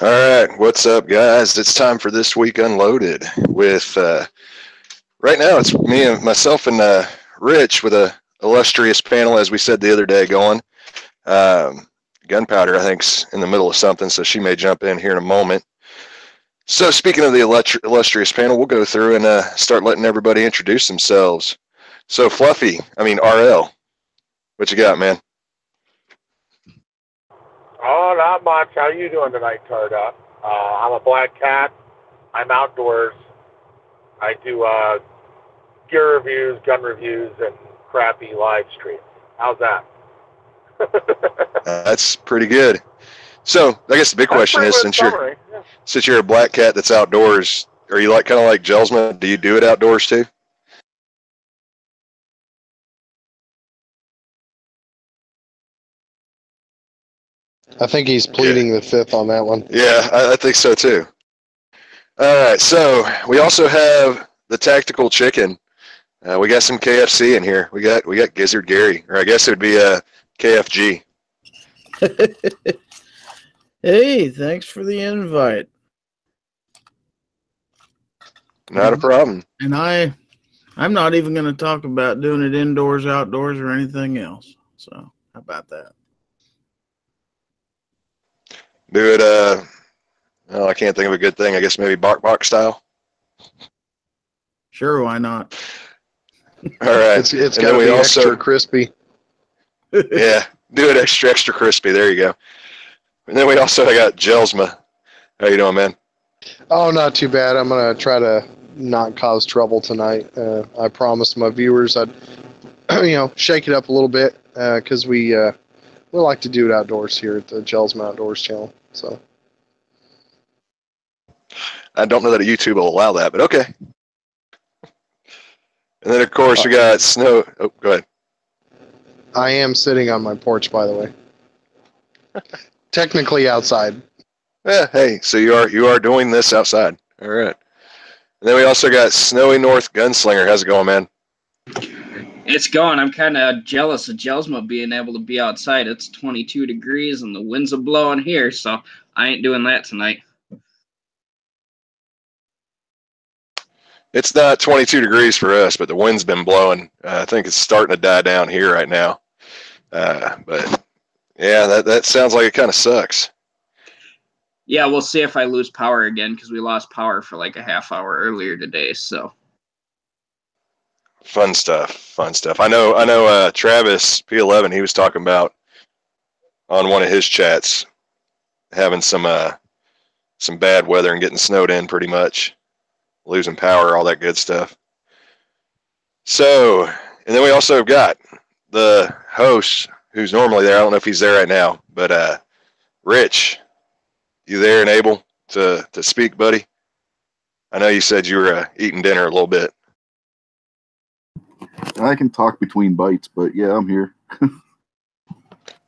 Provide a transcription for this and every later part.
All right, what's up, guys? It's time for This Week Unloaded. With right now, it's me and myself and Rich with a illustrious panel, as we said the other day, going. Gunpowder, I think's in the middle of something, so she may jump in here in a moment. So, speaking of the illustrious panel, we'll go through and start letting everybody introduce themselves. So, RL, what you got, man? Oh, not much. How you doing tonight, Tarda? I'm a black cat. I'm outdoors. I do gear reviews, gun reviews, and crappy live streams. How's that? That's pretty good. So, I guess the big question is, since you're a black cat that's outdoors, are you kind of like Jelsma? Do you do it outdoors too? I think he's pleading the fifth on that one. Yeah, I think so too. All right, so we also have the Tactical Chicken. We got some KFC in here. We got Gizzard Gary, or I guess it would be KFG. Hey, thanks for the invite. Not a problem. And I'm not even going to talk about doing it indoors, outdoors, or anything else. So how about that? Do it, I can't think of a good thing. I guess maybe Bark style. Sure, why not? All right. It's got to be extra crispy. Yeah, do it extra crispy. There you go. And then we also got Jelsma. How you doing, man? Oh, not too bad. I'm going to try to not cause trouble tonight. I promised my viewers I'd, shake it up a little bit because we like to do it outdoors here at the Jelsma Outdoors channel. So I don't know that YouTube will allow that, but okay. And then, of course, we got Snow. Oh, go ahead. I am sitting on my porch, by the way. Technically outside. Yeah, hey, so you are doing this outside. All right. And then we also got Snowy North Gunslinger. How's it going, man? It's going. I'm kind of jealous of Jelsma being able to be outside. It's 22 degrees and the winds are blowing here, so I ain't doing that tonight. It's not 22 degrees for us, but the wind's been blowing. I think it's starting to die down here right now. But yeah, that sounds like it kind of sucks. Yeah, we'll see if I lose power again because we lost power for like a half hour earlier today. So fun stuff. I know. Travis P11, he was talking about on one of his chats having some bad weather and getting snowed in pretty much. Losing power, all that good stuff. So, and then we also have got the host who's normally there. I don't know if he's there right now, but Rich, you there and able to speak, buddy? I know you said you were eating dinner a little bit. I can talk between bites, but yeah, I'm here.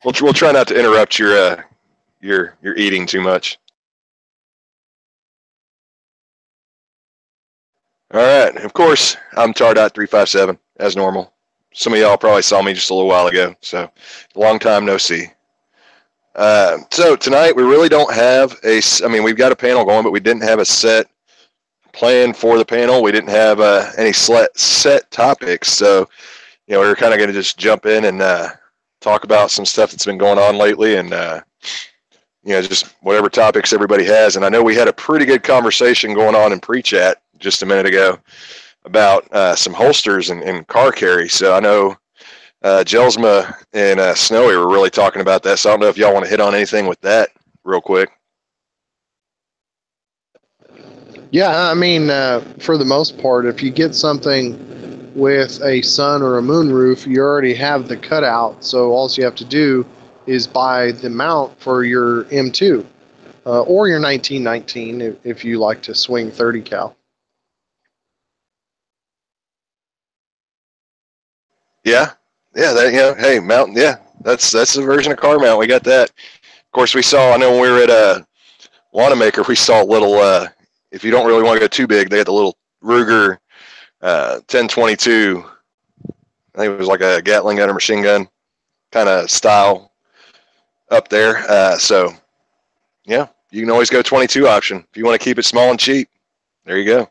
We'll try not to interrupt your eating too much. All right. Of course, I'm Tar.357, as normal. Some of y'all probably saw me just a little while ago, so long time no see. So tonight, we really don't have we've got a panel going, but we didn't have a set plan for the panel. We didn't have any set topics, so we were kind of going to just jump in and talk about some stuff that's been going on lately and just whatever topics everybody has. And I know we had a pretty good conversation going on in pre-chat just a minute ago about some holsters and car carry. So I know Jelsma and Snowy were really talking about that. So I don't know if y'all want to hit on anything with that real quick. Yeah, for the most part, if you get something with a sun or a moon roof, you already have the cutout. So all you have to do is buy the mount for your M2 or your 1919 if you like to swing 30 cal. Yeah. Hey, mount. Yeah, that's the version of car mount. We got that. Of course, I know when we were at Wanenmacher, we saw a little. If you don't really want to go too big, they had the little Ruger 1022. I think it was like a Gatling gun or machine gun kind of style up there. So, yeah, you can always go 22 option. If you want to keep it small and cheap, there you go.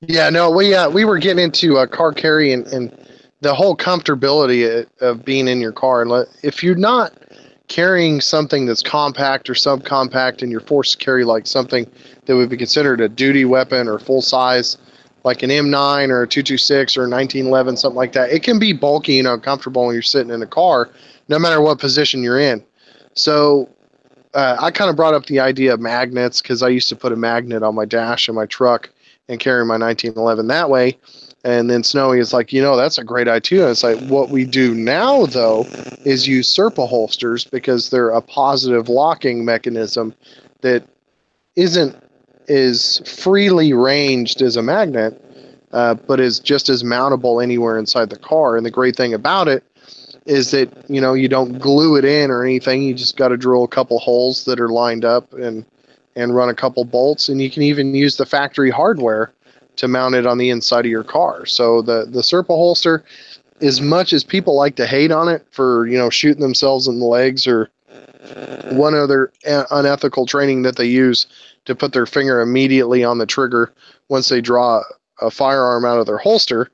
Yeah, no, we were getting into car carry and the whole comfortability of being in your car. And if you're not carrying something that's compact or subcompact and you're forced to carry like something that would be considered a duty weapon or full size, like an M9 or a 226 or a 1911, something like that, it can be bulky and uncomfortable when you're sitting in a car, no matter what position you're in. So I kind of brought up the idea of magnets because I used to put a magnet on my dash in my truck and carry my 1911 that way. And then Snowy is like, that's a great idea. And it's like, what we do now, though, is use Serpa holsters because they're a positive locking mechanism that isn't as freely ranged as a magnet, but is just as mountable anywhere inside the car. And the great thing about it is that, you don't glue it in or anything. You just got to drill a couple holes that are lined up and run a couple bolts. And you can even use the factory hardware to mount it on the inside of your car. So the Serpa holster, as much as people like to hate on it for, shooting themselves in the legs or one other unethical training that they use to put their finger immediately on the trigger once they draw a firearm out of their holster,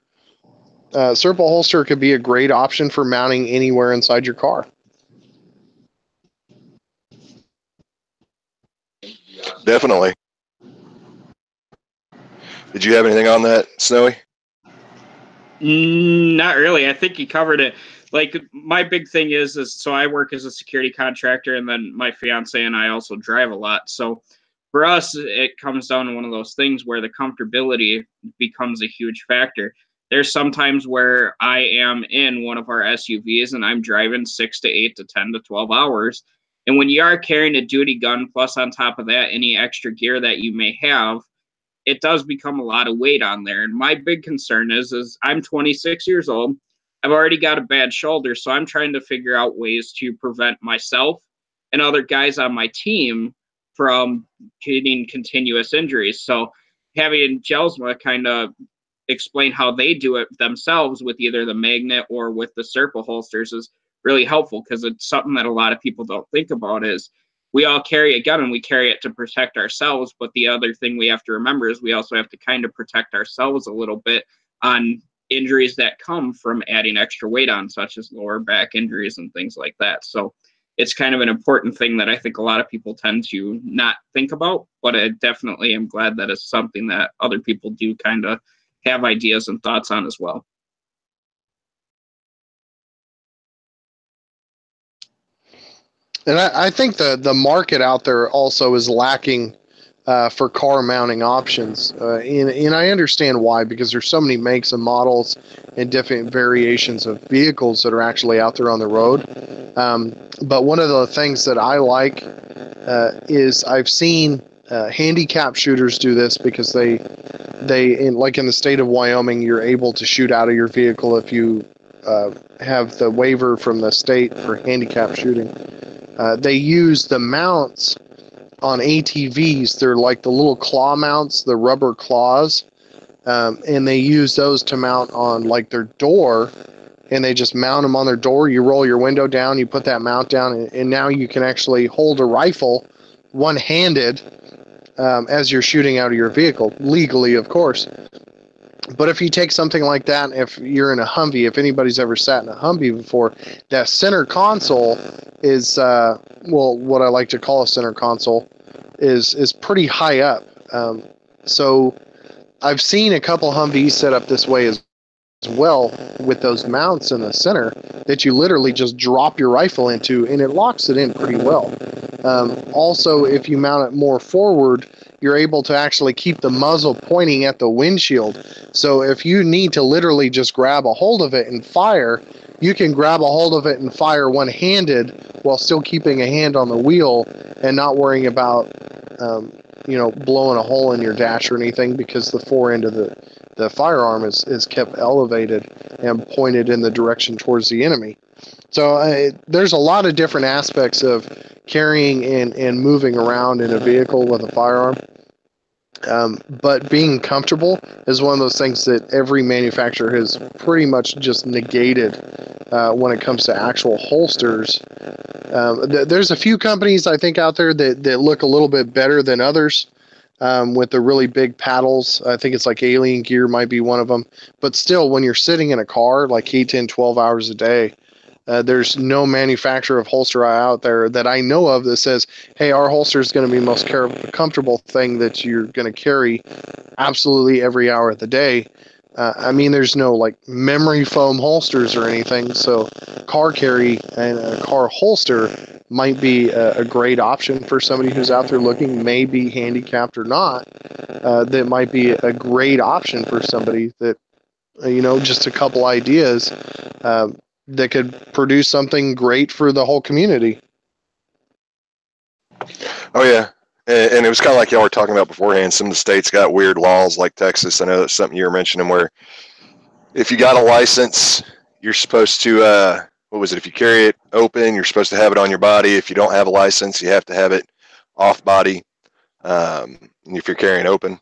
Serpa holster could be a great option for mounting anywhere inside your car. Definitely. Did you have anything on that, Snowy? Not really. I think you covered it. Like, my big thing is so I work as a security contractor, and then my fiance and I also drive a lot. So for us, it comes down to one of those things where the comfortability becomes a huge factor. There's sometimes where I am in one of our SUVs and I'm driving 6 to 8 to 10 to 12 hours. And when you are carrying a duty gun, plus on top of that, any extra gear that you may have, it does become a lot of weight on there. And my big concern is I'm 26 years old. I've already got a bad shoulder, so I'm trying to figure out ways to prevent myself and other guys on my team from getting continuous injuries. So having Jelsma kind of explain how they do it themselves with either the magnet or with the Serpa holsters is really helpful, because it's something that a lot of people don't think about is we all carry a gun and we carry it to protect ourselves. But the other thing we have to remember is we also have to kind of protect ourselves a little bit on injuries that come from adding extra weight on, such as lower back injuries and things like that. So it's kind of an important thing that I think a lot of people tend to not think about, but I definitely am glad that it's something that other people do kind of have ideas and thoughts on as well. And I think the market out there also is lacking for car mounting options. And I understand why, because there's so many makes and models and different variations of vehicles that are actually out there on the road. But one of the things that I like is I've seen handicap shooters do this, because they like in the state of Wyoming, you're able to shoot out of your vehicle if you have the waiver from the state for handicap shooting. They use the mounts on ATVs. They're like the little claw mounts, the rubber claws, and they use those to mount on like their door, and they just mount them on their door. You roll your window down, you put that mount down, and now you can actually hold a rifle one-handed as you're shooting out of your vehicle, legally, of course. But if you take something like that, if you're in a Humvee, if anybody's ever sat in a Humvee before, that center console is, what I like to call a center console, is pretty high up. So I've seen a couple Humvees set up this way as well, with those mounts in the center that you literally just drop your rifle into, and it locks it in pretty well. Also, if you mount it more forward, you're able to actually keep the muzzle pointing at the windshield. So if you need to literally just grab a hold of it and fire, you can grab a hold of it and fire one-handed while still keeping a hand on the wheel and not worrying about blowing a hole in your dash or anything, because the forend of the firearm is kept elevated and pointed in the direction towards the enemy. So there's a lot of different aspects of carrying and moving around in a vehicle with a firearm. But being comfortable is one of those things that every manufacturer has pretty much just negated when it comes to actual holsters. There's a few companies I think out there that look a little bit better than others. With the really big paddles. I think it's like Alien Gear might be one of them. But still, when you're sitting in a car like 8, 10, 12 hours a day, there's no manufacturer of holster out there that I know of that says, hey, our holster is going to be the most comfortable thing that you're going to carry absolutely every hour of the day. I mean, there's no like memory foam holsters or anything. So car carry and a car holster might be a great option for somebody who's out there looking, maybe handicapped or not. That might be a great option for somebody that, just a couple ideas that could produce something great for the whole community. Oh, yeah. And it was kind of like y'all were talking about beforehand. Some of the states got weird laws like Texas. I know that's something you were mentioning where if you got a license, you're supposed to, what was it? If you carry it open, you're supposed to have it on your body. If you don't have a license, you have to have it off body. If you're carrying open.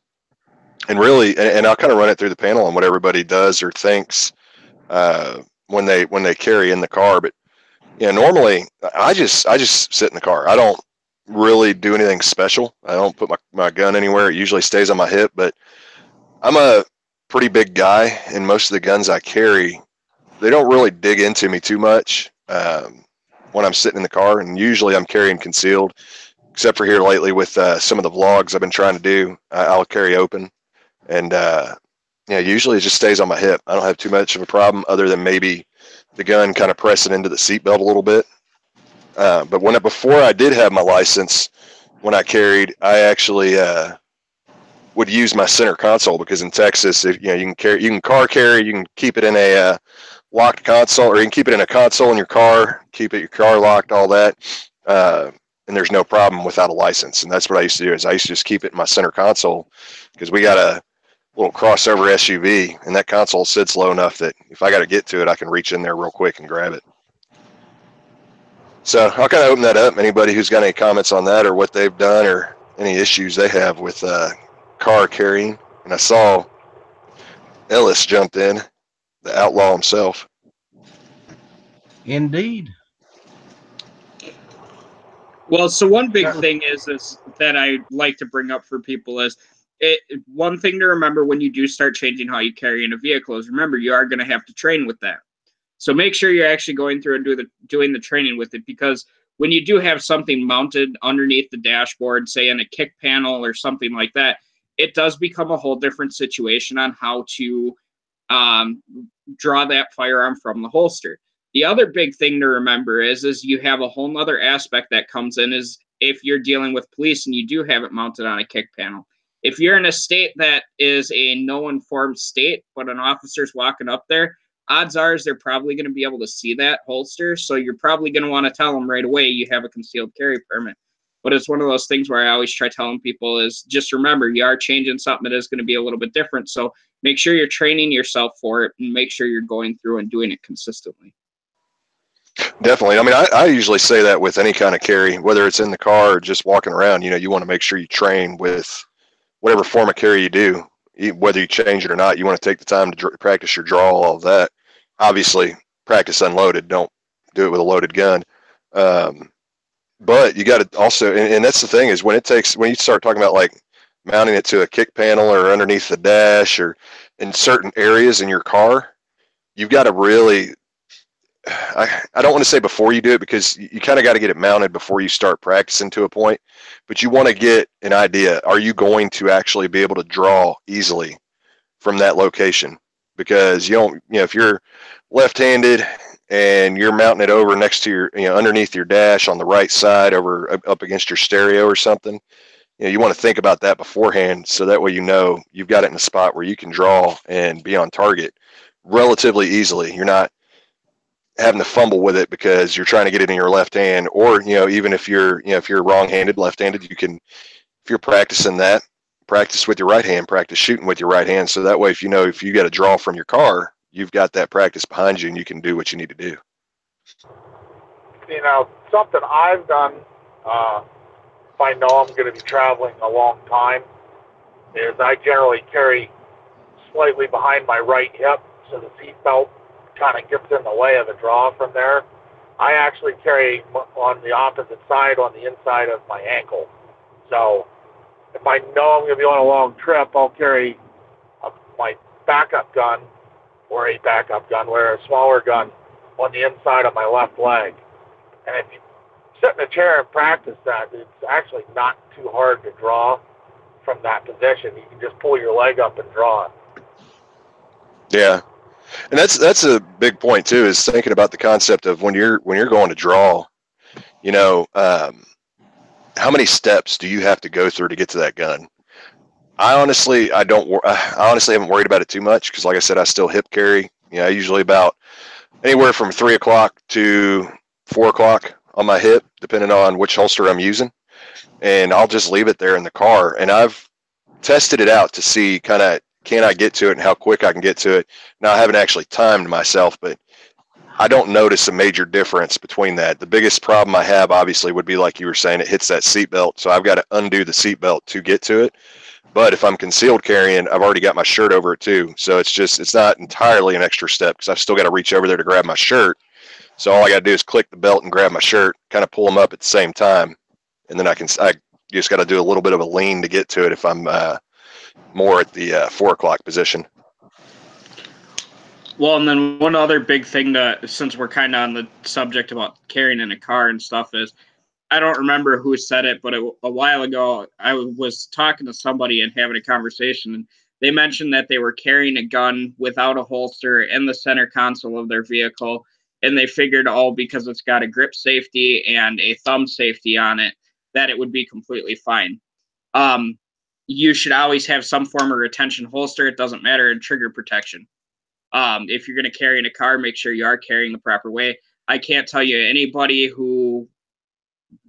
And really, and I'll kind of run it through the panel on what everybody does or thinks when they carry in the car. But normally I just sit in the car. I don't really do anything special. I don't put my gun anywhere. It usually stays on my hip, but I'm a pretty big guy, and most of the guns I carry, they don't really dig into me too much when I'm sitting in the car, and usually I'm carrying concealed, except for here lately with some of the vlogs I've been trying to do. I'll carry open, and usually it just stays on my hip. I don't have too much of a problem other than maybe the gun kind of pressing into the seatbelt a little bit. But before I did have my license, when I carried, I actually would use my center console, because in Texas, you can car carry, you can keep it in a locked console, or you can keep it in a console in your car, keep your car locked, all that, and there's no problem without a license. And that's what I used to do, is I used to just keep it in my center console, because we got a little crossover SUV, and that console sits low enough that if I got to get to it, I can reach in there real quick and grab it. So I'll kind of open that up. Anybody who's got any comments on that, or what they've done, or any issues they have with car carrying. And I saw Ellis jumped in, the outlaw himself. Indeed. Well, so one big thing is that I like to bring up for people is one thing to remember when you do start changing how you carry in a vehicle is, remember, you are going to have to train with that. So make sure you're actually going through and doing the training with it, because when you do have something mounted underneath the dashboard, say in a kick panel or something like that, it does become a whole different situation on how to draw that firearm from the holster. The other big thing to remember is you have a whole nother aspect that comes in, is if you're dealing with police and you do have it mounted on a kick panel. If you're in a state that is a no-informed state, but an officer's walking up there, odds are they're probably going to be able to see that holster. So you're probably going to want to tell them right away you have a concealed carry permit. But it's one of those things where I always try telling people is just remember, you are changing something that is going to be a little bit different. So make sure you're training yourself for it, and make sure you're going through and doing it consistently. Definitely. I mean, I usually say that with any kind of carry, whether it's in the car or just walking around. You want to make sure you train with whatever form of carry you do, whether you change it or not. You want to take the time to practice your draw, all of that. Obviously, practice unloaded. Don't do it with a loaded gun. But you got to also, and that's the thing, is when you start talking about like mounting it to a kick panel or underneath the dash or in certain areas in your car, you've got to really, I don't want to say before you do it, because you kind of got to get it mounted before you start practicing to a point, but you want to get an idea. Are you going to actually be able to draw easily from that location? Because if you're left-handed and you're mounting it over next to your, underneath your dash on the right side over up against your stereo or something, you want to think about that beforehand, so that way you've got it in a spot where you can draw and be on target relatively easily. You're not having to fumble with it because you're trying to get it in your left hand, or even if you're wrong-handed, left-handed, you can, if you're practicing that, practice with your right hand, practice shooting with your right hand, so that way if you got a draw from your car, you've got that practice behind you and you can do what you need to do. Something I've done, if I know I'm going to be traveling a long time, is I generally carry slightly behind my right hip, so the seat belt kind of gets in the way of the draw from there. I actually carry on the opposite side, on the inside of my ankle. So if I know I'm going to be on a long trip, I'll carry my backup gun, or a backup gun, or a smaller gun on the inside of my left leg. And if you sit in a chair and practice that, it's actually not too hard to draw from that position. You can just pull your leg up and draw it. Yeah. And that's a big point too, is thinking about the concept of when you're going to draw, you know, how many steps do you have to go through to get to that gun? I honestly haven't worried about it too much, because like I said, I still hip carry. You know, usually about anywhere from 3 o'clock to 4 o'clock on my hip, depending on which holster I'm using, and I'll just leave it there in the car. And I've tested it out to see kind of, can I get to it and how quick I can get to it. Now, I haven't actually timed myself, but I don't notice a major difference between that. The biggest problem I have, obviously, would be like you were saying, it hits that seatbelt, so I've got to undo the seatbelt to get to it. But if I'm concealed carrying, I've already got my shirt over it too, so it's not entirely an extra step, because I've still got to reach over there to grab my shirt. So all I got to do is click the belt and grab my shirt, kind of pull them up at the same time, and then I just got to do a little bit of a lean to get to it if I'm more at the 4 o'clock position. Well, and then one other big thing that, since we're kind of on the subject about carrying in a car and stuff, is, I don't remember who said it, but a while ago I was talking to somebody and having a conversation, and they mentioned that they were carrying a gun without a holster in the center console of their vehicle, and they figured, because it's got a grip safety and a thumb safety on it, that it would be completely fine. You should always have some form of retention holster. It doesn't matter, in trigger protection. If you're going to carry in a car, make sure you are carrying the proper way. I can't tell you anybody who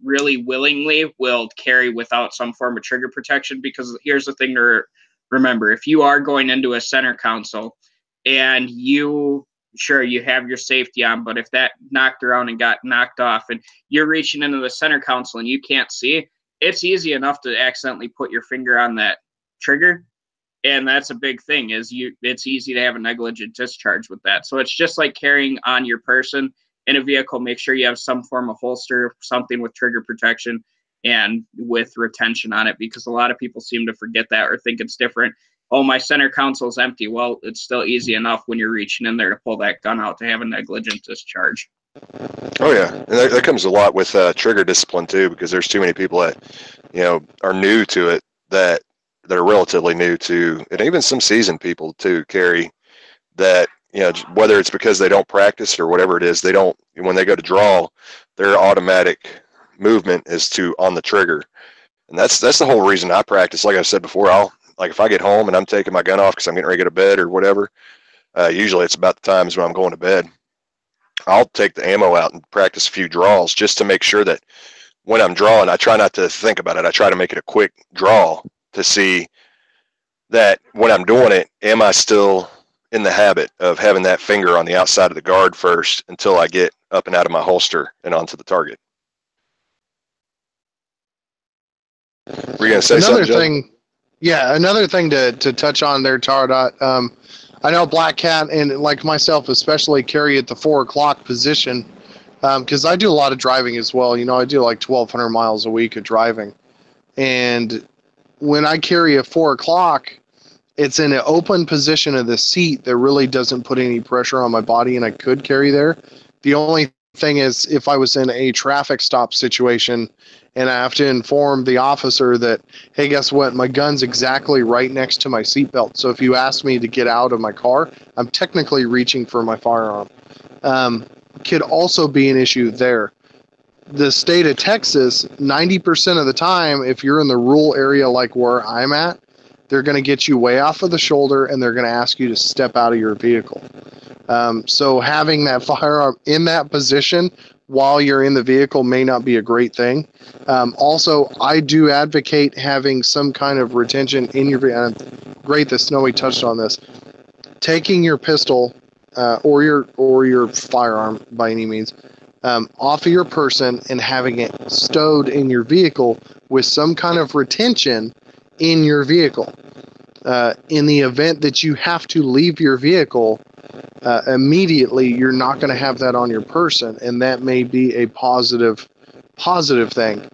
really willingly will carry without some form of trigger protection, because here's the thing to remember. If you are going into a center console and you have your safety on, but if that knocked around and got knocked off and you're reaching into the center console and you can't see, it's easy enough to accidentally put your finger on that trigger. And that's a big thing, it's easy to have a negligent discharge with that. So it's just like carrying on your person in a vehicle. Make sure you have some form of holster, something with trigger protection and with retention on it, because a lot of people seem to forget that or think it's different. Oh, my center console's empty. Well, it's still easy enough when you're reaching in there to pull that gun out to have a negligent discharge. Oh yeah, and that comes a lot with trigger discipline too, because there's too many people that, you know, are new to it, that are relatively new to, and even some seasoned people to carry, that, you know, whether it's because they don't practice or whatever it is, they don't, when they go to draw, their automatic movement is to on the trigger. And that's the whole reason I practice. Like I said before, if I get home and I'm taking my gun off because I'm getting ready to go to bed or whatever, usually it's about the times when I'm going to bed, I'll take the ammo out and practice a few draws just to make sure that when I'm drawing, I try not to think about it. I try to make it a quick draw to see that when I'm doing it, am I still in the habit of having that finger on the outside of the guard first until I get up and out of my holster and onto the target. Were you going to say another something, thing? Yeah, another thing to touch on there, Tardot. I know Black Cat and like myself especially carry at the 4 o'clock position, because I do a lot of driving as well. You know, I do like 1,200 miles a week of driving, and when I carry a 4 o'clock, it's in an open position of the seat that really doesn't put any pressure on my body, and I could carry there. The only thing is, if I was in a traffic stop situation and I have to inform the officer that, hey, guess what? My gun's exactly right next to my seatbelt. So if you ask me to get out of my car, I'm technically reaching for my firearm. Could also be an issue there. The state of Texas, 90% of the time, if you're in the rural area like where I'm at, they're going to get you way off of the shoulder and they're going to ask you to step out of your vehicle. So having that firearm in that position while you're in the vehicle may not be a great thing. Also, I do advocate having some kind of retention in your vehicle. Great that Snowy touched on this. Taking your pistol or your firearm by any means off of your person and having it stowed in your vehicle with some kind of retention in your vehicle. In the event that you have to leave your vehicle, immediately you're not going to have that on your person, and that may be a positive thing.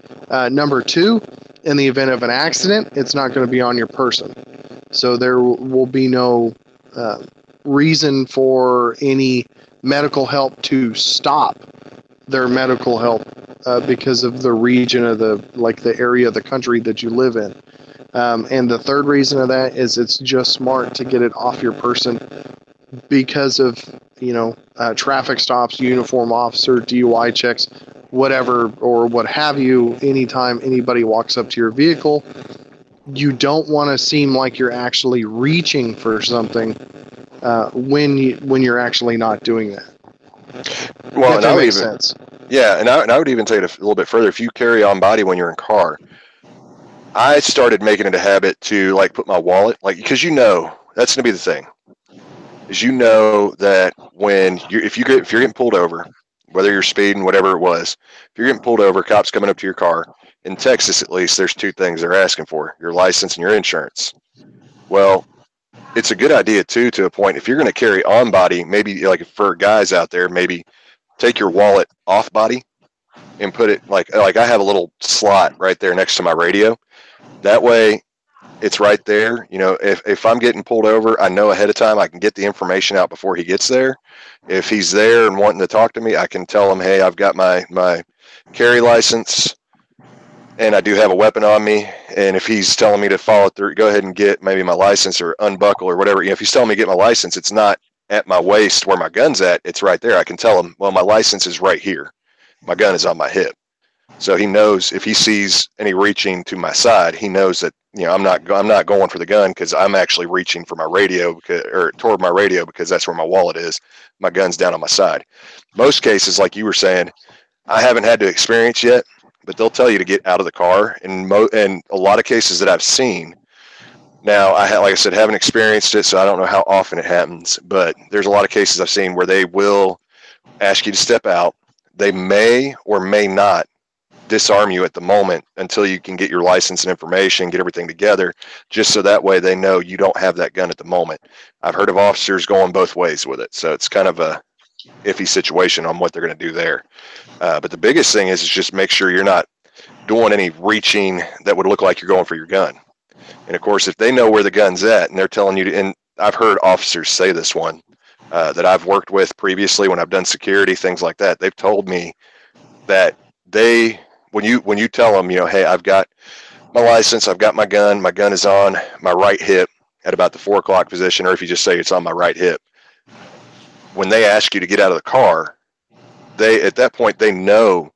Number two, in the event of an accident, it's not going to be on your person, so there will be no reason for any medical help to stop their medical help because of the region of the area of the country that you live in. And the third reason of that is it's just smart to get it off your person because of, traffic stops, uniform officer, DUI checks, whatever, or what have you. Anytime anybody walks up to your vehicle, you don't want to seem like you're actually reaching for something when you're actually not doing that. Well, if that makes sense. Yeah, and I would even take it a little bit further. If you carry on body when you're in car, I started making it a habit to put my wallet, because that's going to be the thing, is that if you're getting pulled over, whether you're speeding, whatever it was, if you're getting pulled over, cops coming up to your car. In Texas, at least, there's two things they're asking for: your license and your insurance. Well, it's a good idea too, to a point. If you're going to carry on body, maybe for guys out there, maybe take your wallet off body and put it like I have a little slot right there next to my radio. That way it's right there. If I'm getting pulled over, I know ahead of time I can get the information out before he gets there. If he's there and wanting to talk to me, I can tell him, hey, I've got my carry license and I do have a weapon on me. And if he's telling me to follow through, go ahead and get maybe my license or unbuckle or whatever. If he's telling me to get my license, it's not at my waist where my gun's at. It's right there. I can tell him, well, my license is right here. My gun is on my hip. So he knows if he sees any reaching to my side, he knows that I'm not going for the gun because I'm actually reaching for my radio or toward my radio because that's where my wallet is. My gun's down on my side. Like you were saying, I haven't had to experience yet, but they'll tell you to get out of the car. And a lot of cases that I've seen. Now, like I said, haven't experienced it, so I don't know how often it happens. But there's a lot of cases I've seen where they will ask you to step out. They may or may not disarm you at the moment until you can get your license and information, get everything together, just so that way they know you don't have that gun at the moment. I've heard of officers going both ways with it, so it's kind of a iffy situation on what they're going to do there. But the biggest thing is just make sure you're not doing any reaching that would look like you're going for your gun. And of course, if they know where the gun's at and they're telling you to, and I've heard officers say this one that I've worked with previously when I've done security, things like that. They've told me that when you tell them, hey, I've got my license, I've got my gun is on my right hip at about the 4 o'clock position, or if you just say it's on my right hip, when they ask you to get out of the car, at that point they know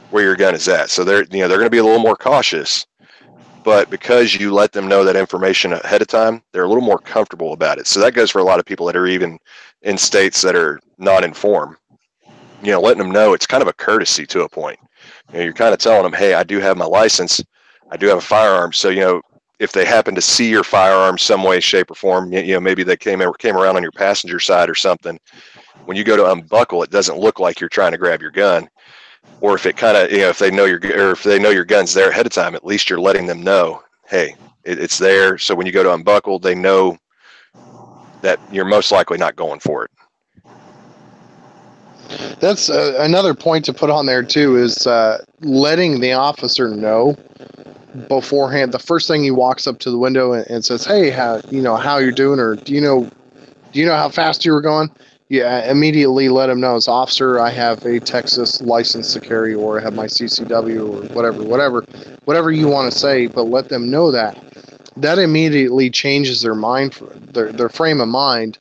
where your gun is at. So they're going to be a little more cautious, but because you let them know that information ahead of time, they're a little more comfortable about it. So that goes for a lot of people that are even in states that are not informed. Letting them know, it's kind of a courtesy to a point. You're kind of telling them, hey, I do have my license, I do have a firearm. So, if they happen to see your firearm some way, shape, or form, maybe they came around on your passenger side or something. When you go to unbuckle, it doesn't look like you're trying to grab your gun. Or if it kind of, if they know your gun's there ahead of time, at least you're letting them know, hey, it's there. So when you go to unbuckle, they know that you're most likely not going for it. That's another point to put on there too, is letting the officer know beforehand. The first thing he walks up to the window and says, hey, how you're doing, or do you know how fast you were going? Yeah, immediately let him know, as officer, I have a Texas license to carry, or I have my CCW, or whatever you want to say, but let them know that. That immediately changes their mind, their frame of mind,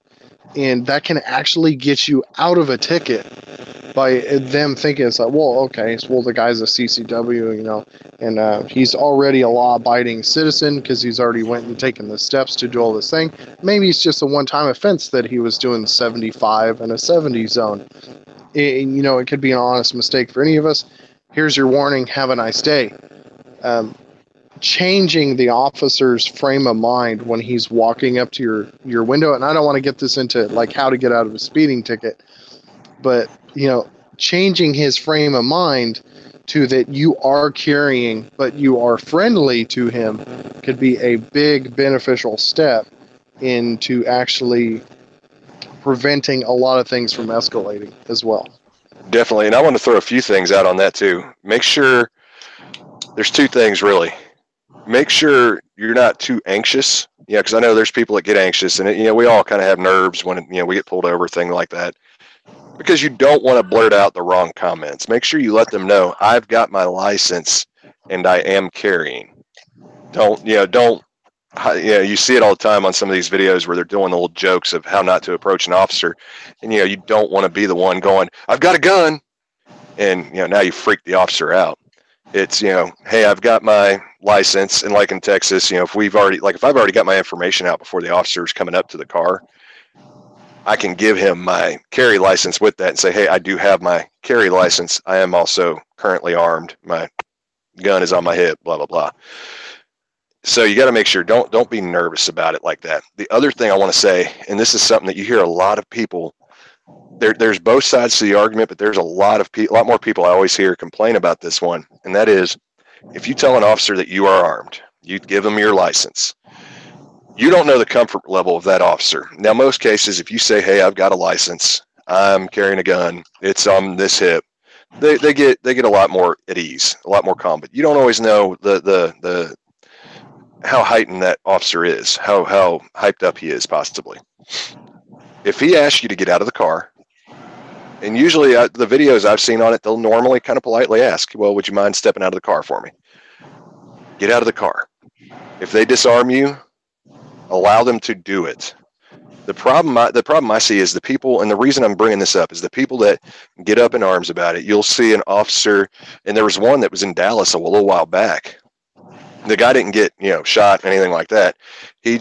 and that can actually get you out of a ticket by them thinking it's like, well, okay, the guy's a CCW, and he's already a law-abiding citizen because he's already went and taken the steps to do all this thing. Maybe it's just a one-time offense that he was doing 75 in a 70 zone. It could be an honest mistake for any of us. Here's your warning. Have a nice day. Changing the officer's frame of mind when he's walking up to your window, and I don't want to get this into how to get out of a speeding ticket, but changing his frame of mind to that you are carrying but you are friendly to him could be a big beneficial step into actually preventing a lot of things from escalating as well. Definitely. And I want to throw a few things out on that too. Make sure there's two things really. Make sure you're not too anxious. Yeah, because I know there's people that get anxious, and we all kind of have nerves when we get pulled over, thing like that. Because you don't want to blurt out the wrong comments. Make sure you let them know I've got my license and I am carrying. Don't you see it all the time on some of these videos where they're doing little jokes of how not to approach an officer, and you don't want to be the one going, I've got a gun, and now you freak the officer out. It's hey, I've got my license, and like in Texas, if I've already got my information out before the officer's coming up to the car, I can give him my carry license with that and say, hey, I do have my carry license. I am also currently armed. My gun is on my hip, blah, blah, blah. So you got to make sure, don't be nervous about it like that. The other thing I want to say, and this is something that you hear a lot of people, there's both sides to the argument, but there's a lot more people I always hear complain about this one. And that is, if you tell an officer that you are armed, you give them your license, you don't know the comfort level of that officer. Now, most cases, if you say, hey, I've got a license, I'm carrying a gun, it's on this hip, they get a lot more at ease, a lot more calm. But you don't always know the how heightened that officer is, how hyped up he is possibly. If he asks you to get out of the car, and usually the videos I've seen on it, they'll normally kind of politely ask, well, would you mind stepping out of the car for me? Get out of the car. If they disarm you, allow them to do it. The problem I see is the people, and the reason I'm bringing this up is the people that get up in arms about it. You'll see an officer, and there was one that was in Dallas a little while back. The guy didn't get shot, anything like that. He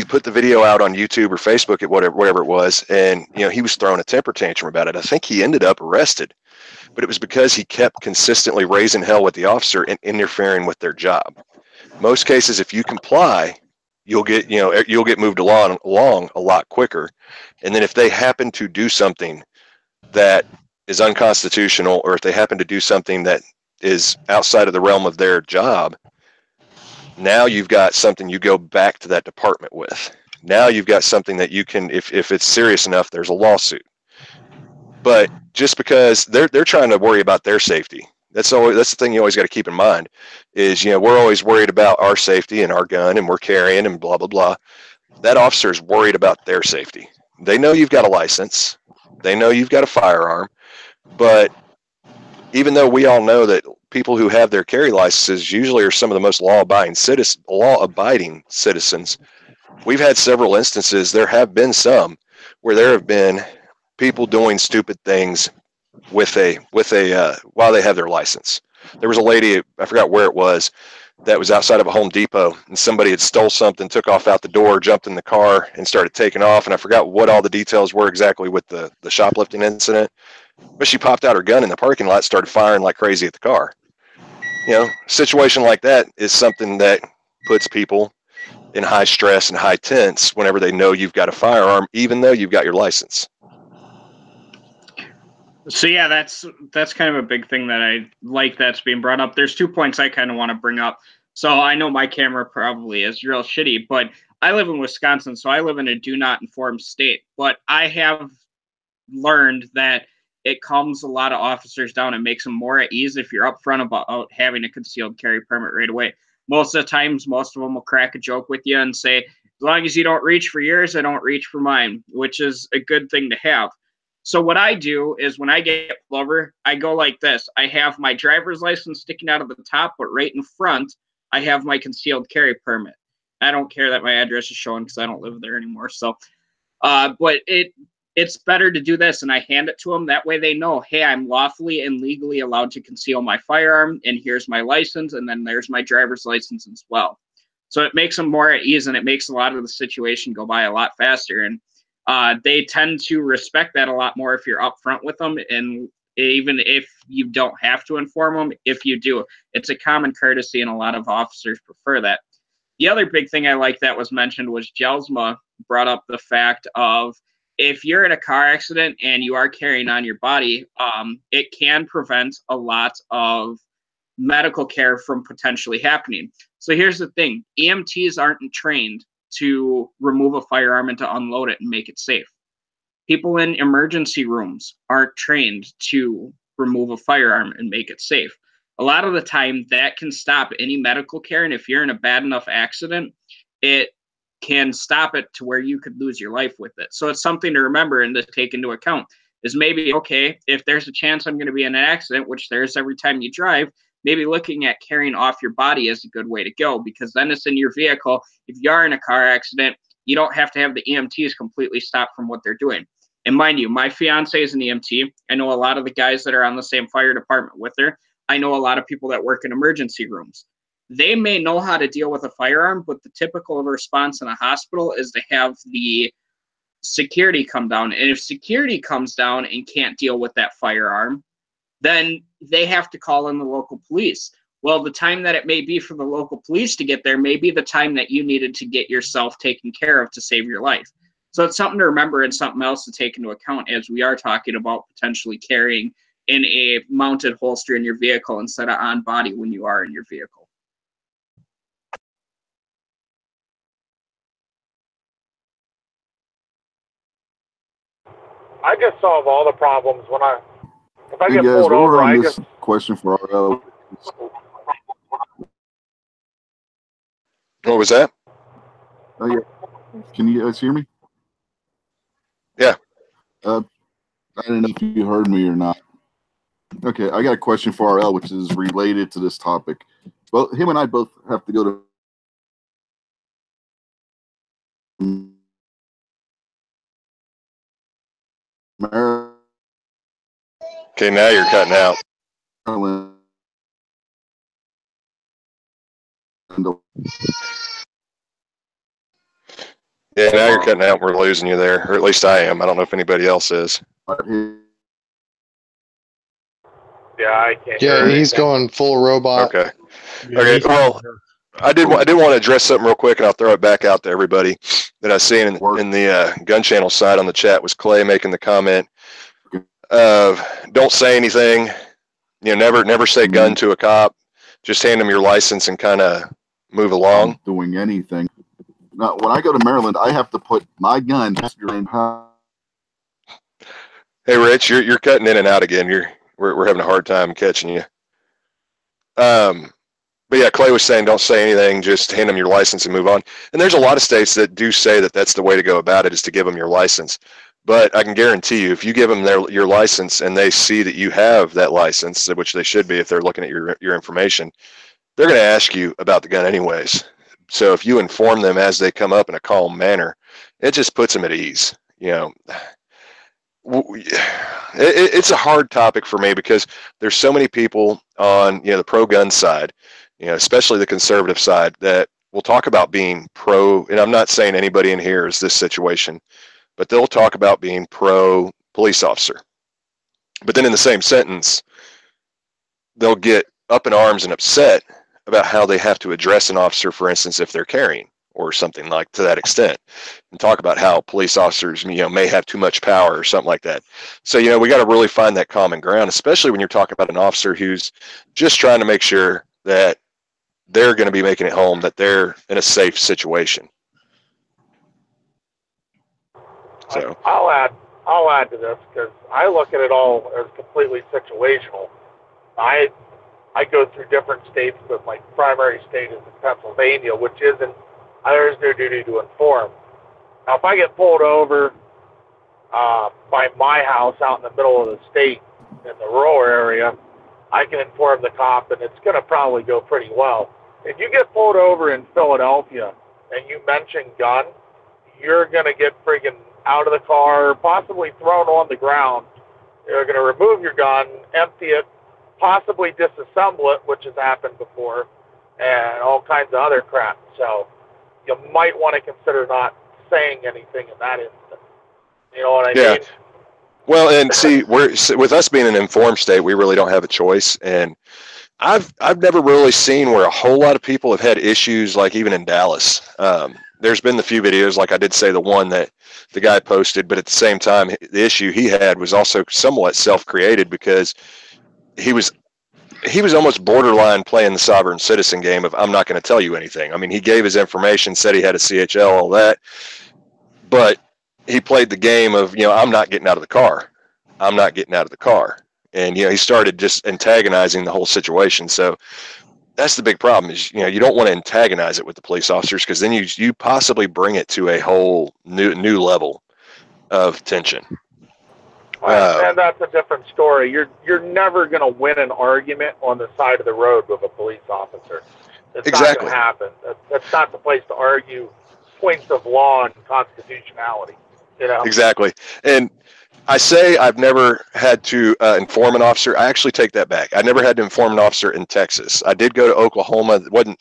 put the video out on YouTube or Facebook at whatever it was, and he was throwing a temper tantrum about it. I think he ended up arrested, but it was because he kept consistently raising hell with the officer and interfering with their job. Most cases, if you comply, you'll get moved along a lot quicker. And then if they happen to do something that is unconstitutional, or if they happen to do something that is outside of the realm of their job, now you've got something you go back to that department with. Now you've got something that you can, if it's serious enough, there's a lawsuit. But just because they're trying to worry about their safety, that's the thing you always got to keep in mind is, we're always worried about our safety and our gun and we're carrying and blah, blah, blah. That officer is worried about their safety. They know you've got a license. They know you've got a firearm. But even though we all know that people who have their carry licenses usually are some of the most law-abiding citizens, we've had several instances, there have been some, where there have been people doing stupid things while they have their license. There was a lady, I forgot where it was, that was outside of a Home Depot, and somebody had stole something, took off out the door, jumped in the car, and started taking off. And I forgot what all the details were exactly with the shoplifting incident, but she popped out her gun in the parking lot, started firing like crazy at the car. A situation like that is something that puts people in high stress and high tense whenever they know you've got a firearm, even though you've got your license. So yeah, that's kind of a big thing that I like that's being brought up. There's 2 points I kind of want to bring up. So I know my camera probably is real shitty, but I live in Wisconsin, so I live in a do not inform state. But I have learned that it calms a lot of officers down and makes them more at ease if you're upfront about having a concealed carry permit right away. Most of the times, most of them will crack a joke with you and say, as long as you don't reach for yours, I don't reach for mine, which is a good thing to have. So what I do is when I get pulled over, I go like this. I have my driver's license sticking out of the top, but right in front, I have my concealed carry permit. I don't care that my address is shown because I don't live there anymore. So, but it's better to do this, and I hand it to them. That way they know, hey, I'm lawfully and legally allowed to conceal my firearm, and here's my license, and then there's my driver's license as well. So it makes them more at ease, and it makes a lot of the situation go by a lot faster. And they tend to respect that a lot more if you're upfront with them, and even if you don't have to inform them, if you do, it's a common courtesy, and a lot of officers prefer that. The other big thing I like that was mentioned was Jelsma brought up the fact of if you're in a car accident and you are carrying on your body, it can prevent a lot of medical care from potentially happening. So here's the thing. EMTs aren't trained to remove a firearm and to unload it and make it safe. People in emergency rooms aren't trained to remove a firearm and make it safe. A lot of the time that can stop any medical care. And if you're in a bad enough accident, it can stop it to where you could lose your life with it. So it's something to remember and to take into account is maybe, okay, if there's a chance I'm going to be in an accident, which there is every time you drive, maybe looking at carrying off your body is a good way to go, because then it's in your vehicle. If you are in a car accident, you don't have to have the EMTs completely stop from what they're doing. And mind you, my fiance is an EMT. I know a lot of the guys that are on the same fire department with her. I know a lot of people that work in emergency rooms. They may know how to deal with a firearm, but the typical response in a hospital is to have the security come down. And if security comes down and can't deal with that firearm, then they have to call in the local police. Well, the time that it may be for the local police to get there may be the time that you needed to get yourself taken care of to save your life. So it's something to remember and something else to take into account as we are talking about potentially carrying in a mounted holster in your vehicle instead of on body when you are in your vehicle. I just solve all the problems when if I Hey get guys, pulled we're over, on I this just question for RL. What was that? Oh, yeah. Can you guys hear me? Yeah. I don't know if you heard me or not. Okay, I got a question for RL, which is related to this topic. Well, him and I both have to go to Maryland. Okay, now you're cutting out. Yeah, now you're cutting out. We're losing you there, or at least I am. I don't know if anybody else is. yeah, I can't. Yeah, hear he's anything. going full robot. Okay. Okay. Well, I did want to address something real quick, and I'll throw it back out to everybody that I seen in the gun channel side on the chat. Was Clay making the comment of don't say anything, never say gun to a cop, just hand them your license and kind of move along. Doing anything. Now, when I go to Maryland, I have to put my gun in. Hey, Rich, you're cutting in and out again. We're having a hard time catching you. But yeah, Clay was saying don't say anything, just hand them your license and move on. And there's a lot of states that do say that that's the way to go about it, is to give them your license. But I can guarantee you, if you give them your license and they see that you have that license, which they should be if they're looking at your information, they're going to ask you about the gun anyways. So if you inform them as they come up in a calm manner, it just puts them at ease. It's a hard topic for me because there's so many people on the pro-gun side, especially the conservative side, that will talk about being pro. And I'm not saying anybody in here is this situation, but they'll talk about being pro police officer. But then in the same sentence, they'll get up in arms and upset about how they have to address an officer, for instance, if they're carrying or something like to that extent, and talk about how police officers, may have too much power or something like that. So, we got to really find that common ground, especially when you're talking about an officer who's just trying to make sure that they're going to be making it home, that they're in a safe situation. So I'll add to this because I look at it all as completely situational. I go through different states, but my primary state is in Pennsylvania, which isn't. There's no duty to inform. Now, if I get pulled over by my house out in the middle of the state in the rural area, I can inform the cop, and it's going to probably go pretty well. If you get pulled over in Philadelphia and you mention gun, you're going to get friggin' out of the car, possibly thrown on the ground. They're going to remove your gun, empty it, possibly disassemble it, which has happened before, and all kinds of other crap. So you might want to consider not saying anything in that instance. You know what I mean? Well, and see, with us being an informed state, we really don't have a choice. And I've never really seen where a whole lot of people have had issues, like even in Dallas. There's been the few videos, like I did say, the one that the guy posted, but at the same time, the issue he had was also somewhat self-created because he was he was almost borderline playing the sovereign citizen game of I'm not going to tell you anything. I mean, he gave his information, said he had a CHL, all that, but he played the game of, I'm not getting out of the car. I'm not getting out of the car. And, he started just antagonizing the whole situation. So that's the big problem is, you don't want to antagonize it with the police officers because then you possibly bring it to a whole new level of tension. And that's a different story. You're never going to win an argument on the side of the road with a police officer. It's not going to happen. That's not the place to argue points of law and constitutionality. Exactly. And I say I've never had to inform an officer. I actually take that back. I never had to inform an officer in Texas. I did go to Oklahoma. It wasn't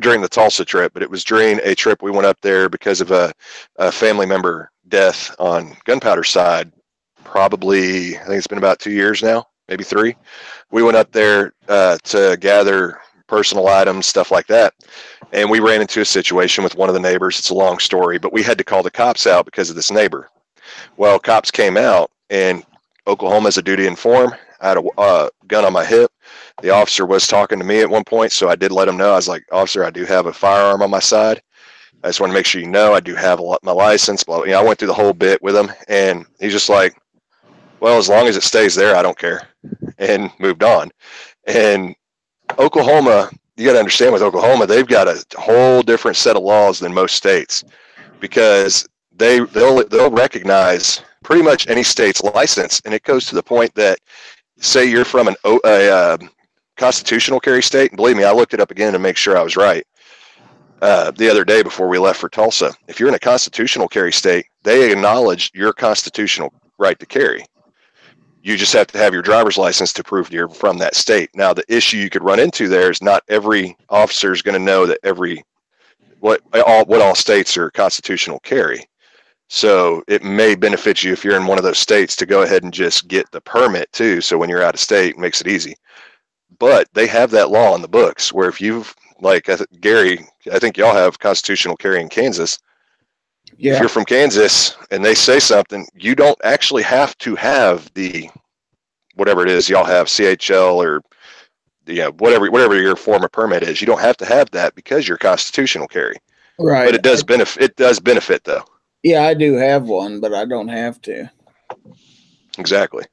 during the Tulsa trip, but it was during a trip we went up there because of a family member death on gunpowder side. Probably, I think it's been about 2 years now, maybe 3. We went up there to gather personal items, stuff like that. And we ran into a situation with one of the neighbors. It's a long story, but we had to call the cops out because of this neighbor. Well, cops came out, and Oklahoma has a duty to inform. I had a gun on my hip. The officer was talking to me at one point, so I did let him know. I was like, officer, I do have a firearm on my side. I just want to make sure I do have my license. I went through the whole bit with him, and he's just like, well, as long as it stays there, I don't care, and moved on. And Oklahoma, you got to understand with Oklahoma, they've got a whole different set of laws than most states because they'll recognize pretty much any state's license. And it goes to the point that, say you're from a constitutional carry state, and believe me, I looked it up again to make sure I was right the other day before we left for Tulsa. If you're in a constitutional carry state, they acknowledge your constitutional right to carry. You just have to have your driver's license to prove you're from that state. Now, the issue you could run into there is not every officer is going to know that what all states are constitutional carry. So it may benefit you if you're in one of those states to go ahead and just get the permit too. So when you're out of state, it makes it easy. But they have that law in the books where if you've, Gary, I think y'all have constitutional carry in Kansas. Yeah. If you're from Kansas and they say something, you don't actually have to have the whatever it is y'all have, CHL or whatever your form of permit is. You don't have to have that because you're constitutional carry. Right. But it does benefit. It does benefit though. Yeah, I do have one, but I don't have to. Exactly.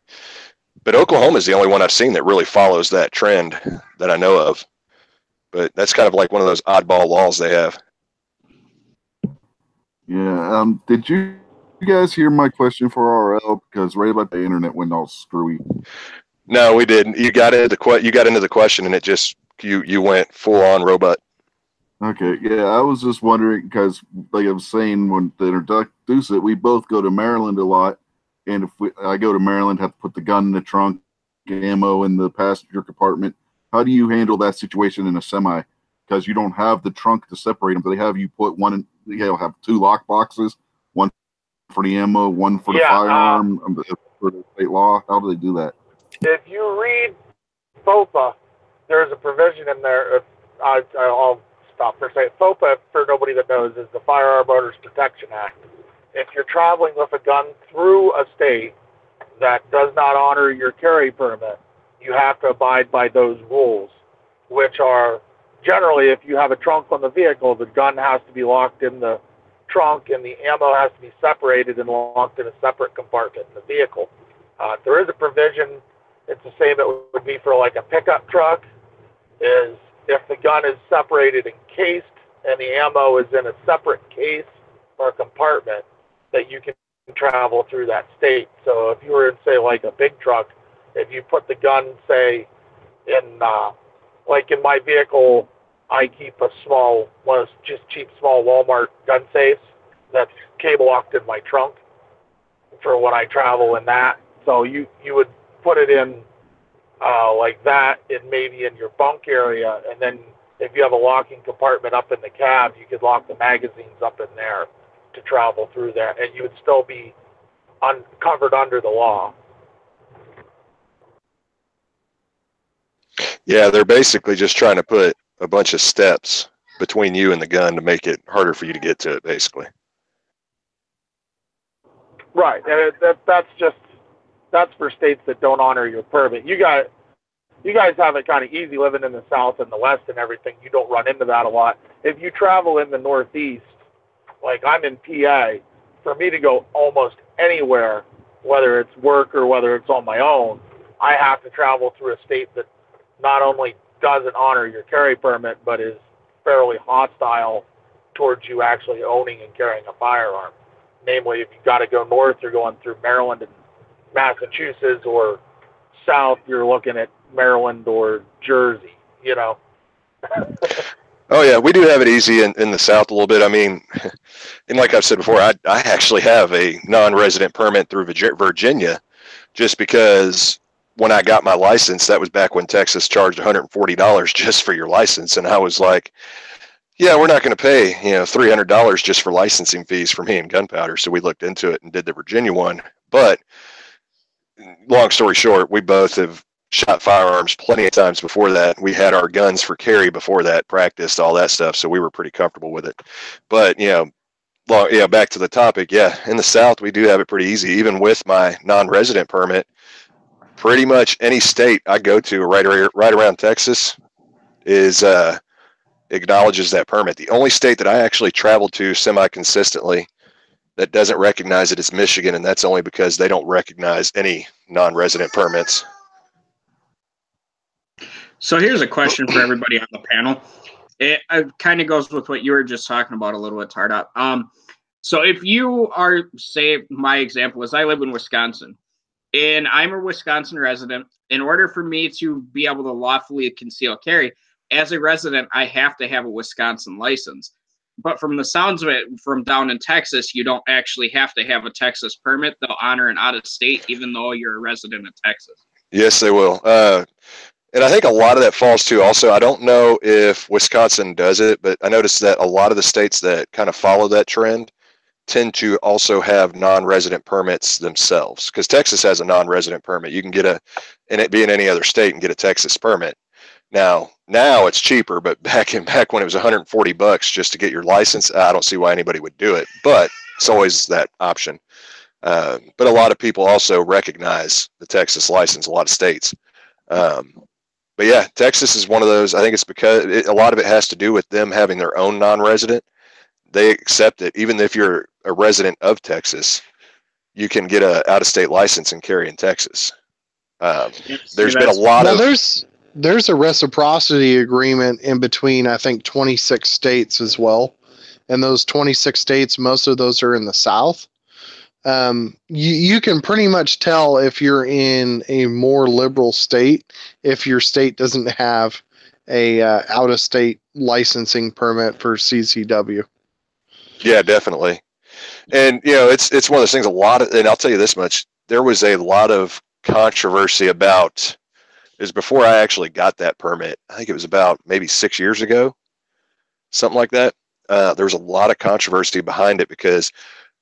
But Oklahoma is the only one I've seen that really follows that trend that I know of. But that's kind of like one of those oddball laws they have. Yeah. Did you guys hear my question for RL? Because right about the internet went all screwy. No, we didn't. You got into the question, and it just you went full on robot. Okay. Yeah, I was just wondering because, like I was saying, when to introduce it, we both go to Maryland a lot, and if I go to Maryland, have to put the gun in the trunk, ammo in the passenger compartment. How do you handle that situation in a semi? Because you don't have the trunk to separate them. They have you put one in. Have 2 lock boxes, one for the ammo, one for the firearm, for the state law. How do they do that? If you read FOPA, there's a provision in there. I'll stop for a second. FOPA, for nobody that knows, is the Firearm Owners Protection Act. If you're traveling with a gun through a state that does not honor your carry permit, you have to abide by those rules, which are generally, if you have a trunk on the vehicle, the gun has to be locked in the trunk and the ammo has to be separated and locked in a separate compartment in the vehicle. There is a provision, it's the same it would be for like a pickup truck, is if the gun is separated and cased and the ammo is in a separate case or compartment, that you can travel through that state. So if you were in, say, like a big truck, if you put the gun, say, in like in my vehicle, I keep a small, one of those just cheap small Walmart gun safes that's cable locked in my trunk for when I travel in that. So you would put it in like that, and maybe in your bunk area, and then if you have a locking compartment up in the cab, you could lock the magazines up in there to travel through there, and you would still be covered under the law. Yeah, they're basically just trying to put a bunch of steps between you and the gun to make it harder for you to get to it, basically. Right, and that's for states that don't honor your permit. You got you guys have it kind of easy living in the South and the West and everything. You don't run into that a lot. If you travel in the Northeast, like I'm in PA, for me to go almost anywhere, whether it's work or whether it's on my own, I have to travel through a state that not only doesn't honor your carry permit, but is fairly hostile towards you actually owning and carrying a firearm. Namely, if you got to go north, you're going through Maryland and Massachusetts, or south, you're looking at Maryland or Jersey, you know. Oh yeah, we do have it easy in the South a little bit. I mean, and like I've said before, I actually have a non-resident permit through Virginia, just because when I got my license, that was back when Texas charged $140 just for your license, and I was like, yeah, we're not going to pay $300 just for licensing fees for me and gunpowder. So we looked into it and did the Virginia one. But long story short, we both have shot firearms plenty of times before that. We had our guns for carry before that, practiced all that stuff, so we were pretty comfortable with it. But back to the topic. Yeah, in the South we do have it pretty easy. Even with my non-resident permit, pretty much any state I go to right around Texas is acknowledges that permit. The only state that I actually travel to semi-consistently that doesn't recognize it is Michigan, and that's only because they don't recognize any non-resident permits. So here's a question for everybody on the panel. It kind of goes with what you were just talking about a little bit, Tardot. So if you are, say, my example is I live in Wisconsin, and I'm a Wisconsin resident. In order for me to be able to lawfully conceal carry, as a resident, I have to have a Wisconsin license. But from the sounds of it, from down in Texas, you don't actually have to have a Texas permit. They'll honor an out-of-state, even though you're a resident of Texas. Yes, they will. And I think a lot of that falls to also, I don't know if Wisconsin does it, but I noticed that a lot of the states that kind of follow that trend tend to also have non-resident permits themselves. Because Texas has a non-resident permit. You can get and it being any other state, and get a Texas permit. Now it's cheaper, but back when it was $140 just to get your license, I don't see why anybody would do it. But it's always that option. But a lot of people also recognize the Texas license. A lot of states. But yeah, Texas is one of those. I think it's because a lot of it has to do with them having their own non-resident. They accept it, even if you're a resident of Texas, you can get a out-of-state license and carry in Texas. There's been a lot of. There's a reciprocity agreement in between, I think, 26 states as well. And those 26 states, most of those are in the South. You can pretty much tell if you're in a more liberal state if your state doesn't have a out-of-state licensing permit for CCW. Yeah, definitely. And it's one of those things. And I'll tell you this much: there was a lot of controversy about. Is before I actually got that permit. I think it was about maybe 6 years ago, something like that. There was a lot of controversy behind it because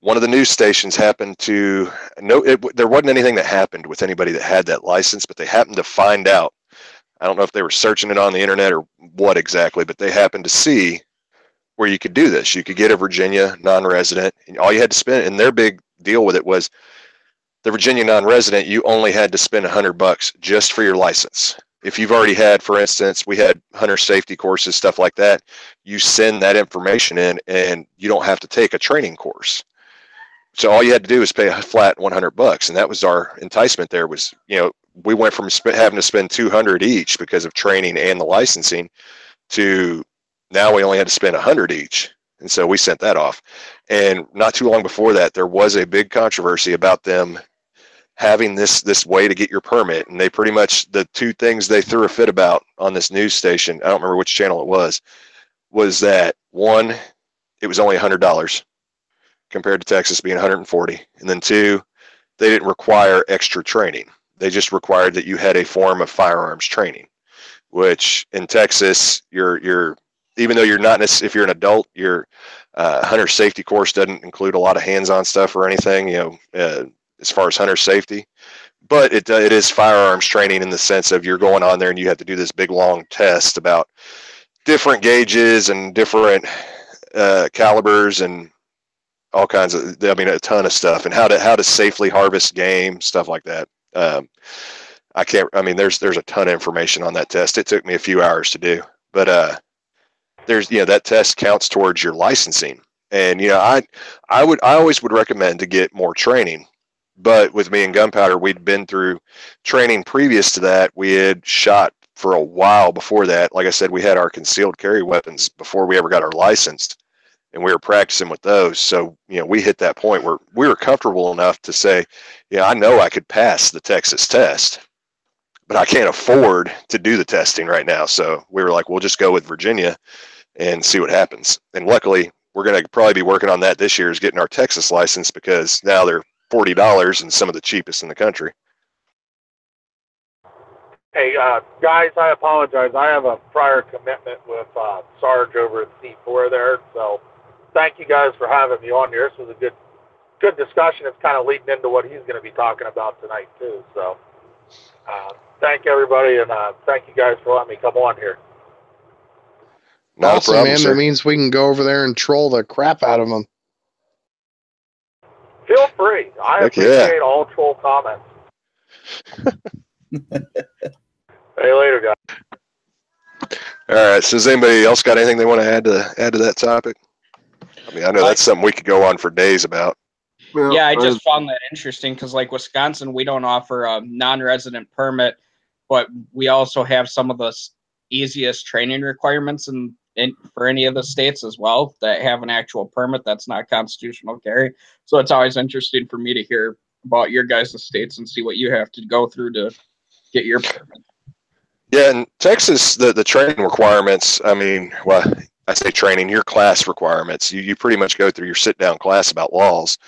one of the news stations happened to there wasn't anything that happened with anybody that had that license, but they happened to find out. I don't know if they were searching it on the internet or what exactly, but they happened to see where you could do this. You could get a Virginia non-resident, and all you had to spend, and their big deal with it was, the Virginia non-resident, you only had to spend $100 just for your license. If you've already had, for instance, we had hunter safety courses, stuff like that, you send that information in and you don't have to take a training course. So all you had to do is pay a flat $100. And that was our enticement there was, we went from having to spend $200 each because of training and the licensing to now we only had to spend $100 each. And so we sent that off. And not too long before that, there was a big controversy about them having this way to get your permit. And they pretty much, the two things they threw a fit about on this news station, I don't remember which channel it was that one, it was only $100 compared to Texas being $140. And then two, they didn't require extra training. They just required that you had a form of firearms training, which in Texas, you're even though you're not, if you're an adult, your hunter safety course doesn't include a lot of hands-on stuff or anything, as far as hunter safety, but it is firearms training in the sense of you're going on there and you have to do this big long test about different gauges and different calibers and all kinds of, a ton of stuff, and how to safely harvest game, stuff like that. I mean, there's a ton of information on that test. It took me a few hours to do, but there's, that test counts towards your licensing. And, I always would recommend to get more training. But with me and Gunpowder, we'd been through training previous to that. We had shot for a while before that. Like I said, we had our concealed carry weapons before we ever got our license, and we were practicing with those. So, we hit that point where we were comfortable enough to say, I know I could pass the Texas test, but I can't afford to do the testing right now. So we were like, we'll just go with Virginia and see what happens. And luckily, we're going to probably be working on that this year, is getting our Texas license, because now they're $40 and some of the cheapest in the country. Hey, guys, I apologize. I have a prior commitment with Sarge over at C4 there. So thank you guys for having me on here. This was a good discussion. It's kind of leading into what he's going to be talking about tonight, too. So thank everybody, and thank you guys for letting me come on here. Not awesome, a problem, man. sir. That means we can go over there and troll the crap out of them. Feel free. I appreciate all troll comments. Hey, later, guys. All right. So has anybody else got anything they want to add to that topic? I mean, I know that's something we could go on for days about. Well, yeah, I just found that interesting because, like, Wisconsin, we don't offer a non-resident permit, but we also have some of the easiest training requirements for any of the states as well that have an actual permit that's not constitutional carry. So it's always interesting for me to hear about your guys' states and see what you have to go through to get your permit. Yeah, in Texas, the training requirements, I mean, well, I say training, your class requirements, you pretty much go through your sit-down class about laws.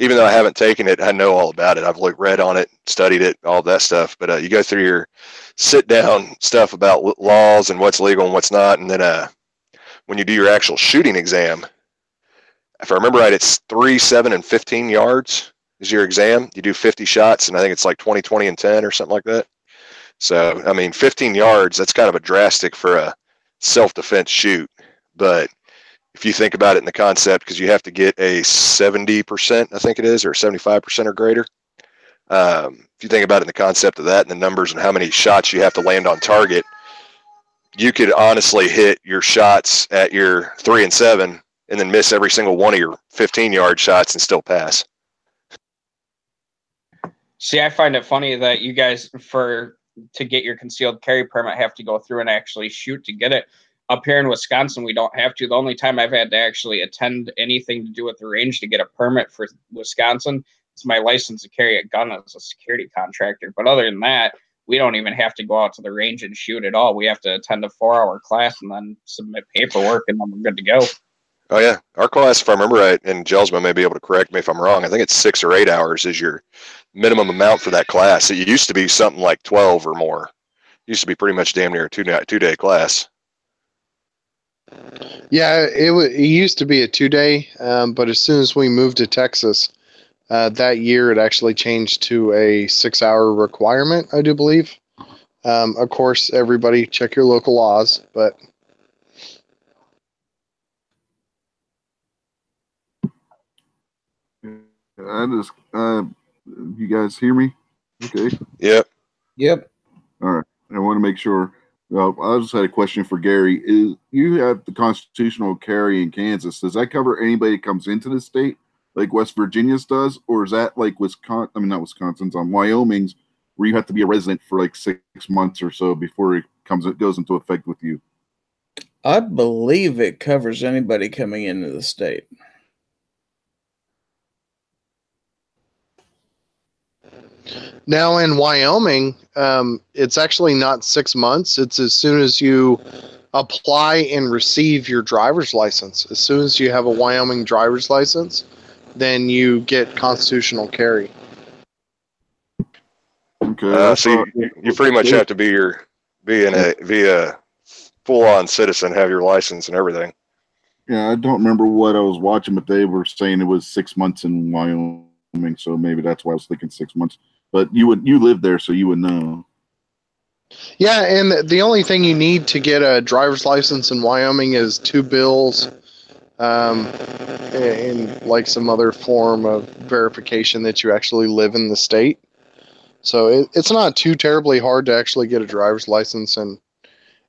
Even though I haven't taken it, I know all about it. I've read on it, studied it, all that stuff. But you go through your sit-down stuff about laws and what's legal and what's not. And then when you do your actual shooting exam, if I remember right, it's 3, 7, and 15 yards is your exam. You do 50 shots, and I think it's like 20, 20, and 10 or something like that. So, I mean, 15 yards, that's kind of a drastic for a self-defense shoot. But if you think about it in the concept, because you have to get a 70%, I think it is, or 75% or greater. If you think about it in the concept of that and the numbers and how many shots you have to land on target, you could honestly hit your shots at your 3 and 7 and then miss every single one of your 15-yard shots and still pass. See, I find it funny that you guys, to get your concealed carry permit, have to go through and actually shoot to get it. Up here in Wisconsin, we don't have to. The only time I've had to actually attend anything to do with the range to get a permit for Wisconsin is my license to carry a gun as a security contractor. But other than that, we don't even have to go out to the range and shoot at all. We have to attend a 4-hour class and then submit paperwork, and then we're good to go. Oh, yeah. Our class, if I remember right, and Jelsma may be able to correct me if I'm wrong, I think it's 6 or 8 hours is your minimum amount for that class. It used to be something like 12 or more. It used to be pretty much damn near a two-day class. Yeah, it used to be a 2-day, but as soon as we moved to Texas, that year it actually changed to a 6-hour requirement, I do believe. Of course, everybody check your local laws, but... You guys hear me? Okay. Yep. All right. I want to make sure. I just had a question for Gary. You have the constitutional carry in Kansas? Does that cover anybody that comes into the state, like West Virginia's does, or is that like Wisconsin? I mean, not Wisconsin's, Wyoming's, where you have to be a resident for like 6 months or so before it goes into effect with you? I believe it covers anybody coming into the state. Now in Wyoming, it's actually not 6 months. It's as soon as you apply and receive your driver's license. As soon as you have a Wyoming driver's license, then you get constitutional carry. Okay. So you pretty much have to be a full-on citizen, have your license and everything. Yeah, I don't remember what I was watching, but they were saying it was 6 months in Wyoming, so maybe that's why I was thinking 6 months. But you live there, so you would know. Yeah, and the only thing you need to get a driver's license in Wyoming is 2 bills, and like some other form of verification that you actually live in the state. So it's not too terribly hard to actually get a driver's license in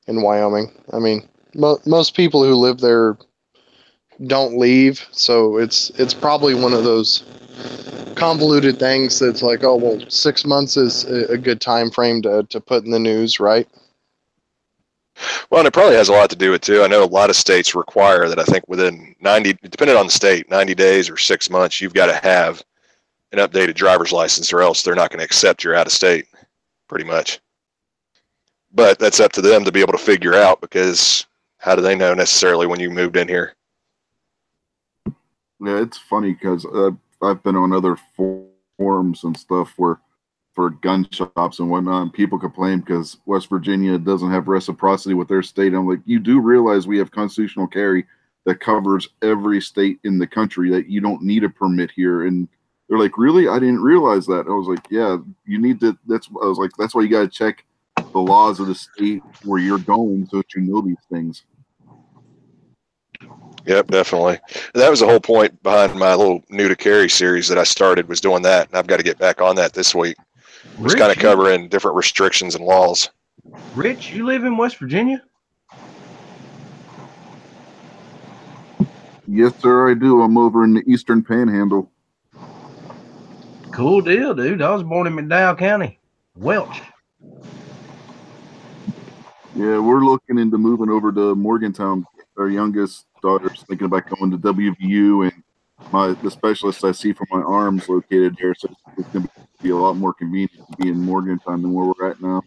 Wyoming. I mean, most people who live there don't leave, so it's probably one of those convoluted things that's like, oh well, 6 months is a good time frame to put in the news, right? Well, and it probably has a lot to do with it too. I know a lot of states require that. I think within 90, depending on the state, 90 days or 6 months, you've got to have an updated driver's license, or else they're not going to accept you're out of state, pretty much. But that's up to them to be able to figure out, because how do they know necessarily when you moved in here? Yeah, it's funny because I've been on other forums and stuff where for gun shops and whatnot, and people complain because West Virginia doesn't have reciprocity with their state. I'm like, you do realize we have constitutional carry that covers every state in the country, that you don't need a permit here. And they're like, really? I didn't realize that. I was like, yeah, you need to. I was like, that's why you got to check the laws of the state where you're going so that you know these things. Yep, definitely. And that was the whole point behind my little new to carry series that I started, was doing that. And I've got to get back on that this week. Just kind of covering different restrictions and laws. Rich, you live in West Virginia? Yes, sir, I do. I'm over in the Eastern Panhandle. Cool deal, dude. I was born in McDowell County, Welch. Yeah, we're looking into moving over to Morgantown. Our youngest daughter's thinking about going to WVU, and the specialist I see for my arm's located there, so it's going to be a lot more convenient to be in Morgantown than where we're at now.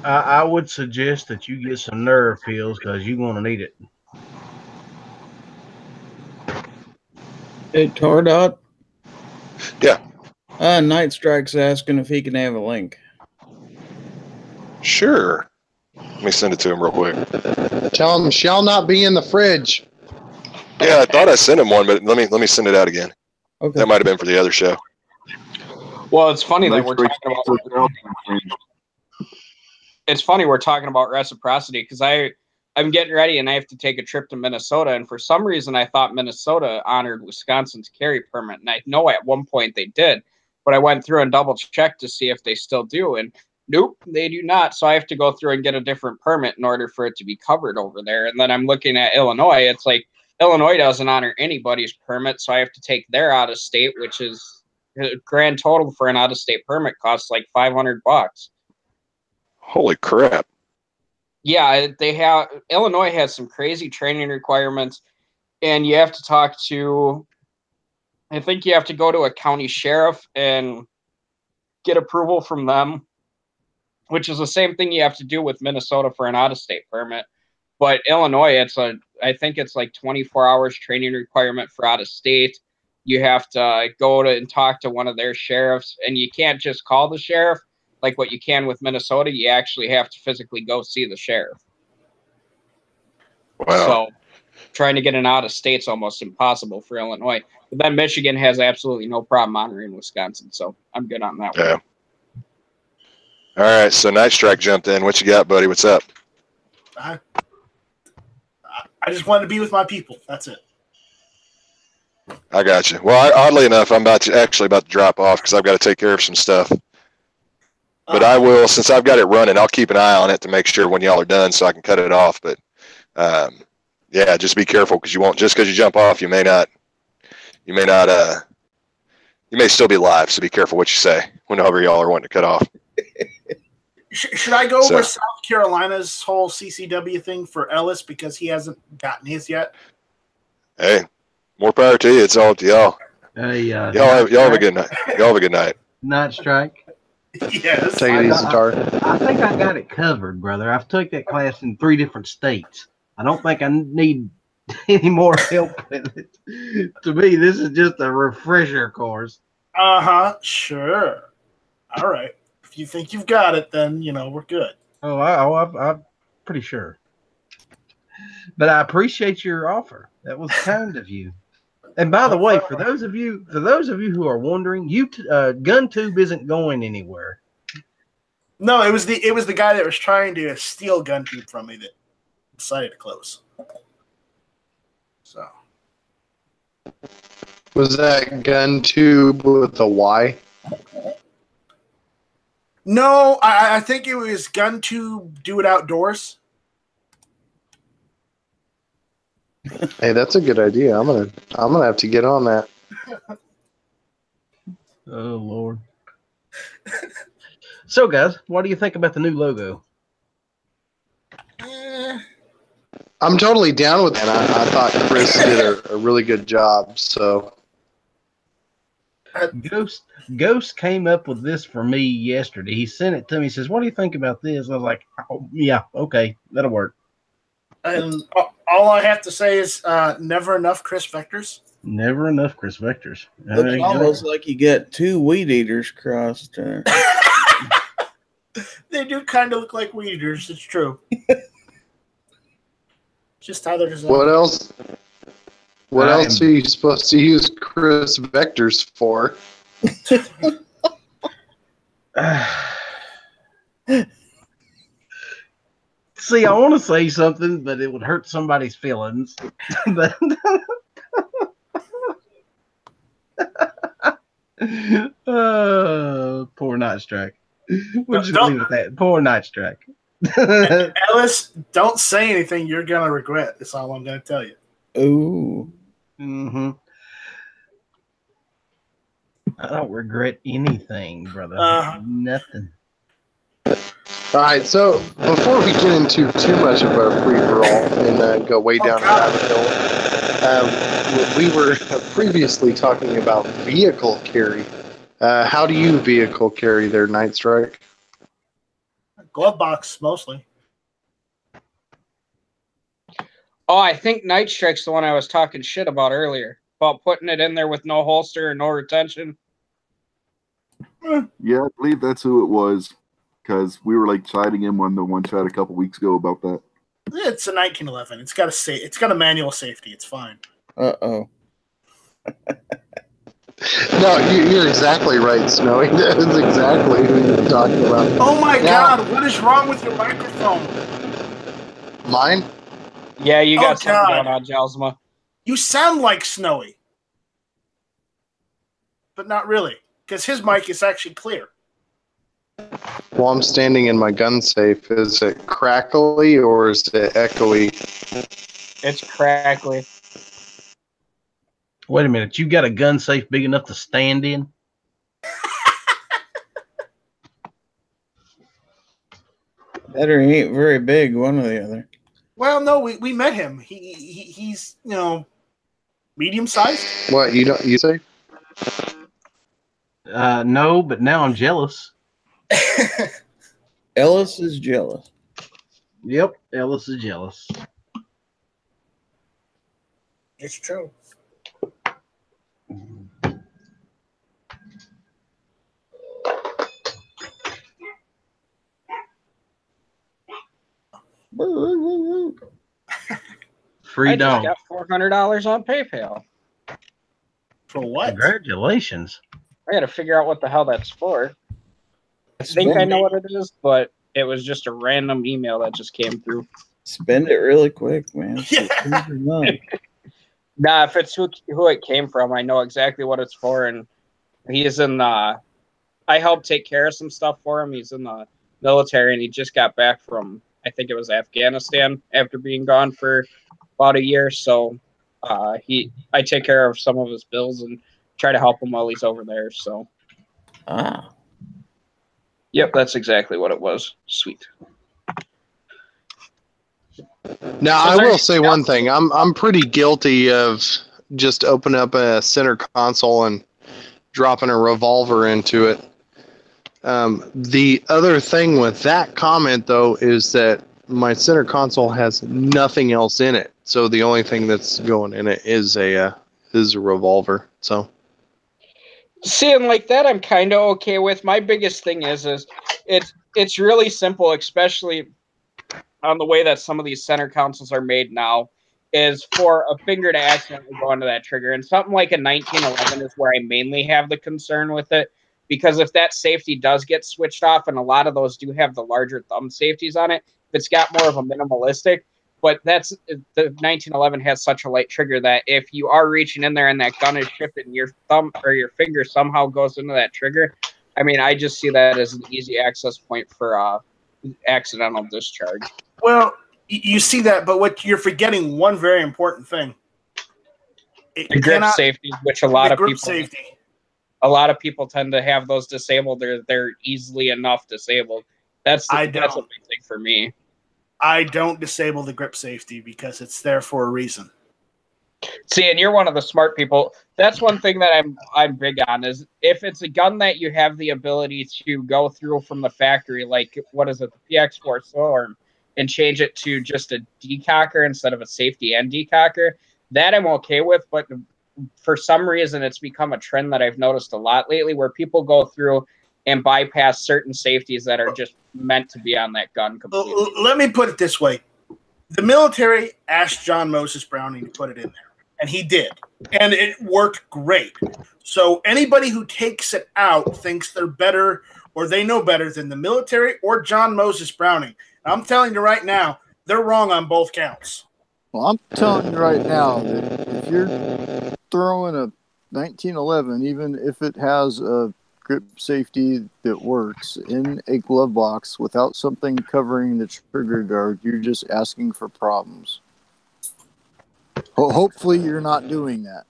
I would suggest that you get some nerve pills because you're going to need it. Hey, Tardot. Yeah. Night Strike's asking if he can have a link. Sure. Let me send it to him real quick. Tell him shall not be in the fridge. Yeah, I thought I sent him one, but let me send it out again. Okay. That might have been for the other show. Well, it's funny that we're talking about. It's funny we're talking about reciprocity, because I'm getting ready and I have to take a trip to Minnesota, and for some reason I thought Minnesota honored Wisconsin's carry permit, and I know at one point they did, but I went through and double checked to see if they still do, and nope, they do not. So I have to go through and get a different permit in order for it to be covered over there. And then I'm looking at Illinois. It's like Illinois doesn't honor anybody's permit, so I have to take their out of state, which is a grand total for an out of state permit costs like $500. Holy crap. Yeah, Illinois has some crazy training requirements, and you have to talk to, I think you have to go to a county sheriff and get approval from them, which is the same thing you have to do with Minnesota for an out-of-state permit. But Illinois, I think it's like 24 hours training requirement for out-of-state. You have to go and talk to one of their sheriffs, and you can't just call the sheriff like what you can with Minnesota. You actually have to physically go see the sheriff. Wow. So trying to get an out-of-state is almost impossible for Illinois. But then Michigan has absolutely no problem honoring Wisconsin, so I'm good on that one. All right, so Night Strike jumped in. What you got, buddy? What's up? I just wanted to be with my people. That's it. I got you. Well, oddly enough, I'm about to drop off because I've got to take care of some stuff. But I will, since I've got it running, I'll keep an eye on it to make sure when y'all are done so I can cut it off. But yeah, just be careful, because you won't, just because you jump off, you may still be live. So be careful what you say whenever y'all are wanting to cut off. Should I go over South Carolina's whole CCW thing for Ellis, because he hasn't gotten his yet? Hey, more power to you. It's all up to y'all. Y'all have a good night. Y'all have a good night. Night Strike. Yes. Take it easy, Tar. I think I got it covered, brother. I've took that class in 3 different states. I don't think I need any more help with it. To me, this is just a refresher course. Sure. All right. If you think you've got it, then we're good. I'm pretty sure. But I appreciate your offer. That was kind of you. And by the way, for those of you who are wondering, GunTube isn't going anywhere. No, it was the guy that was trying to steal GunTube from me that decided to close. So was that GunTube with a Y? No, I think it was Gun Tube Do It Outdoors. Hey, that's a good idea. I'm gonna have to get on that. Oh Lord. So, guys, what do you think about the new logo? I'm totally down with that. I thought Chris did a really good job. So Ghost came up with this for me yesterday. He sent it to me. He says, "What do you think about this?" I was like, "Oh, yeah, okay, that'll work." And all I have to say is never enough Chris Vectors. Never enough Chris Vectors. Looks almost like you get 2 weed eaters crossed. They do kind of look like weed eaters. It's true. Just how they're designed. what else? What else are you supposed to use Chris Vectors for? See, I want to say something, but it would hurt somebody's feelings. But poor Night Strike. We'll just leave it at that. Poor Night Strike. Ellis, don't say anything you're gonna regret. That's all I'm gonna tell you. Ooh. Mm-hmm. I don't regret anything, brother. Nothing. All right, so before we get into too much of our free-for-all and go way down the rabbit hole, we were previously talking about vehicle carry. How do you vehicle carry there, Night Strike? Glove box, mostly. Oh, I think Night Strike's the one I was talking shit about earlier. About putting it in there with no holster and no retention. Yeah, I believe that's who it was. Because we were like chiding him on the one chat a couple weeks ago about that. It's a 1911. It's got a manual safety. It's fine. Uh-oh. No, you're exactly right, Snowy. That is exactly who you're talking about. Oh my God! What is wrong with your microphone? Mine? Yeah, you got something going on, Jalsma. You sound like Snowy, but not really, because his mic is actually clear. Well, I'm standing in my gun safe. Is it crackly or is it echoey? It's crackly. Wait a minute. You got a gun safe big enough to stand in? That or he ain't very big, one or the other. Well, no, we met him. He's medium sized. What you say? No, but now I'm jealous. Ellis is jealous. Yep, Ellis is jealous. It's true. Free dog. I just got $400 on PayPal. For what? Congratulations. I got to figure out what the hell that's for. I think I know what it is, but it was just a random email that just came through. Spend it really quick, man. Yeah. Nah, if it's who it came from, I know exactly what it's for. And he is in the... I helped take care of some stuff for him. He's in the military, and he just got back from, I think it was Afghanistan, after being gone for about a year. So I take care of some of his bills and try to help him while he's over there. So, yep, that's exactly what it was. Sweet. Now, I will say one thing. I'm pretty guilty of just opening up a center console and dropping a revolver into it. The other thing with that comment, though, is that my center console has nothing else in it. So the only thing that's going in it is a revolver. So, seeing like that, I'm kind of okay with. My biggest thing is it's really simple, especially on the way that some of these center consoles are made now, is for a finger to accidentally go into that trigger. And something like a 1911 is where I mainly have the concern with it, because if that safety does get switched off, and a lot of those do have the larger thumb safeties on it, if it's got more of a minimalistic, but the 1911 has such a light trigger that if you are reaching in there and that gun is shifting, your thumb or your finger somehow goes into that trigger, I mean, I just see that as an easy access point for accidental discharge. Well, you see that, but what you're forgetting one very important thing. The grip safety, which a lot of people tend to have those disabled. They're easily enough disabled. That's a big thing for me. I don't disable the grip safety because it's there for a reason. See, and you're one of the smart people. That's one thing that I'm big on is if it's a gun that you have the ability to go through from the factory, like what is it, the PX4 Storm, and change it to just a decocker instead of a safety and decocker, that I'm okay with. But for some reason, it's become a trend that I've noticed a lot lately where people go through and bypass certain safeties that are just meant to be on that gun completely. Let me put it this way. The military asked John Moses Browning to put it in there. And he did. And it worked great. So anybody who takes it out thinks they're better or they know better than the military or John Moses Browning. I'm telling you right now, they're wrong on both counts. Well, I'm telling you right now that if you're throwing a 1911, even if it has a grip safety that works in a glove box without something covering the trigger guard, you're just asking for problems. Hopefully you're not doing that.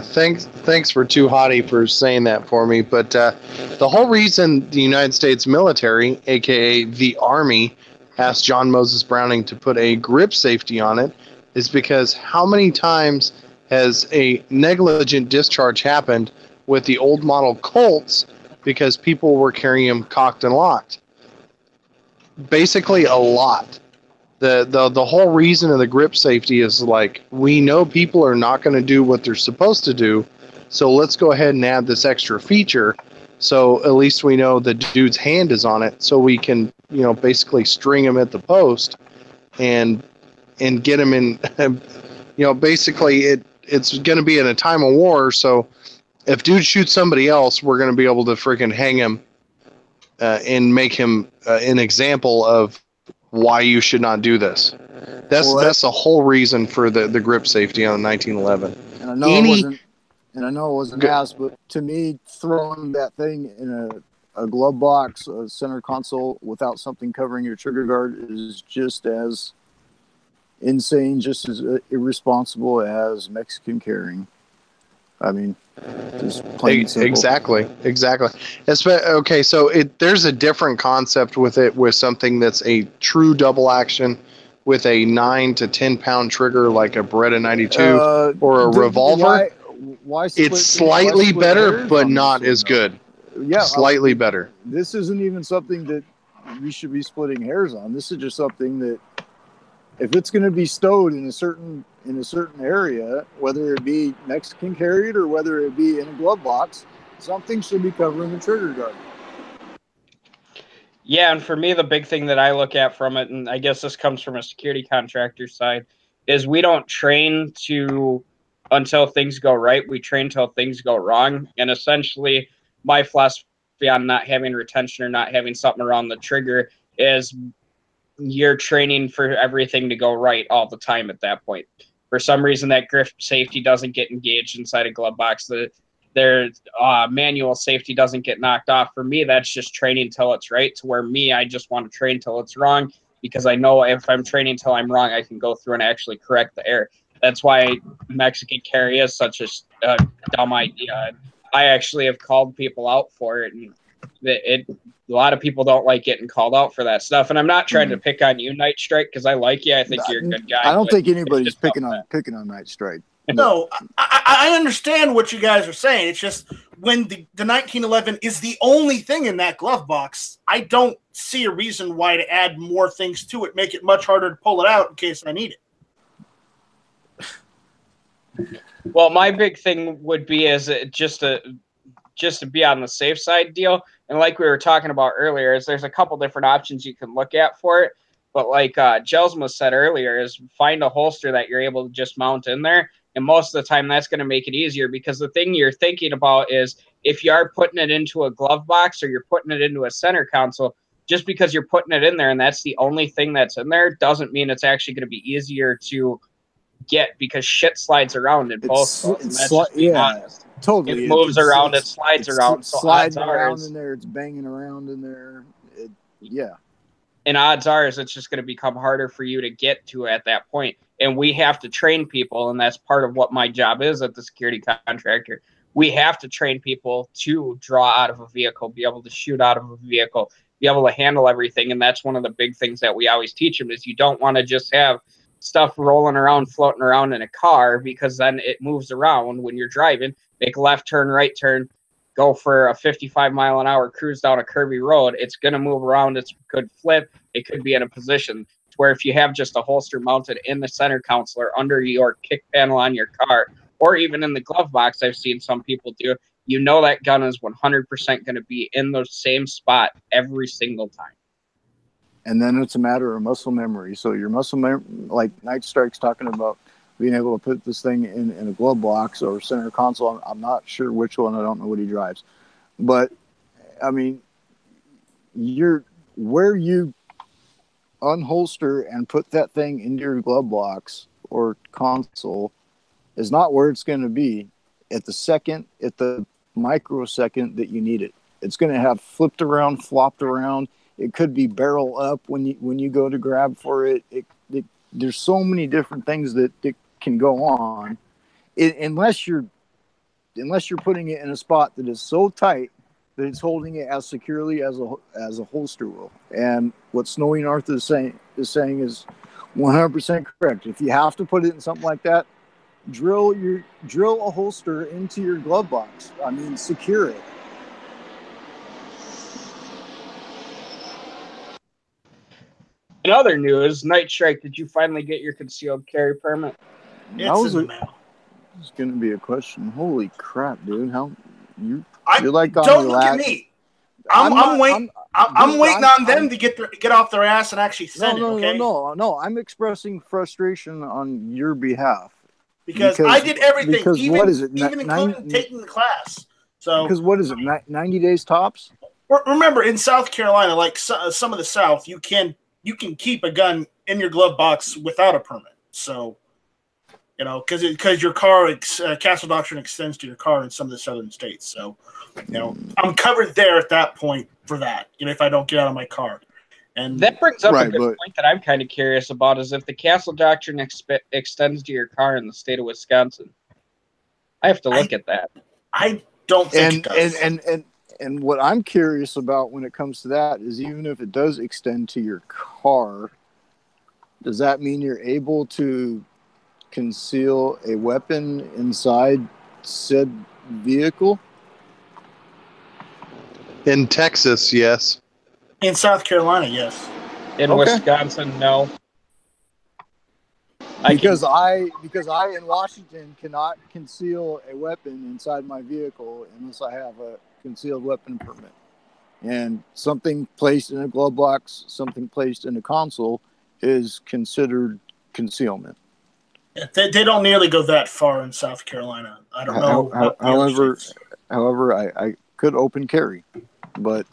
Thanks for Too Hottie for saying that for me. But the whole reason the United States military, aka the Army, asked John Moses Browning to put a grip safety on it is because how many times has a negligent discharge happened with the old model Colts because people were carrying them cocked and locked? Basically a lot. The whole reason of the grip safety is like, we know people are not going to do what they're supposed to do, so let's go ahead and add this extra feature so at least we know the dude's hand is on it, so we can, basically string him at the post and get him in, basically it's going to be in a time of war, so if dude shoots somebody else, we're going to be able to freaking hang him and make him an example of why you should not do this. That's the whole reason for the grip safety on the 1911. And I know it wasn't asked, but to me, throwing that thing in a glove box, a center console without something covering your trigger guard is just as insane, just as irresponsible as Mexican carrying. I mean, just plain and simple. Exactly. Okay, so there's a different concept with it, with something that's a true double action with a 9 to 10 pound trigger like a Beretta 92 or a revolver. Why it's slightly better, but not as good. Yeah, slightly better. This isn't even something that we should be splitting hairs on. This is just something that if it's going to be stowed in a certain area, whether it be Mexican carried or whether it be in a glove box, something should be covering the trigger guard. Yeah, and for me, the big thing that I look at from it, and I guess this comes from a security contractor side, is we don't train until things go right. We train till things go wrong. And essentially, my philosophy on not having retention or not having something around the trigger is you're training for everything to go right all the time at that point. For some reason, that grip safety doesn't get engaged inside a glove box. Their manual safety doesn't get knocked off. For me, that's just training till it's right, to where I just want to train till it's wrong, because I know if I'm training till I'm wrong, I can go through and actually correct the error. That's why Mexican carry is such a dumb idea. I actually have called people out for it, and a lot of people don't like getting called out for that stuff. And I'm not trying to pick on you, Night Strike, because I like you. I think you're a good guy. I don't think anybody's picking on Night Strike. No, I understand what you guys are saying. It's just when the 1911 is the only thing in that glove box, I don't see a reason why to add more things to it, make it much harder to pull it out in case I need it. Well, my big thing would be is just to be on the safe side deal. And like we were talking about earlier, is there's a couple different options you can look at for it. But like Jelsma said earlier, is find a holster that you're able to just mount in there. And most of the time, that's going to make it easier, because the thing you're thinking about is if you are putting it into a glove box or you're putting it into a center console, just because you're putting it in there and that's the only thing that's in there doesn't mean it's actually going to be easier to get because shit slides around in both of them. That's just being honest. Totally. It moves around, it slides around. So sliding odds around are in there, it's banging around in there. Yeah. And odds are is it's just going to become harder for you to get to at that point. And we have to train people, and that's part of what my job is at the security contractor. We have to train people to draw out of a vehicle, be able to shoot out of a vehicle, be able to handle everything. And that's one of the big things that we always teach them is you don't want to just have stuff rolling around, floating around in a car, because then it moves around when you're driving. Make a left turn, right turn, go for a 55-mile-an-hour cruise down a curvy road. It's going to move around. It could flip. It could be in a position where if you have just a holster mounted in the center console or under your kick panel on your car, or even in the glove box, I've seen some people do, you know that gun is 100% going to be in the same spot every single time. And then it's a matter of muscle memory. So your muscle memory, like Night Strike's talking about being able to put this thing in a glove box or center console. I'm not sure which one. I don't know what he drives. But, I mean, where you unholster and put that thing into your glove box or console is not where it's going to be at the microsecond that you need it. It's going to have flipped around, flopped around. It could be barrel up when you go to grab for it. There's so many different things that can go on, unless you're putting it in a spot that is so tight that it's holding it as securely as a holster will. And what Snowy North is saying is 100% correct. If you have to put it in something like that, drill a holster into your glove box. I mean, secure it. In other news, Night Strike, did you finally get your concealed carry permit? It's in the mail. It's going to be a question. Holy crap, dude! You're like don't look at me. I'm waiting on them to get off their ass and actually send it. Okay? No. I'm expressing frustration on your behalf because I did everything. Because even, what is it? Even including taking the class. So because what is it? 90 days tops. Remember, in South Carolina, like some of the South, you can keep a gun in your glove box without a permit. So, because your car Castle Doctrine extends to your car in some of the southern states. So, I'm covered there at that point for that. If I don't get out of my car, and that brings up a good point that I'm kind of curious about is if the Castle Doctrine extends to your car in the state of Wisconsin. I have to look at that. I don't think it does. And what I'm curious about when it comes to that is even if it does extend to your car, does that mean you're able to conceal a weapon inside said vehicle? In Texas, yes. In South Carolina, yes. In Wisconsin, no. Because I in Washington cannot conceal a weapon inside my vehicle unless I have a concealed weapon permit. And something placed in a glove box, something placed in a console is considered concealment. They don't nearly go that far in South Carolina. I don't know. However, I could open carry, but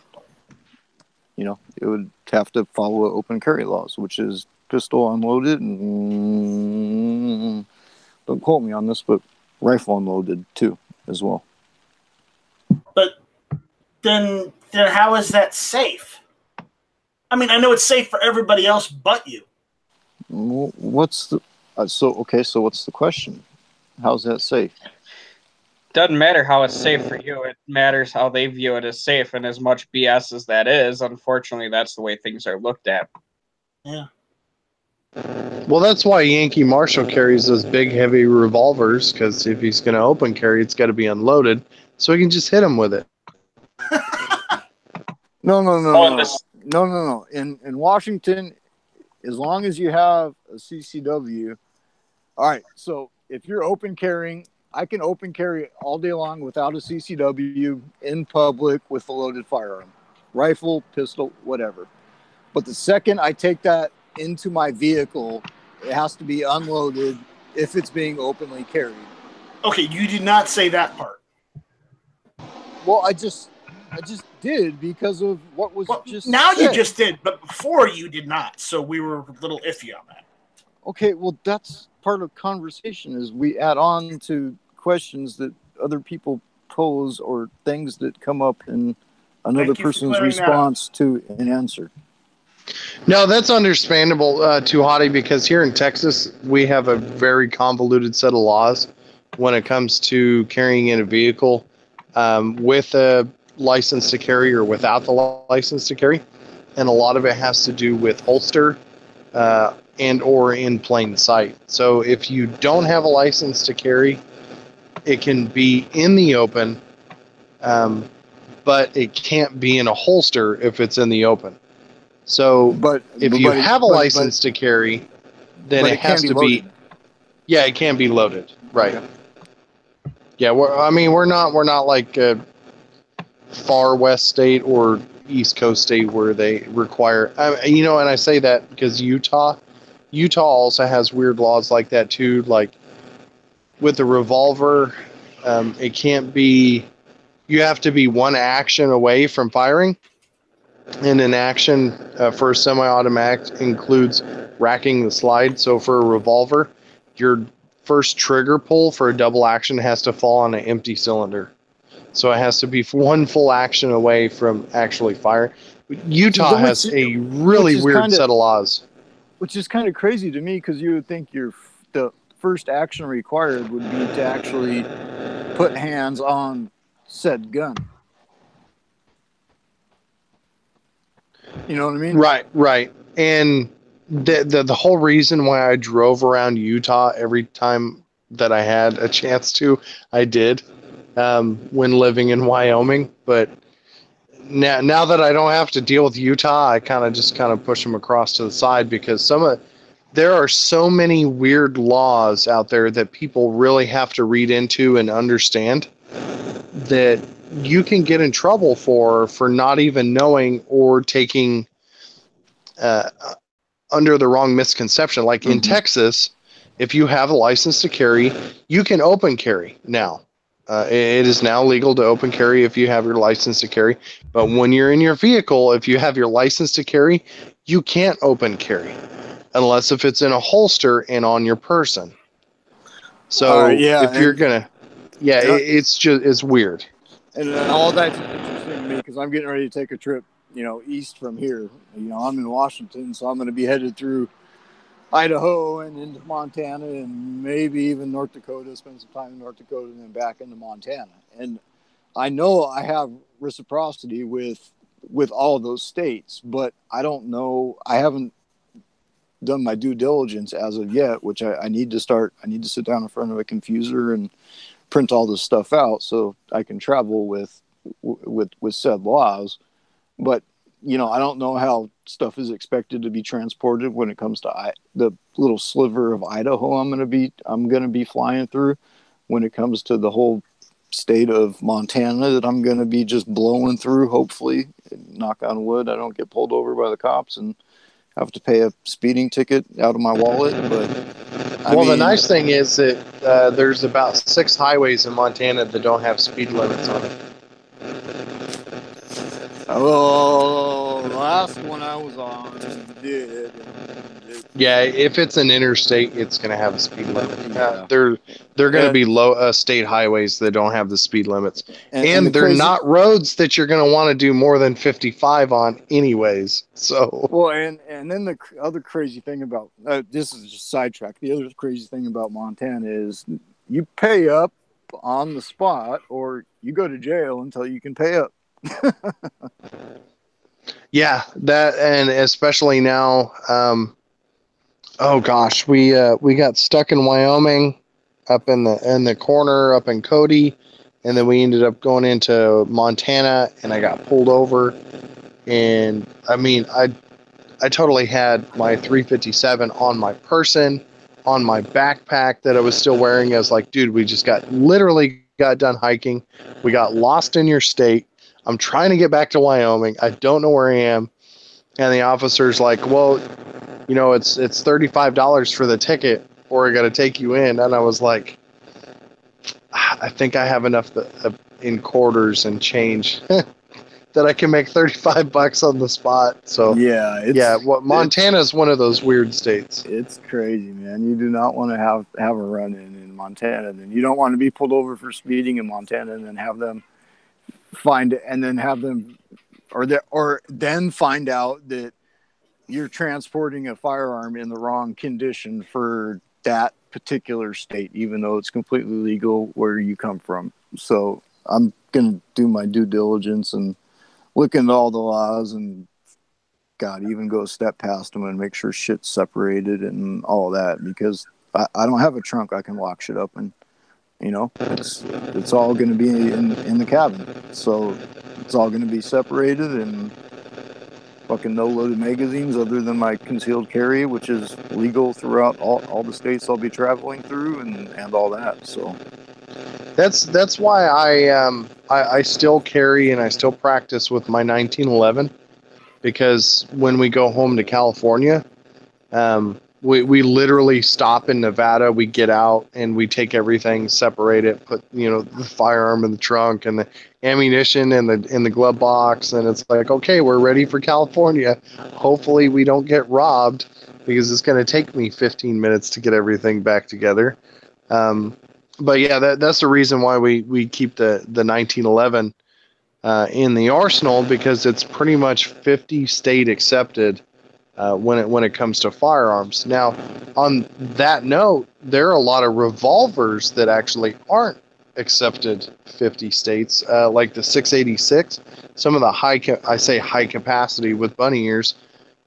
it would have to follow open carry laws, which is pistol unloaded and don't quote me on this, but rifle unloaded too as well. But then how is that safe? I mean, I know it's safe for everybody else but you. What's the so what's the question? How's that safe? Doesn't matter how it's safe for you. It matters how they view it as safe, and as much BS as that is, unfortunately, that's the way things are looked at. Yeah. Well, that's why Yankee Marshall carries those big, heavy revolvers, because if he's going to open carry, it's got to be unloaded, so he can just hit him with it. No. In Washington, as long as you have a CCW, all right, so if you're open carrying, I can open carry all day long without a CCW in public with a loaded firearm, rifle, pistol, whatever. But the second I take that into my vehicle, it has to be unloaded if it's being openly carried. Okay, you did not say that part. Well, I just did because of what was just now said. You just did, but before you did not. So we were a little iffy on that. Okay, well that's part of conversation is we add on to questions that other people pose or things that come up in another person's response to an answer. No, that's understandable, Tuhati, because here in Texas, we have a very convoluted set of laws when it comes to carrying in a vehicle with a license to carry or without the license to carry. And a lot of it has to do with holster and or in plain sight. So if you don't have a license to carry, it can be in the open, but it can't be in a holster if it's in the open. So if you have a license to carry, then it has to be. Yeah, it can be loaded, right? Okay. Yeah, we're not like a far west state or east coast state where they require. And I say that because Utah also has weird laws like that too. Like with the revolver, it can't be. You have to be one action away from firing. And an action for a semi-automatic includes racking the slide. So for a revolver, your first trigger pull for a double action has to fall on an empty cylinder. So it has to be one full action away from actually firing. Utah has a really weird set of laws. Which is kind of crazy to me because you would think the first action required would be to actually put hands on said gun. You know what I mean? Right. And the whole reason why I drove around Utah every time that I had a chance to, I did when living in Wyoming. But now that I don't have to deal with Utah, I kind of push them across to the side because there are so many weird laws out there that people really have to read into and understand that you can get in trouble for not even knowing or taking under the wrong misconception. Like in Texas, if you have a license to carry, you can open carry now. It is now legal to open carry if you have your license to carry. But when you're in your vehicle, if you have your license to carry, you can't open carry unless if it's in a holster and on your person. So if you're gonna, it's weird. And all that's interesting to me because I'm getting ready to take a trip, east from here. I'm in Washington, so I'm going to be headed through Idaho and into Montana and maybe even North Dakota, spend some time in North Dakota and then back into Montana. And I know I have reciprocity with all of those states, but I don't know. I haven't done my due diligence as of yet, which I need to start. I need to sit down in front of a confuser and print all this stuff out so I can travel with said laws. But I don't know how stuff is expected to be transported when it comes to the little sliver of Idaho I'm going to be flying through, when it comes to the whole state of Montana that I'm going to be just blowing through. Hopefully, knock on wood, I don't get pulled over by the cops and have to pay a speeding ticket out of my wallet. But the nice thing is that there's about 6 highways in Montana that don't have speed limits on it. Oh, the last one I was on did. Yeah, if it's an interstate, it's going to have a speed limit. They're going to be low state highways that don't have the speed limits, and they're not roads that you're going to want to do more than 55 on, anyways. So and then the other crazy thing about this is just sidetrack. The other crazy thing about Montana is you pay up on the spot, or you go to jail until you can pay up. Yeah, that, and especially now. Oh gosh, we got stuck in Wyoming, up in the corner up in Cody, and then we ended up going into Montana, and I got pulled over, and I totally had my 357 on my person, on my backpack that I was still wearing. I was like, dude, we just literally got done hiking, we got lost in your state. I'm trying to get back to Wyoming. I don't know where I am. And the officer's like, well, it's $35 for the ticket, or I got to take you in. And I was like, I think I have enough in quarters and change that I can make $35 on the spot. So Yeah, Montana is one of those weird states. It's crazy, man. You do not want to have a run in Montana, and you don't want to be pulled over for speeding in Montana, and then have them find it, and then have them, or then find out that you're transporting a firearm in the wrong condition for that particular state, even though it's completely legal where you come from. So I'm gonna do my due diligence and look into all the laws, and God, even go a step past them and make sure shit's separated and all that, because I don't have a trunk I can lock shit up in. It's all going to be in the cabin, so it's all going to be separated, and fucking no loaded magazines other than my concealed carry, which is legal throughout all the states I'll be traveling through, and all that. So that's why I still carry and I still practice with my 1911, because when we go home to California, we literally stop in Nevada, we get out and we take everything, separate it, put the firearm in the trunk and the ammunition in the glove box, and it's like, okay, we're ready for California. Hopefully we don't get robbed, because it's going to take me 15 minutes to get everything back together. But yeah, that's the reason why we keep the 1911 in the arsenal, because it's pretty much 50 state accepted when it comes to firearms. Now, on that note, there are a lot of revolvers that actually aren't accepted 50 states, like the 686. Some of the high capacity with bunny ears,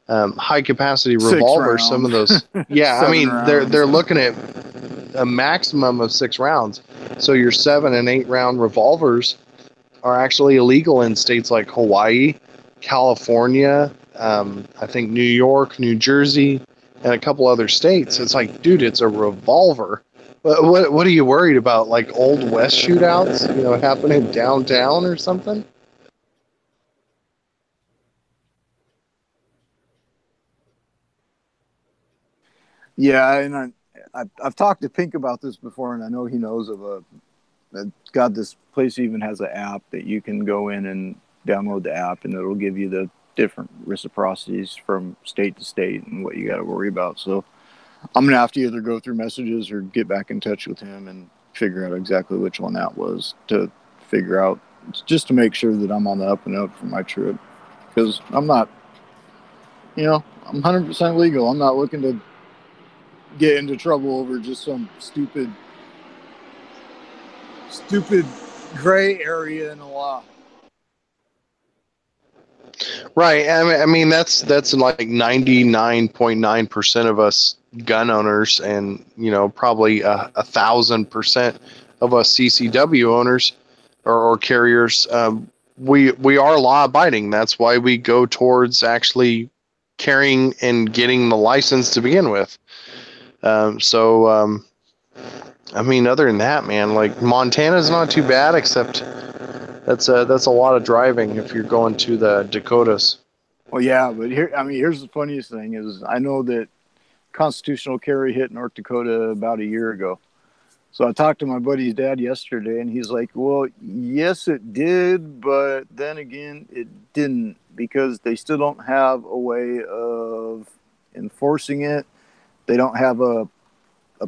high capacity revolvers. Some of those, yeah, I mean, they're looking at a maximum of 6 rounds. So your 7 and 8 round revolvers are actually illegal in states like Hawaii, California, I think New York, New Jersey, and a couple other states. It's like, dude, it's a revolver. What are you worried about? Like Old West shootouts, happening downtown or something? yeah, and I've talked to Pink about this before, and I know he knows of God, this place even has an app that you can go in and download the app, and it'll give you the different reciprocities from state to state and what you got to worry about. So I'm going to have to either go through messages or get back in touch with him and figure out exactly which one that was, to figure out, just to make sure that I'm on the up and up for my trip. Because I'm not, I'm 100% legal. I'm not looking to get into trouble over just some stupid gray area in the law. Right. I mean that's like 99.9% of us gun owners, and probably 1,000% of us CCW owners or carriers. We are law abiding. That's why we go towards actually carrying and getting the license to begin with. I mean, other than that, man, like Montana's not too bad, except that's a lot of driving if you're going to the Dakotas. Well, yeah, but here's the funniest thing is, I know that constitutional carry hit North Dakota about a year ago. So I talked to my buddy's dad yesterday, and he's like, well, yes, it did, but then again, it didn't, because they still don't have a way of enforcing it. They don't have a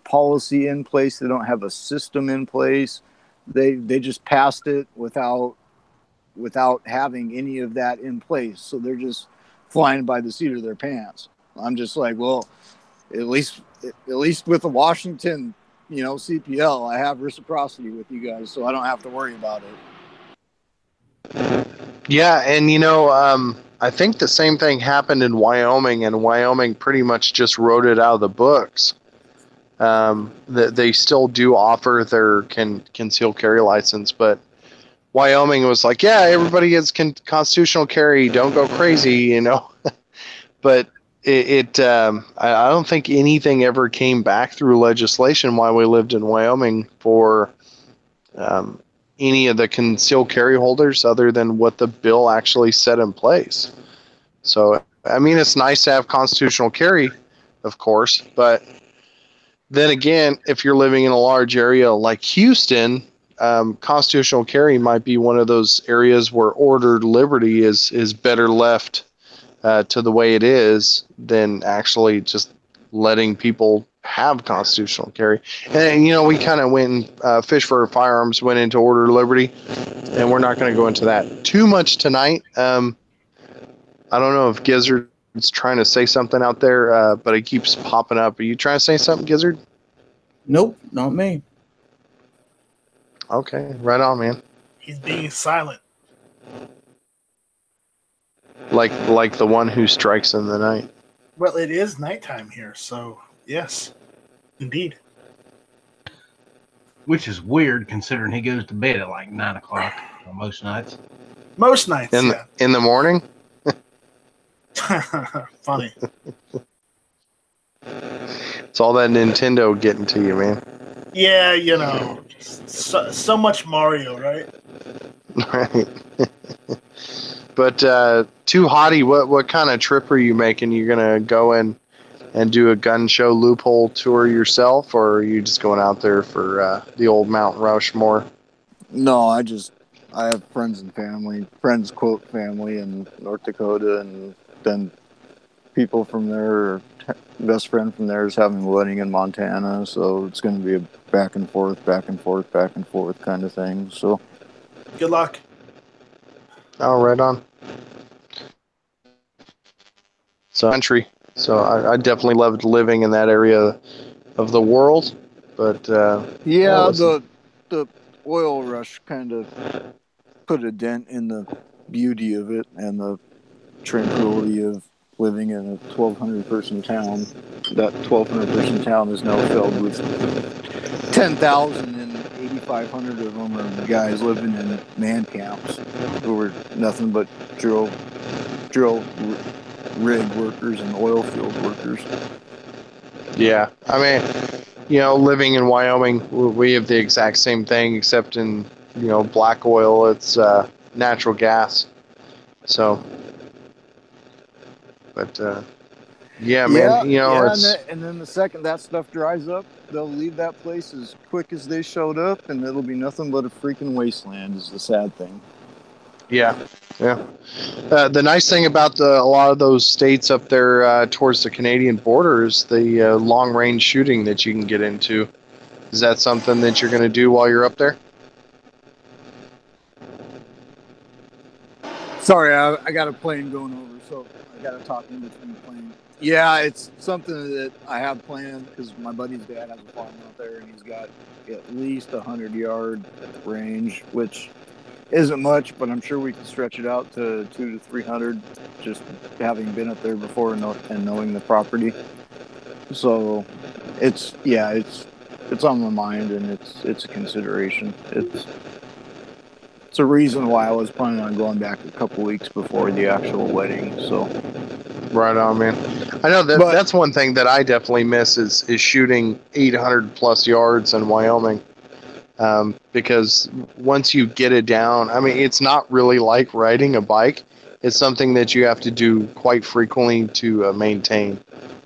policy in place. They don't have a system in place. They just passed it without having any of that in place. So they're just flying by the seat of their pants. I'm just like, well, at least with the Washington, CPL, I have reciprocity with you guys, so I don't have to worry about it. Yeah, and I think the same thing happened in Wyoming, and Wyoming pretty much just wrote it out of the books. They still do offer their concealed carry license, but Wyoming was like, yeah, everybody gets constitutional carry, don't go crazy, But I don't think anything ever came back through legislation while we lived in Wyoming for any of the concealed carry holders, other than what the bill actually set in place. So, I mean, it's nice to have constitutional carry, of course, but then again, if you're living in a large area like Houston, constitutional carry might be one of those areas where ordered liberty is better left to the way it is than actually just letting people have constitutional carry. And we kind of went and Fish for Firearms went into ordered liberty, and we're not going to go into that too much tonight. I don't know if Gizzard's trying to say something out there, but it keeps popping up. Are you trying to say something, Gizzard? Nope, not me. Okay, right on, man. He's being silent. Like the one who strikes in the night. Well, it is nighttime here, so yes, indeed. Which is weird considering he goes to bed at like 9 o'clock on most nights. Most nights, in the morning. Funny. It's all that Nintendo getting to you, man. Yeah, so much Mario, right? Right. But too hottie, what kind of trip are you making? You gonna go in and do a gun show loophole tour yourself, or are you just going out there for the old Mount Rushmore? No, I have friends and family, quote family in North Dakota, and then people from there, best friend from there is having a wedding in Montana, so it's going to be a back and forth kind of thing. So, good luck. Oh, right on. So country. So I definitely loved living in that area of the world, but yeah, the oil rush kind of put a dent in the beauty of it and the tranquility of living in a 1,200 person town. That 1,200 person town is now filled with 10,000, and 8,500 of them are guys living in man camps who were nothing but drill rig workers and oil field workers. Yeah, I mean, living in Wyoming, we have the exact same thing, except in black oil, it's natural gas. So, but yeah, man, and then the second that stuff dries up, they'll leave that place as quick as they showed up, and it'll be nothing but a freaking wasteland. Is the sad thing. Yeah. The nice thing about a lot of those states up there towards the Canadian border is the long-range shooting that you can get into. Is that something that you're going to do while you're up there? Sorry, I got a plane going over, so I got to talk in between planes. Yeah, it's something that I have planned because my buddy's dad has a farm out there, and he's got at least 100-yard range, which isn't much, but I'm sure we can stretch it out to 200 to 300, just having been up there before and knowing the property. So it's on my mind, and it's a consideration. It's a reason why I was planning on going back a couple weeks before the actual wedding. So right on, man. I know that's one thing that I definitely miss is shooting 800 plus yards in Wyoming. Because once you get it down, I mean, it's not really like riding a bike. It's something that you have to do quite frequently to maintain.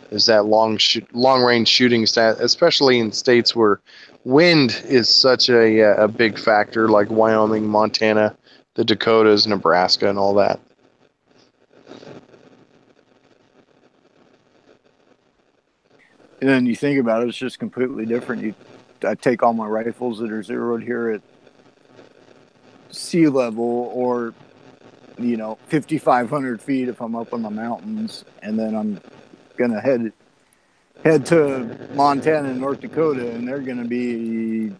Is that long range shooting stat, especially in states where wind is such a big factor, like Wyoming, Montana, the Dakotas, Nebraska, and all that. And then you think about it, it's just completely different. I take all my rifles that are zeroed here at sea level or 5,500 feet if I'm up on the mountains, and then I'm gonna head to Montana and North Dakota, and they're gonna be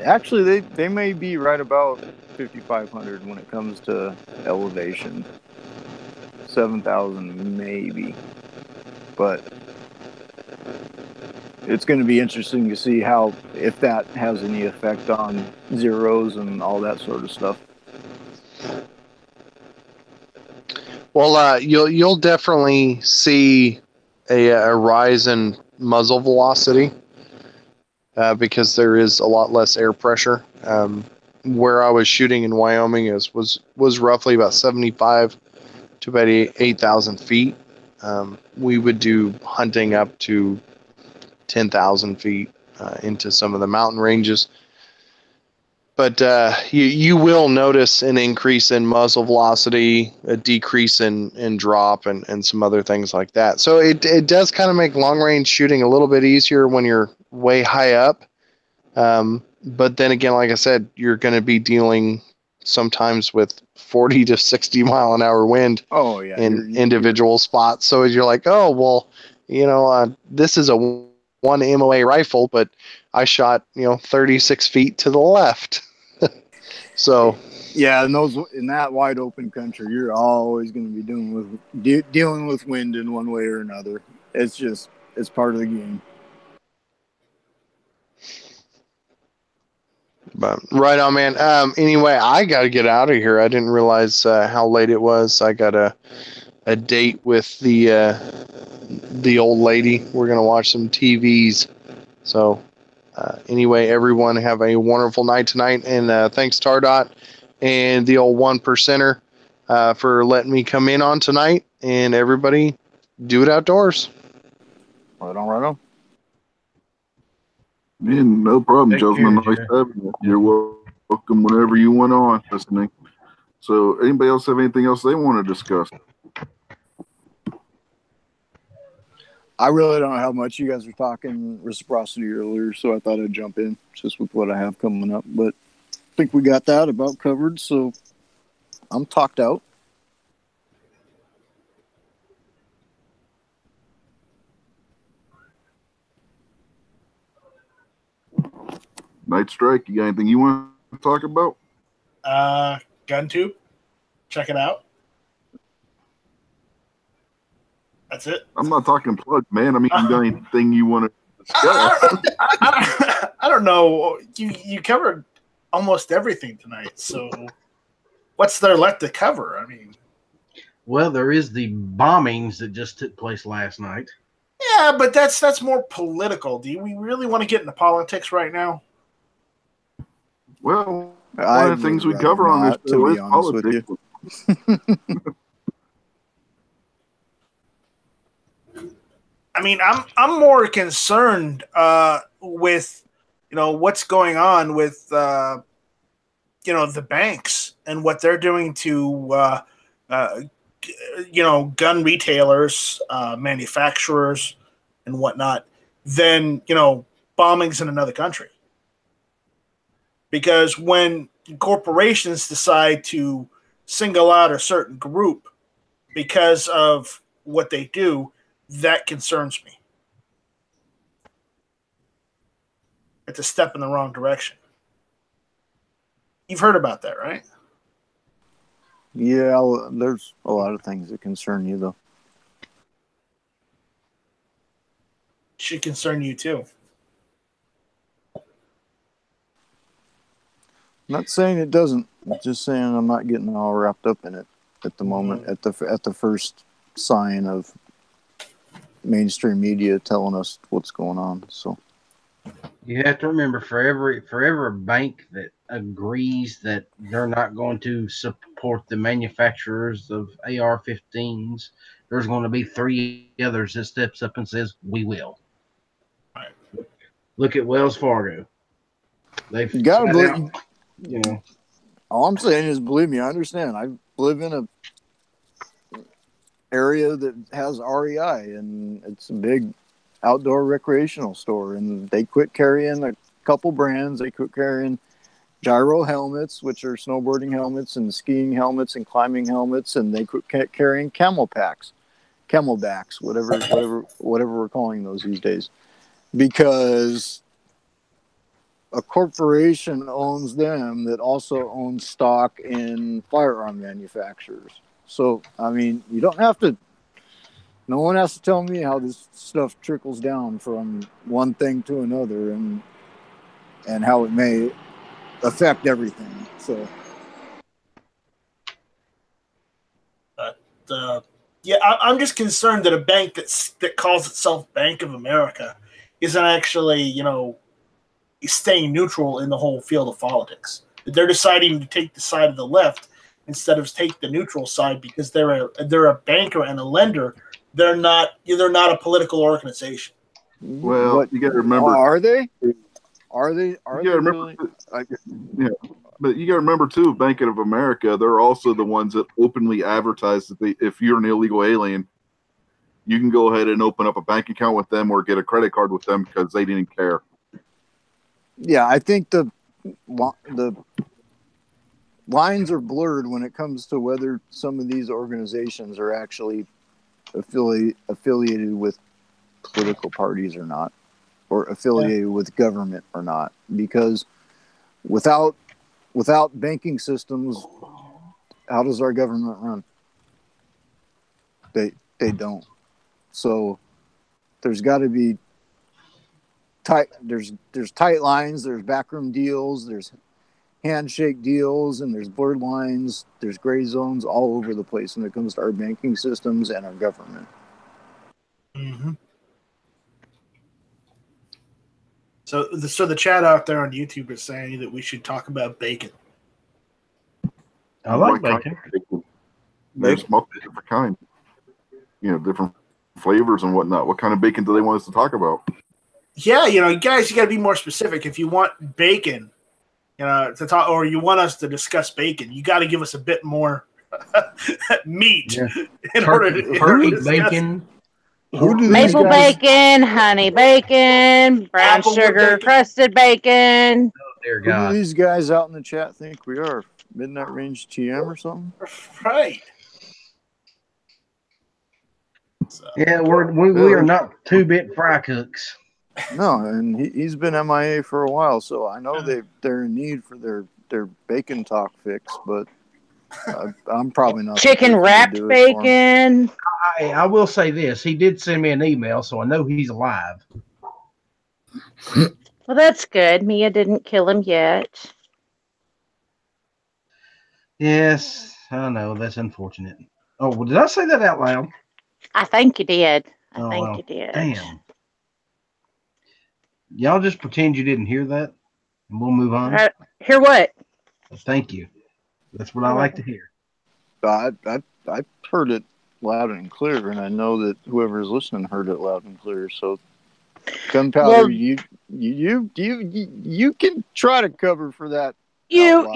actually they may be right about 5,500 when it comes to elevation, 7,000 maybe, but it's going to be interesting to see if that has any effect on zeros and all that sort of stuff. Well, you'll definitely see a rise in muzzle velocity because there is a lot less air pressure. Where I was shooting in Wyoming was roughly about 75 to about 8,000 feet. We would do hunting up to 10,000 feet into some of the mountain ranges. But you will notice an increase in muzzle velocity, a decrease in drop, and some other things like that. So it does kind of make long range shooting a little bit easier when you're way high up. But then again, like I said, you're going to be dealing sometimes with 40 to 60 mile an hour wind in individual spots. So you're like, oh, well, this is a one MOA rifle, but I shot, 36 feet to the left. So yeah, in that wide open country, you're always going to be dealing with wind in one way or another. It's part of the game. But right on, man. Anyway, I got to get out of here. I didn't realize how late it was. I got a date with the old lady. We're gonna watch some TVs. So anyway, everyone have a wonderful night tonight, and thanks Tardot and the old 1%er for letting me come in on tonight. And everybody, do it outdoors. Right on. Man, no problem, Joseph. Nice having you. You're welcome whenever you want on listening. So, anybody else have anything else they want to discuss? I really don't know how much you guys were talking reciprocity earlier, so I thought I'd jump in just with what I have coming up. But I think we got that about covered, so I'm talked out. Night Strike, you got anything you want to talk about? GunTube. Check it out. That's it. I'm not talking plug, man. I mean, you got anything you want to discuss? I don't know. You covered almost everything tonight, so what's there left to cover? I mean, well, there is the bombings that just took place last night. Yeah, but that's more political. Do we really want to get into politics right now? Well, one of the things we cover on this show is politics. I mean, I'm more concerned with what's going on with the banks and what they're doing to gun retailers, manufacturers, and whatnot than bombings in another country. Because when corporations decide to single out a certain group because of what they do, that concerns me. It's a step in the wrong direction. You've heard about that, right? Yeah, there's a lot of things that concern you, though. Should concern you, too. I'm not saying it doesn't. I'm just saying I'm not getting all wrapped up in it at the moment, at the first sign of mainstream media telling us what's going on. So you have to remember, for every bank that agrees that they're not going to support the manufacturers of AR-15s, there's going to be 3 others that steps up and says, we will. Right. Look at Wells Fargo. They've got to believe, all I'm saying is, believe me, I understand. I live in a area that has REI, and it's a big outdoor recreational store, and they quit carrying a couple brands. They quit carrying gyro helmets, which are snowboarding helmets and skiing helmets and climbing helmets, and they quit carrying camelbacks, whatever we're calling those these days, because a corporation owns them that also owns stock in firearm manufacturers. So, I mean, you don't have to, no one has to tell me how this stuff trickles down from one thing to another and how it may affect everything. So, I'm just concerned that a bank that calls itself Bank of America isn't actually, staying neutral in the whole field of politics. They're deciding to take the side of the left instead of take the neutral side because they're a banker and a lender. They're not a political organization. Well, you got to remember. Are they? Are they? Are You they gotta remember, really? yeah, but you got to remember too, Bank of America, they're also the ones that openly advertise that if you're an illegal alien, you can go ahead and open up a bank account with them or get a credit card with them because they didn't care. Yeah, I think the lines are blurred when it comes to whether some of these organizations are actually affiliated with political parties or not, or affiliated with government or not, because without banking systems, how does our government run? They don't. So there's got to be tight. There's tight lines. There's backroom deals. There's handshake deals, and there's blurred lines. There's gray zones all over the place when it comes to our banking systems and our government. Mm-hmm. So the chat out there on YouTube is saying that we should talk about bacon. I like What kind bacon. of bacon? There's multiple different kind. Different flavors and whatnot. What kind of bacon do they want us to talk about? Yeah, guys, you got to be more specific. If you want bacon, to talk, or you want us to discuss bacon, you got to give us a bit more meat in order to turkey discuss. bacon. Maple bacon, honey bacon, brown sugar crusted bacon. Oh, dear Who God. do these guys out in the chat think we are? Midnight Range TM or something? Right. So, Yeah, we are not 2-bit fry cooks. No, and he's been MIA for a while, so I know they're in need for their bacon talk fix, but I'm probably not. Chicken wrapped bacon. I will say this. He did send me an email, so I know he's alive. Well, that's good. Mia didn't kill him yet. Yes, I know. That's unfortunate. Oh, well, did I say that out loud? I think you did. I think well, you did. Damn. Y'all just pretend you didn't hear that, and we'll move on. Hear what? Thank you. That's what I like to hear. I heard it loud and clear, and I know that whoever's listening heard it loud and clear. So, Gunpowder, you can try to cover for that. You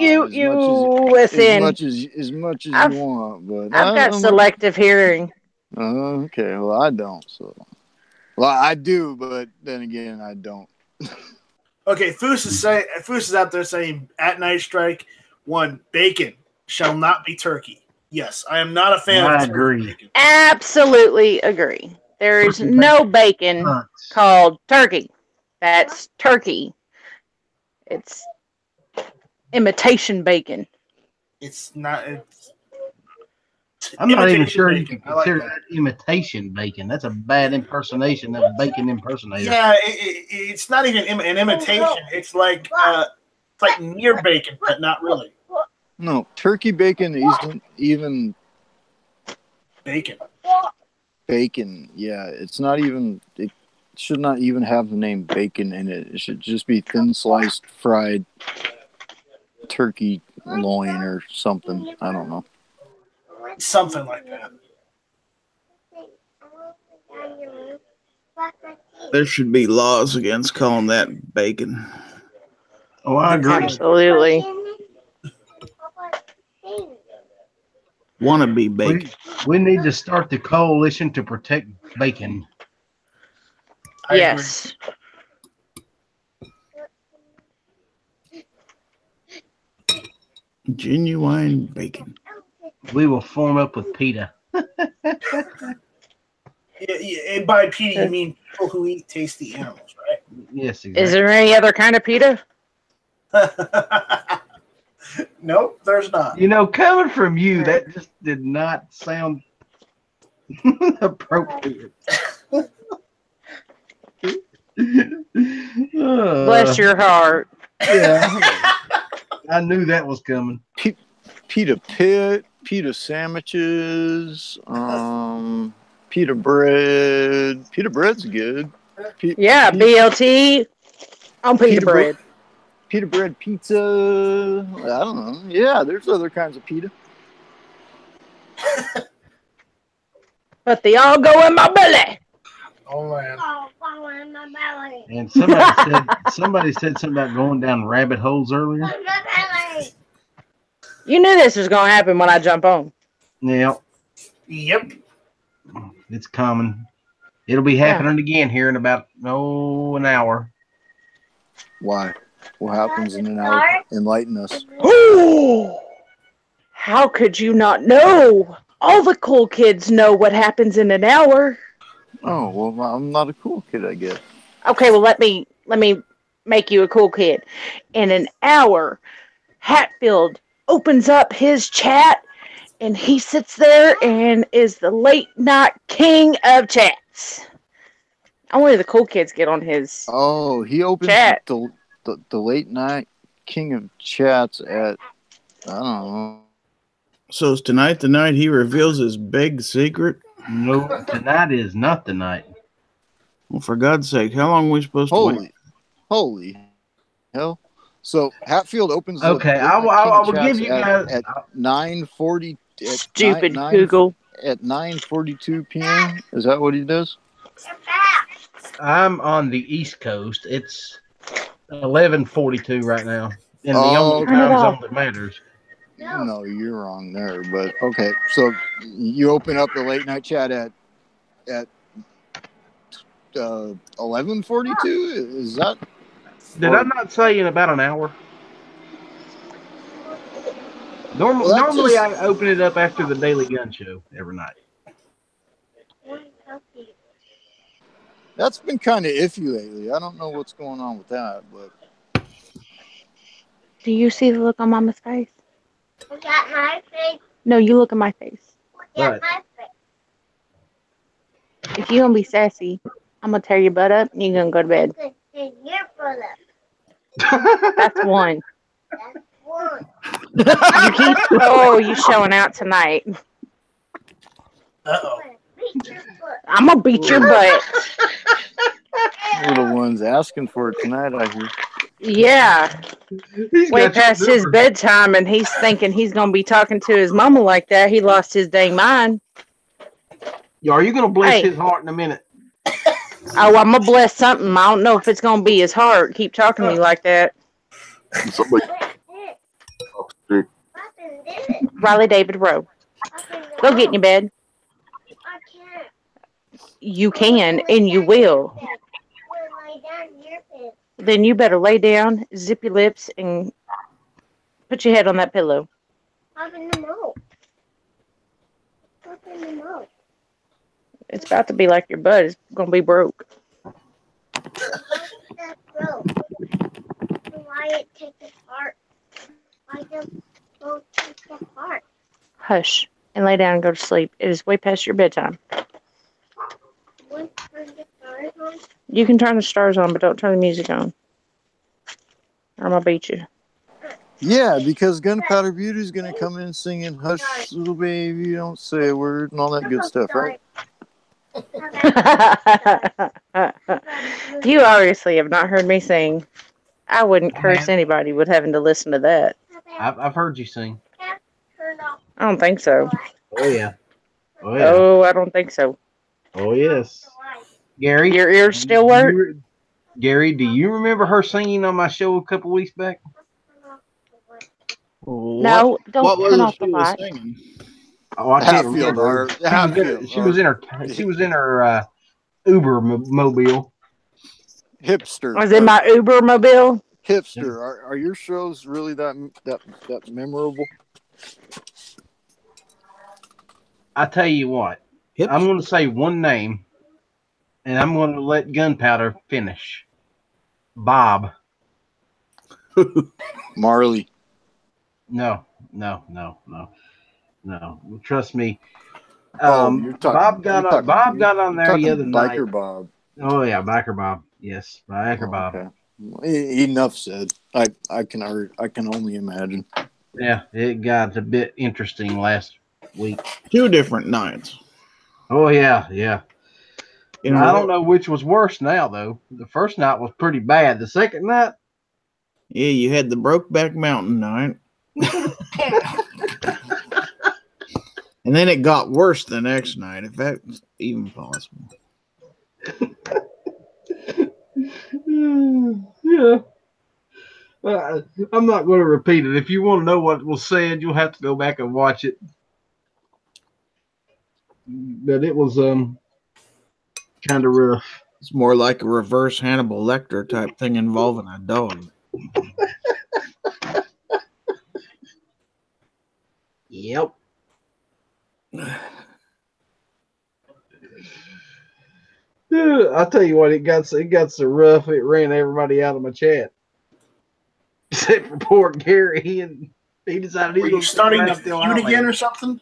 listen as much as you want, but I've got selective hearing. Okay, well I don't. So, well I do, but then again I don't. Okay, Foos is out there saying at Night Strike 1, bacon shall not be turkey. Yes, I am not a fan of agree. Bacon. Absolutely agree. There is no bacon called turkey. That's turkey. It's imitation bacon. It's not. I'm not even sure you can consider that imitation bacon. That's a bad impersonation of bacon impersonator. Yeah, it's not even an imitation. It's like near bacon, but not really. No, turkey bacon isn't even bacon. Bacon, yeah, it's not even. It should not even have the name bacon in it. It should just be thin sliced fried turkey loin or something. I don't know. Something like that. There should be laws against calling that bacon. Oh, I agree. Absolutely. Wannabe bacon. We need to start the coalition to protect bacon. Yes. Genuine bacon. We will form up with PETA. And by PETA, you mean people who eat tasty animals, right? Yes, exactly. Is there any other kind of PETA? Nope, there's not. Coming from you, that just did not sound appropriate. Bless your heart. Yeah. I knew that was coming. Pita pit, pita sandwiches, pita bread. Pita bread's good. BLT on pita bread. Pita bread pizza. I don't know. Yeah, there's other kinds of pita. But they all go in my belly. Oh man. And somebody said something about going down rabbit holes earlier. You knew this was going to happen when I jump on. Yeah, Yep. it's coming. It'll be happening again here in about an hour. Why? What happens in an hour? Enlighten us. How could you not know? All the cool kids know what happens in an hour. Oh, well, I'm not a cool kid, I guess. Okay, well, let me make you a cool kid. In an hour, Hatfield opens up his chat, and he sits there and is the late night king of chats. Only the cool kids get on his Oh, he opens chat. the late night king of chats at, I don't know. So is tonight the night he reveals his big secret? No, tonight is not the night. Well, for God's sake, how long are we supposed to wait? Holy hell. So Hatfield opens Okay, the I will King of give you Chats guys at 9:40 Stupid Google. at 9:42 p.m. Is that what he does? I'm on the East Coast. It's 11:42 right now, and the only Turn it time off. zone that matters. No, you're wrong there. But okay, so you open up the late night chat at 11:42. Is that? Did I not say in about an hour? Normally I open it up after the Daily Gun Show every night. That's been kind of iffy lately. I don't know what's going on with that, but Do you see the look on Mama's face? Look at my face. No, you look at my face. Look at my face. If you're going to be sassy, I'm going to tear your butt up and you're going to go to bed. You're full of. That's one. That's one. You showing out tonight. Uh-oh. I'm going to beat your butt. we're the ones asking for it tonight, I hear. Yeah. Way past his bedtime, and he's thinking he's going to be talking to his mama like that. He lost his dang mind. Are you going to bless his heart in a minute? Oh, I'm going to bless something. I don't know if it's going to be his heart. Keep talking to me like that. Somebody. Riley David Rowe. Go get in your bed. I can't. You can, and you will. Lay down in your bed. Then you better lay down, zip your lips, and put your head on that pillow. Up in the mouth. Up in the mouth. It's about to be like your butt is going to be broke. That's broke. Why it take the heart? Why does it take the heart? Hush, and lay down and go to sleep. It is way past your bedtime. You can turn the stars on, but don't turn the music on. Or I'm going to beat you. Yeah, because Gunpowder Beauty's going to come in singing Hush, Little Baby, Don't Say a Word, and all that good stuff, right? You obviously have not heard me sing. I wouldn't curse anybody with having to listen to that. I've heard you sing. I don't think so. Oh, yeah. Oh, yeah. Oh, I don't think so. Oh, yes. Gary? Your ears still work? Gary, do you remember her singing on my show a couple weeks back? No, don't turn off the light. Oh, I can't remember. She was in her Uber mobile. Hipster. Was it my Uber mobile? Hipster. Are your shows really that memorable? I tell you what. I'm going to say one name, and I'm going to let Gunpowder finish. Bob. Marley. No. Trust me. Bob got on there the other night. Biker Bob. Oh yeah, Biker Bob. Yes, Biker Bob. Okay. Enough said. I can only imagine. Yeah, it got a bit interesting last week. 2 different nights. Oh yeah. I don't know which was worse now though. The first night was pretty bad. The second night, yeah, you had the Brokeback Mountain night. And then it got worse the next night, if that's even possible. Yeah. Well, I'm not going to repeat it. If you want to know what was said, you'll have to go back and watch it. But it was kind of rough. It's more like a reverse Hannibal Lecter type thing involving a dog. Yep. Dude, I'll tell you what, it got so rough it ran everybody out of my chat. Except for poor Gary, and he decided he Were you was starting the feud again or something?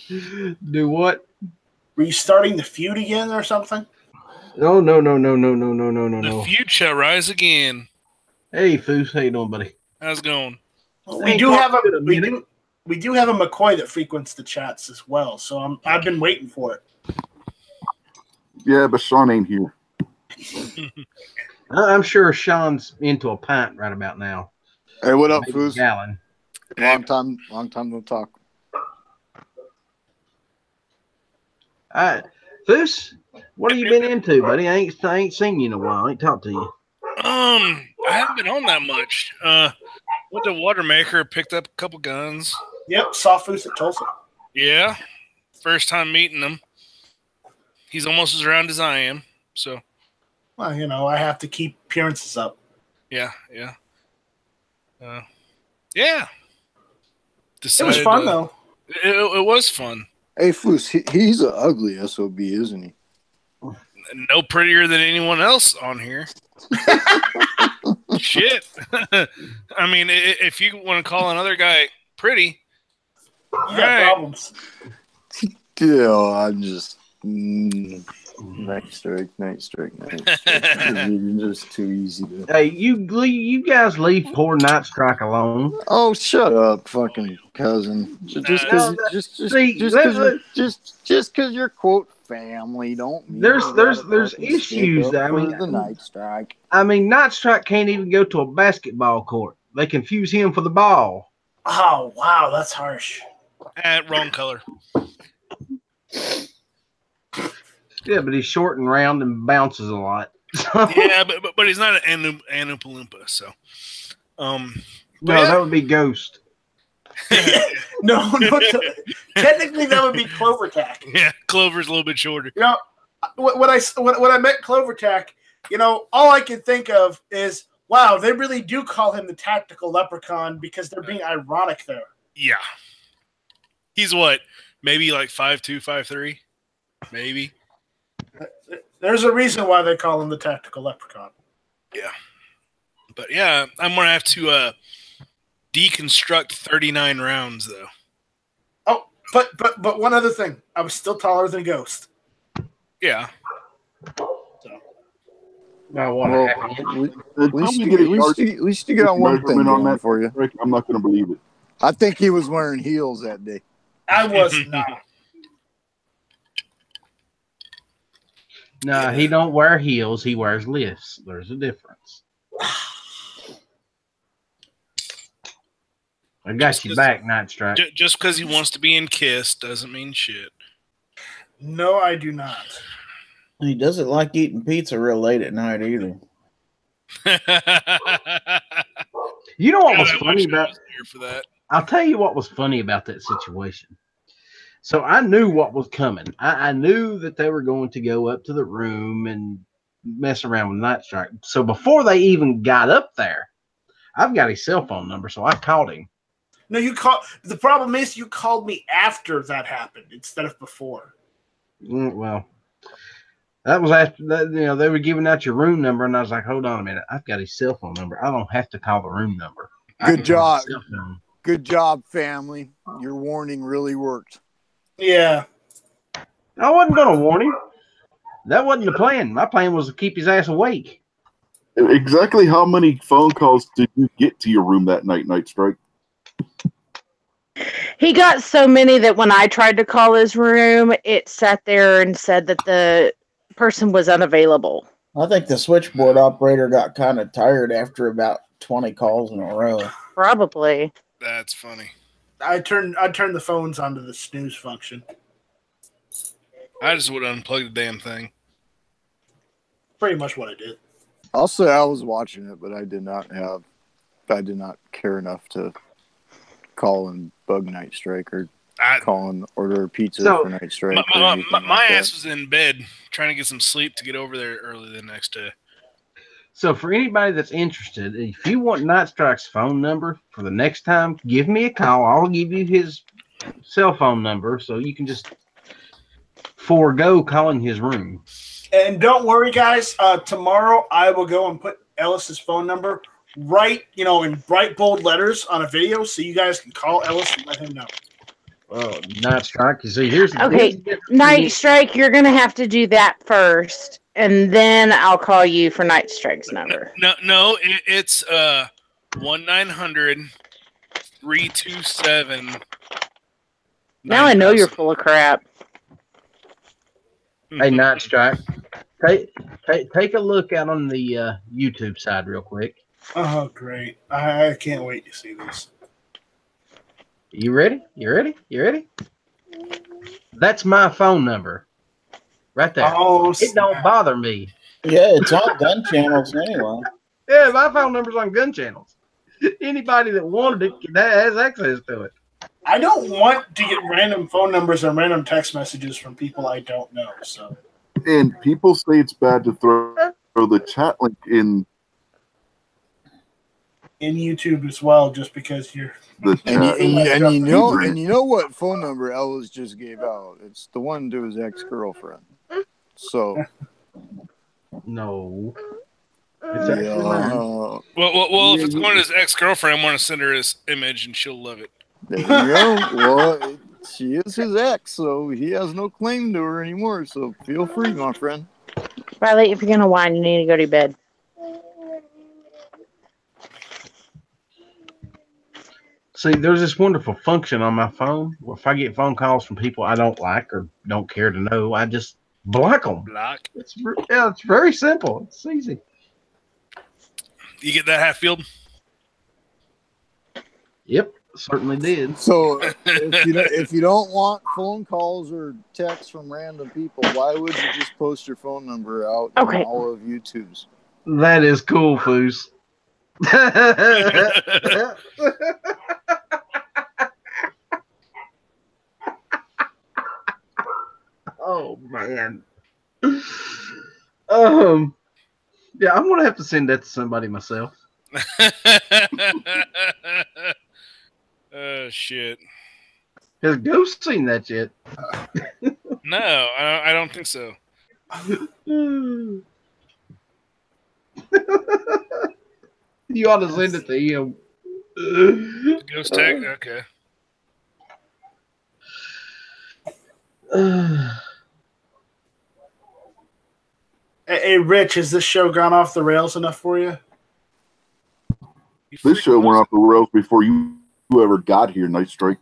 Do what? Were you starting the feud again or something? No. The feud shall rise again. Hey, Foos, how you doing, buddy? How's it going? Well, we do have a McCoy that frequents the chats as well, so I've been waiting for it. Yeah, but Sean ain't here. I'm sure Sean's into a pint right about now. Hey, what up, Maybe Foos? a gallon. Long time no talk. Foos, what have you been into, buddy? I ain't seen you in a while. I ain't talked to you. I haven't been on that much. Went to Watermaker, picked up a couple guns. Yep, saw Foos at Tulsa. Yeah, first time meeting him. He's almost as round as I am, so. Well, I have to keep appearances up. Yeah. It Decided, was fun, though. It was fun. Hey, Foos, he's an ugly SOB, isn't he? No prettier than anyone else on here. Shit. I mean, if you want to call another guy pretty, you got problems. Yeah, I'm just night strike. It's just too easy to. Hey, you guys leave poor Night Strike alone. Oh, shut up, fucking cousin. Just because you're quote family don't mean there's issues. I mean, the Night Strike. I mean, Night Strike can't even go to a basketball court. They confuse him for the ball. Oh wow, that's harsh. Wrong color. Yeah, but he's short and round and bounces a lot. Yeah, but he's not an Anupalumpa, so. No, that would be Ghost. No, technically that would be Clovertack. Yeah, Clover's a little bit shorter. You know, when I met Clovertack, all I can think of is, wow, they really do call him the tactical leprechaun because they're being ironic there. Yeah. He's what? Maybe like 5'2", 5'3", maybe. There's a reason why they call him the tactical leprechaun. Yeah. But yeah, I'm going to have to deconstruct 39 rounds, though. Oh, but one other thing. I was still taller than Ghost. Yeah. At least you got one thing on that for you. I'm not going to believe it. I think he was wearing heels that day. I was not. No, he don't wear heels. He wears lifts. There's a difference. I got you back, Night Strike. Just because he wants to be in Kiss doesn't mean shit. No, I do not. He doesn't like eating pizza real late at night either. You know what was funny about for that? I'll tell you what was funny about that situation. So I knew what was coming. I knew that they were going to go up to the room and mess around with Night Strike. So before they even got up there, I've got his cell phone number, so I called him. No, the problem is you called me after that happened instead of before. Well, that was after that. They were giving out your room number, and I was like, "Hold on a minute, I've got his cell phone number. I don't have to call the room number." Good job, family. Your warning really worked. Yeah, I wasn't going to warn him. That wasn't the plan. My plan was to keep his ass awake. Exactly how many phone calls did you get to your room that night, Night Strike? He got so many that when I tried to call his room, it sat there and said that the person was unavailable. I think the switchboard operator got kind of tired after about 20 calls in a row. Probably. That's funny. I turned the phones onto the snooze function. I just would unplug the damn thing. Pretty much what I did. I'll say I was watching it, but I did not care enough to call and bug Night Strike or call and order a pizza for Night Strike. My ass was in bed trying to get some sleep to get over there early the next day. So for anybody that's interested, if you want Night Strike's phone number for the next time, give me a call. I'll give you his cell phone number so you can just forego calling his room. And don't worry, guys. Tomorrow I will go and put Ellis's phone number in bright bold letters on a video, so you guys can call Ellis and let him know. Oh, Night Strike. You see, here's Night Strike. You're gonna have to do that first, and then I'll call you for Night Strike's number. No, it's 1-900-327. Now I know you're full of crap. Hey, Night Strike, take a look out on the YouTube side real quick. Oh, great! I can't wait to see this. You ready? That's my phone number, right there. Oh, it don't bother me. Yeah, it's on gun channels anyway. Yeah, my phone number's on gun channels. Anybody that wanted it has access to it. I don't want to get random phone numbers or random text messages from people I don't know. So, and people say it's bad to throw the chat link in YouTube as well, just because you're. And you know what phone number Ellis just gave out? It's the one to his ex-girlfriend. So, no. Well, if it's going to his ex-girlfriend, I'm going to send her his image, and she'll love it. There you go. Well, she is his ex, so he has no claim to her anymore. So feel free, my friend. Riley, if you're gonna whine, you need to go to bed. See, there's this wonderful function on my phone where if I get phone calls from people I don't like or don't care to know, I just block them. Block. It's very simple. It's easy. You get that, Hatfield? Yep, certainly did. So if you don't want phone calls or texts from random people, why would you just post your phone number out on all of YouTube's? That is cool, Foos. Oh man. Yeah, I'm gonna have to send that to somebody myself. Oh shit. Has Ghost seen that yet? No, I don't think so. You ought to send it to him. Ghost tag? Okay. Hey, Rich, has this show gone off the rails enough for you? This show went off the rails before you ever got here, Night Strike.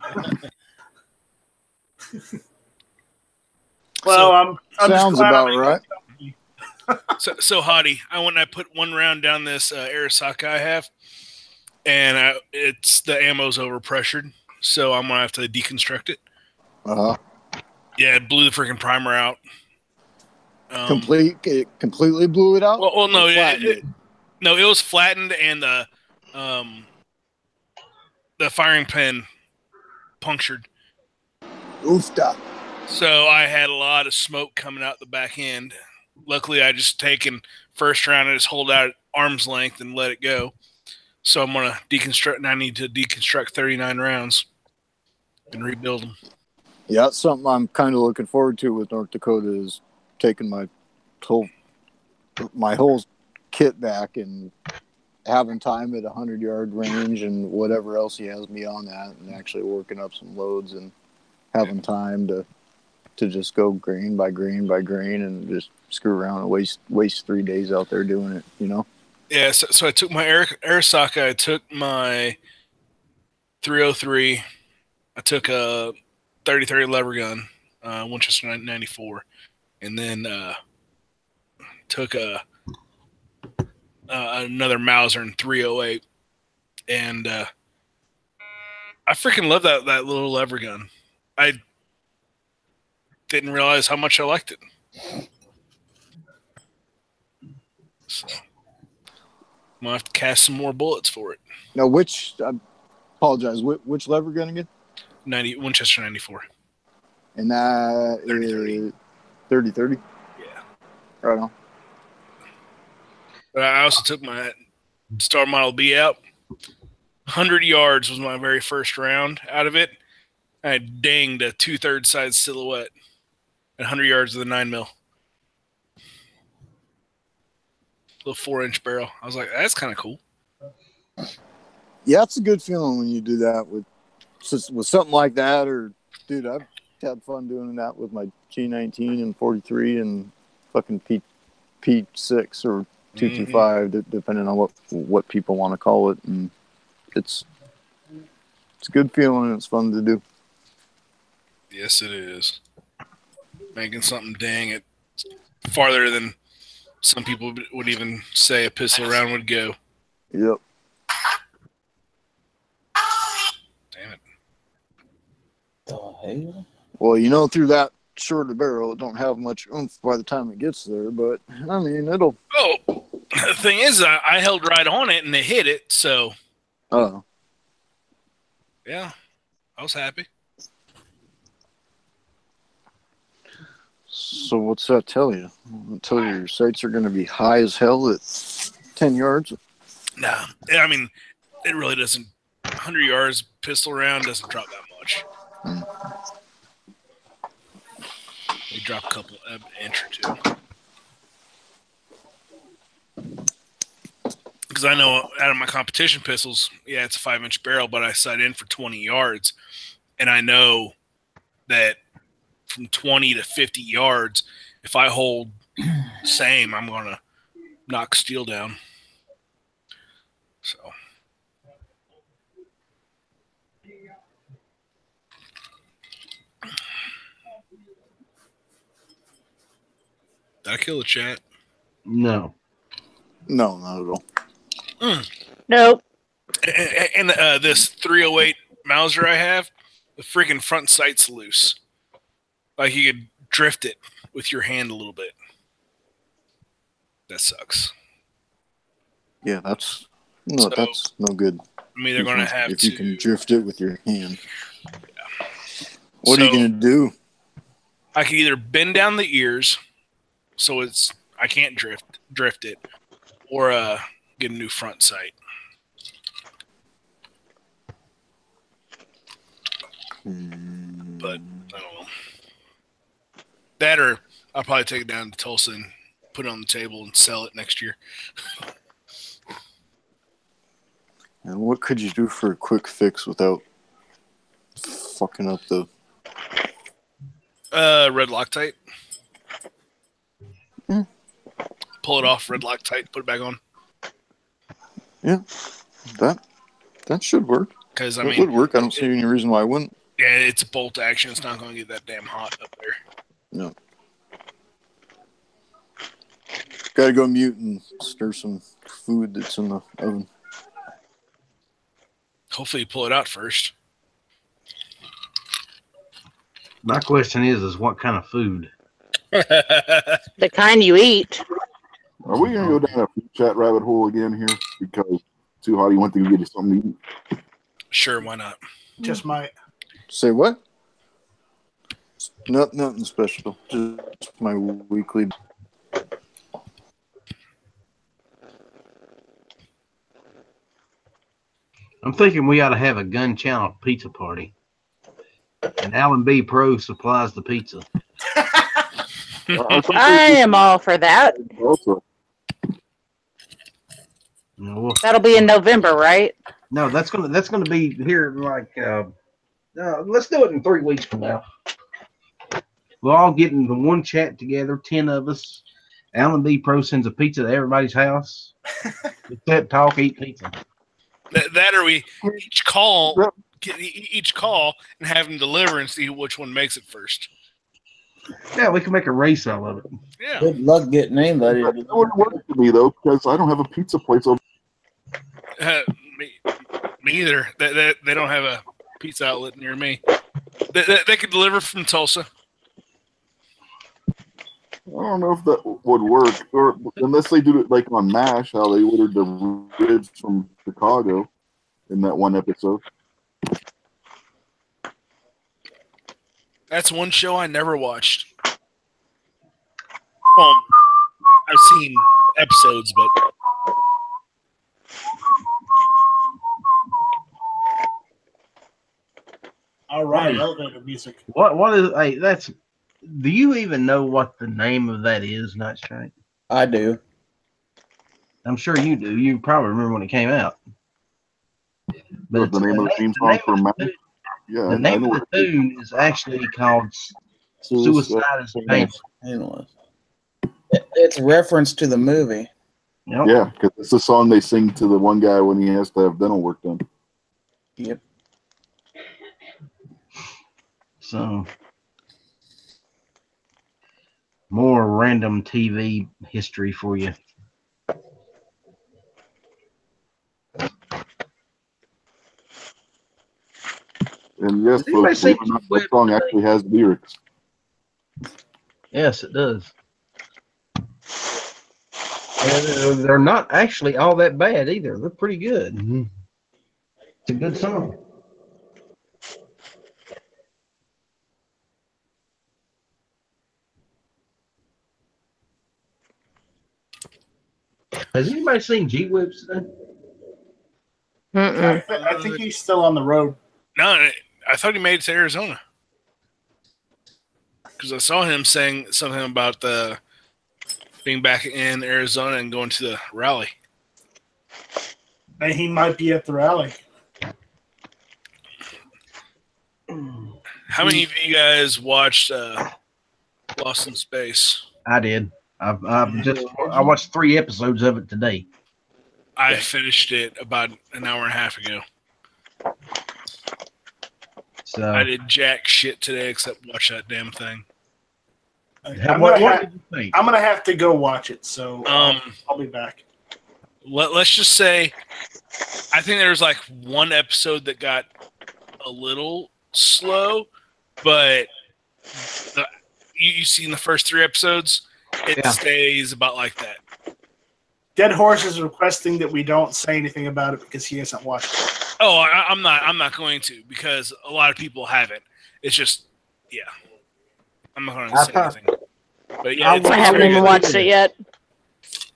Well, I'm sounds about right. So Hottie, I put one round down this Arisaka I have, and it's the ammo's overpressured, so I'm gonna have to deconstruct it. Yeah, it blew the freaking primer out. It completely blew it out. Well, no, it was flattened, and the firing pin punctured. Oofda. So I had a lot of smoke coming out the back end. Luckily, I just taken first round and just hold out at arm's length and let it go. So I'm gonna deconstruct, and I need to deconstruct 39 rounds and rebuild them. Yeah, that's something I'm kind of looking forward to with North Dakota is taking my whole kit back and having time at 100-yard range and whatever else he has me on that, and actually working up some loads and having time to just go grain by grain by grain and just screw around and waste 3 days out there doing it, you know? Yeah, so I took my Arisaka, I took my 303, I took a 30-30 lever gun, Winchester 94, and then took another Mauser in 308, and I freaking love that little lever gun. I didn't realize how much I liked it. So. gonna have to cast some more bullets for it. Now, I apologize, which lever gun again? Winchester 94. And that 30-30. is 30-30? Yeah. Right on. But I also took my Star Model B out. 100 yards was my very first round out of it. I dinged a 2/3 size silhouette at 100 yards with a 9mm. Little 4-inch barrel. I was like, that's kind of cool. Yeah, it's a good feeling when you do that with something like that. Or, dude, I've had fun doing that with my G19 and 43 and fucking P6 or 225, depending on what people want to call it. And it's a good feeling and it's fun to do. Yes, it is. Making something dang it farther than some people would even say a pistol round would go. Yep. Damn it. The hell? Well, through that short a barrel, it don't have much oomph by the time it gets there, but I mean, it'll. Oh, the thing is, I held right on it and it hit it, so. Oh. Yeah, I was happy. So what's that tell you? It'll tell you your sights are going to be high as hell at 10 yards? Nah, I mean, it really doesn't. 100 yards pistol round doesn't drop that much. They drop a couple inch or two. Because I know out of my competition pistols, yeah, it's a 5-inch barrel, but I sight in for 20 yards, and I know that from 20 to 50 yards, if I hold same, I'm going to knock steel down. So. Did I kill the chat? No. No, not at all. Nope. And this 308 Mauser I have, the freaking front sight's loose. Like you could drift it with your hand a little bit. That sucks. Yeah, that's no good. I mean, they're going to have if to. you can drift it with your hand. Yeah. What are you going to do? I can either bend down the ears, so I can't drift it, or get a new front sight. But I don't know. That or I'll probably take it down to Tulsa and put it on the table and sell it next year. And what could you do for a quick fix without fucking up the red Loctite. Pull it off, red Loctite, put it back on. Yeah, that should work. Because it would work. I don't see any reason why it wouldn't. Yeah, it's a bolt action. It's not going to get that damn hot up there. No. Got to go mute and stir some food that's in the oven. Hopefully you pull it out first. My question is what kind of food? The kind you eat. Are we going to go down a food chat rabbit hole again here? Because too hot, you want to get you something to eat? Sure, why not? Just might. Say what? Nothing special. Just my weekly. I'm thinking we ought to have a gun channel pizza party. And Alan B. Pro supplies the pizza. I am all for that. That'll be in November, right? No, that's gonna be here like let's do it in 3 weeks from now. We'll all get in the one chat together, 10 of us. Alan B. Pro sends a pizza to everybody's house. We sit, talk, eat pizza. That or we each call and have them deliver and see which one makes it first. Yeah, we can make a race out of it. Yeah. Good luck getting anybody. That wouldn't work for me though, because I don't have a pizza place over. Me either. They don't have a pizza outlet near me. They could deliver from Tulsa. I don't know if that would work, or unless they do it like on MASH, how they ordered the ribs from Chicago in that one episode. That's one show I never watched. Well, I've seen episodes, but All right, elevator music. What is? Hey, that's. Do you even know what the name of that is, Night Strike? I do. I'm sure you do. You probably remember when it came out. But What's the name of the theme song for MASH? Yeah, the name of the tune is actually called "Suicide is Painless." It's reference to the movie. Yep. Yeah, because it's the song they sing to the one guy when he has to have dental work done. Yep. So, more random TV history for you. And yes, Does anybody folks, believe it see or not, that song actually has lyrics. Yes, it does. And they're not actually all that bad either. They're pretty good. It's a good song. Has anybody seen G-Whips today? I think he's still on the road. no, I thought he made it to Arizona because I saw him saying something about being back in Arizona and going to the rally. And he might be at the rally. How many of you guys watched Lost in Space? I did. I watched 3 episodes of it today. I finished it about an hour and a half ago. So I did jack shit today except watch that damn thing. I'm what gonna did you think? I'm gonna have to go watch it, so I'll be back. Let's just say, I think there was like one episode that got a little slow, but you've seen the first 3 episodes, it stays about like that. Dead Horse is requesting that we don't say anything about it because he hasn't watched it. Oh, I'm not going to, because a lot of people haven't. It's just, yeah. I'm not going to say anything. But yeah, I haven't even watched it yet.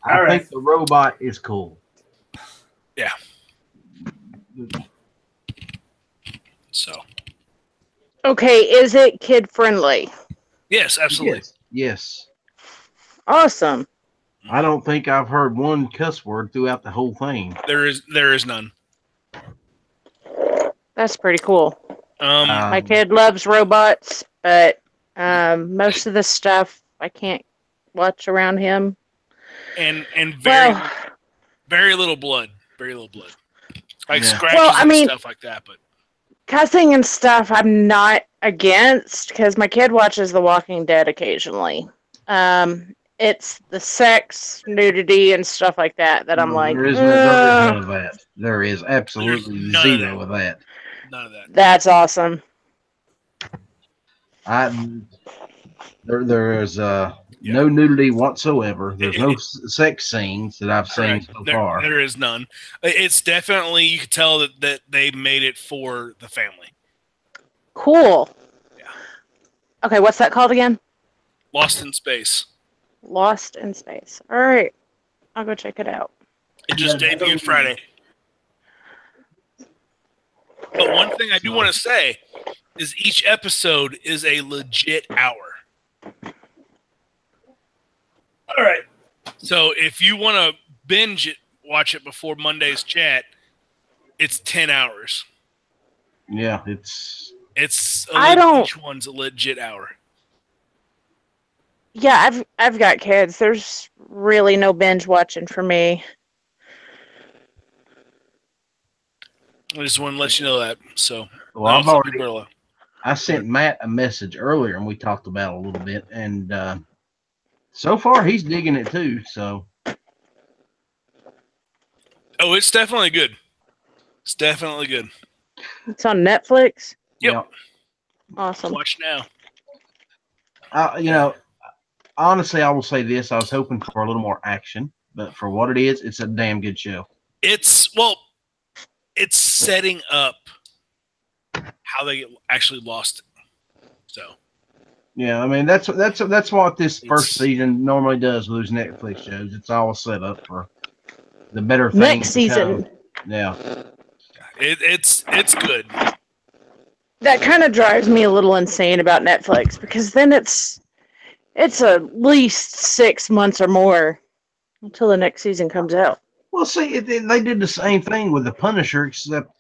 I think the robot is cool. Yeah. So. Okay, is it kid friendly? Yes, absolutely. Yes. Awesome. I don't think I've heard one cuss word throughout the whole thing. There is none. That's pretty cool. My Um, kid loves robots, but most of the stuff I can't watch around him. and very Well, very little blood. Very little blood. Like Yeah. scratches Well, I and mean- stuff like that, but cussing and stuff I'm not against because my kid watches The Walking Dead occasionally. It's the sex, nudity, and stuff like that I'm like, there is none of that. There is absolutely There's none of zero of that. none of that. that's awesome. There is no nudity whatsoever. There's no sex scenes that I've seen so far. There is none. It's definitely, you could tell that they made it for the family. Cool. Yeah. Okay, what's that called again? Lost in Space. Lost in Space. All right. I'll go check it out. It just debuted Friday. But one thing I do want to say is each episode is a legit hour. All right. So if you want to binge it, watch it before Monday's chat, it's 10 hours. Yeah, Each one's a legit hour. Yeah, I've got kids. There's really no binge watching for me. I just want to let you know that. So, Well, I've some already- people are like, I sent Matt a message earlier and we talked about it a little bit, and so far he's digging it too. So oh, it's definitely good. It's definitely good. It's on Netflix. Yep. Awesome. Watch now. honestly, I will say this: I was hoping for a little more action, but for what it is, it's a damn good show. It's setting up how they actually lost it. So yeah, I mean that's what this first season normally does with those Netflix shows. It's all set up for the better things Next to season. come. Yeah, it's good. That kind of drives me a little insane about Netflix because then it's at least 6 months or more until the next season comes out. well, see, they did the same thing with the Punisher, except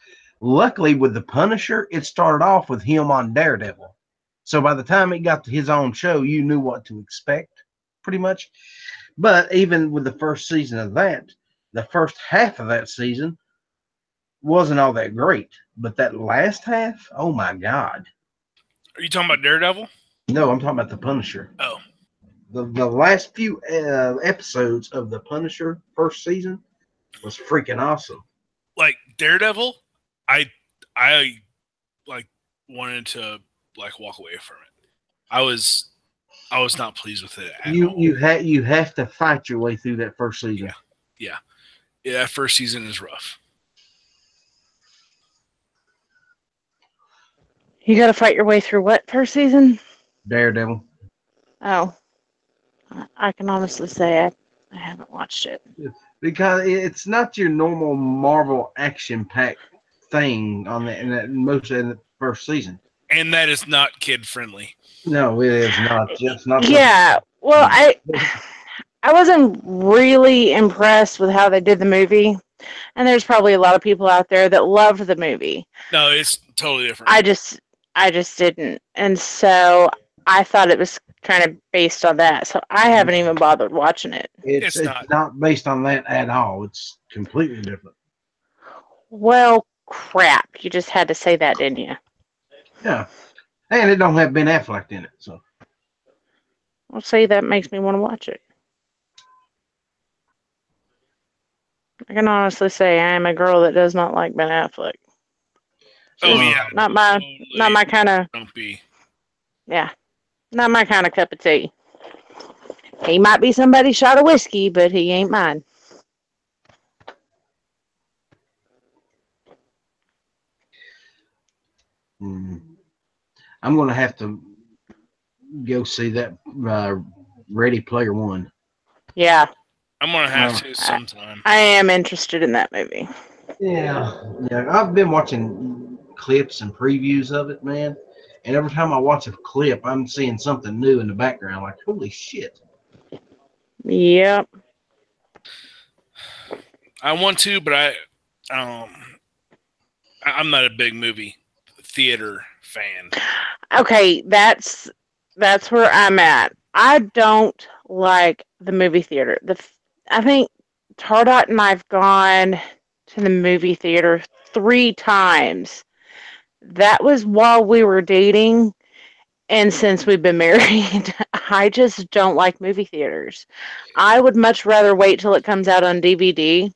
luckily with the Punisher, it started off with him on Daredevil. So by the time it got to his own show, you knew what to expect, pretty much. But even with the first season of that, the first half of that season wasn't all that great. But that last half, oh my God. Are you talking about Daredevil? No, I'm talking about the Punisher. Oh. The last few episodes of the Punisher first season was freaking awesome. Like Daredevil, I like wanted to like walk away from it. I was not pleased with it at all. You have to fight your way through that first season. Yeah. That first season is rough. You got to fight your way through what first season? Daredevil. Oh, I can honestly say I haven't watched it. Because it's not your normal Marvel action-packed thing on most of the first season. And that is not kid-friendly. No, it is not. It's not. Yeah, well, I wasn't really impressed with how they did the movie, and there's probably a lot of people out there that loved the movie. No, it's totally different. I just didn't, and so I thought it was kind of based on that. So I haven't even bothered watching it. It's not based on that at all. It's completely different. Well, crap! You just had to say that, didn't you? Yeah, and it don't have Ben Affleck in it, so. Well, see, that makes me want to watch it. I can honestly say I am a girl that does not like Ben Affleck. Oh yeah, not my kind of. Don't be. Yeah, not my kind of cup of tea. He might be somebody's shot of whiskey, but he ain't mine. I'm gonna have to go see that Ready Player One. Yeah. I'm gonna have to sometime. I am interested in that movie. Yeah. I've been watching clips and previews of it, man. And every time I watch a clip, I'm seeing something new in the background. Like, holy shit. Yep. I want to, but I'm not a big movie theater fan. Okay, that's where I'm at. I don't like the movie theater. I think Tardot and I've gone to the movie theater 3 times. That was while we were dating, and since we've been married, I just don't like movie theaters. I would much rather wait till it comes out on DVD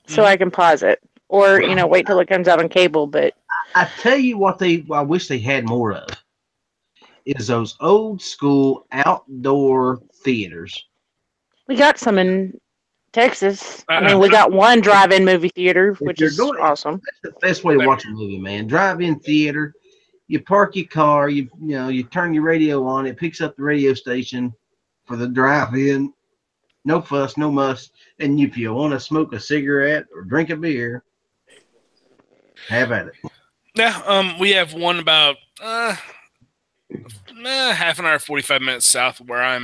so I can pause it, or wait till it comes out on cable. But I tell you what, I wish they had more of is those old school outdoor theaters. we got some in Texas. I mean, we got one drive-in movie theater, which is awesome. That's the best way to watch a movie, man. Drive-in theater. You park your car. You turn your radio on. It picks up the radio station for the drive-in. No fuss, no muss. And if you want to smoke a cigarette or drink a beer, have at it. Yeah, we have one about half an hour, 45 minutes south of where I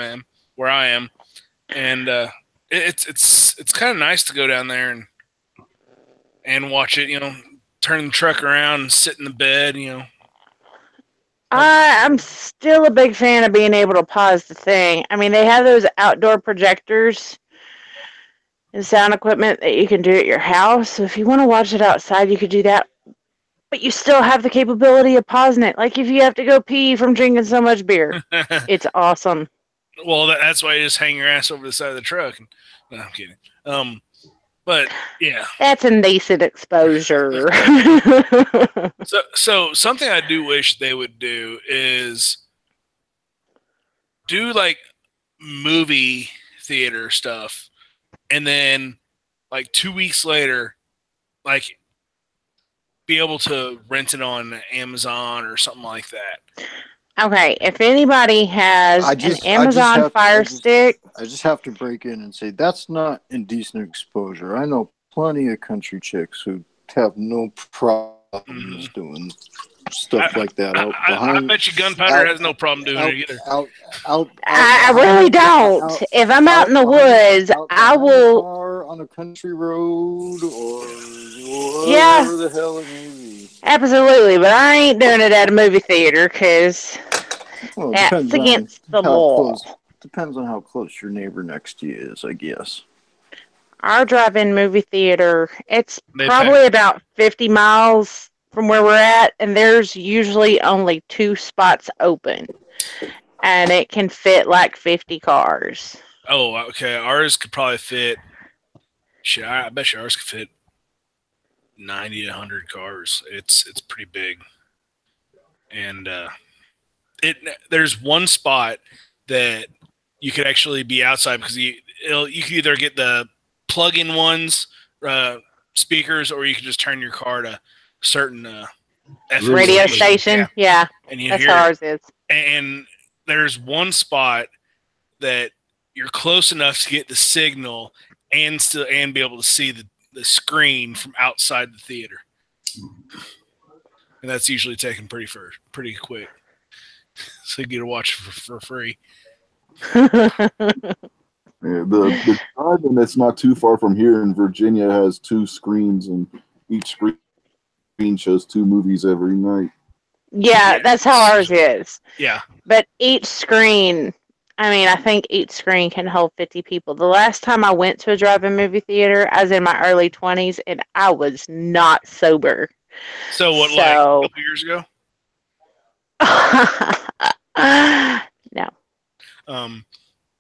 am, and it's kind of nice to go down there and watch it. Turn the truck around and sit in the bed. I'm still a big fan of being able to pause the thing. I mean, they have those outdoor projectors and sound equipment that you can do at your house. So if you want to watch it outside, you could do that. But you still have the capability of pausing it. Like if you have to go pee from drinking so much beer. It's awesome. Well, that's why you just hang your ass over the side of the truck. No, I'm kidding. But yeah, that's indecent exposure. So something I do wish they would do is do like movie theater stuff, and then like 2 weeks later, like be able to rent it on Amazon or something like that. Okay, if anybody has an Amazon Fire Stick, I just have to break in and say that's not indecent exposure. I know plenty of country chicks who have no problems doing stuff like that. I bet you Gunpowder has no problem doing it either. I really don't. If I'm out in the woods, I will. On a country road or Yeah. wherever the hell it may be. Absolutely, but I ain't doing it at a movie theater because that's against the law. Depends on how close your neighbor next to you is, I guess. Our drive-in movie theater, it's probably about 50 miles from where we're at, and there's usually only 2 spots open, and it can fit like 50 cars. Oh, okay. Ours could probably fit. Shit, I bet you ours could fit 90 to 100 cars. It's pretty big, and there's one spot that you could actually be outside because you could either get the plug-in ones speakers, or you can just turn your car to certain FM radio station. Yeah, and you that's hear how ours is. And there's one spot that you're close enough to get the signal and be able to see the screen from outside the theater, and that's usually taken pretty quick. So you get to watch it for free. The drive-in that's not too far from here in Virginia has 2 screens, and each screen shows 2 movies every night. Yeah, that's how ours is. Yeah. But each screen, I think each screen can hold 50 people. The last time I went to a drive-in movie theater, I was in my early 20s, and I was not sober. So what, like a couple years ago? No.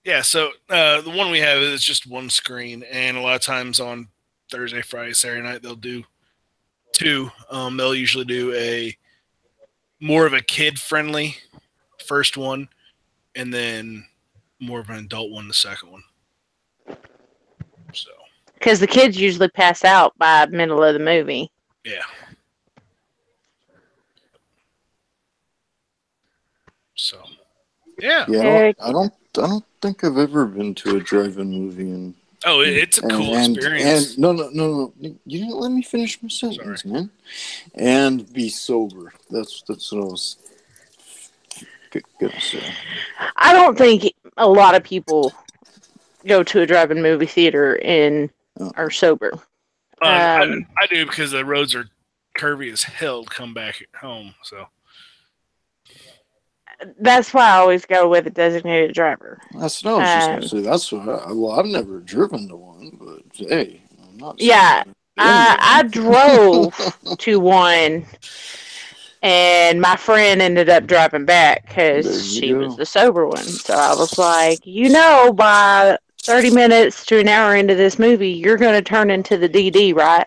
Yeah, so the one we have is just 1 screen, and a lot of times on Thursday, Friday, Saturday night, they'll do 2. They'll usually do a more of a kid-friendly first one, and then more of an adult one, the second one. So, because the kids usually pass out by the middle of the movie. Yeah. So, yeah. Yeah, I don't think I've ever been to a drive-in movie, and it's a cool experience. And no, you didn't let me finish my sentence, man. And be sober. That's what I was gonna say. I don't think a lot of people go to a drive-in movie theater and are sober. I do, because the roads are curvy as hell to come back home. So that's why I always go with a designated driver. That's what I was just gonna say. That's what I've never driven to one, but hey, I'm not. Yeah, I drove to one, and my friend ended up driving back because she was the sober one. So I was like, by 30 minutes to an hour into this movie, you're going to turn into the DD, right?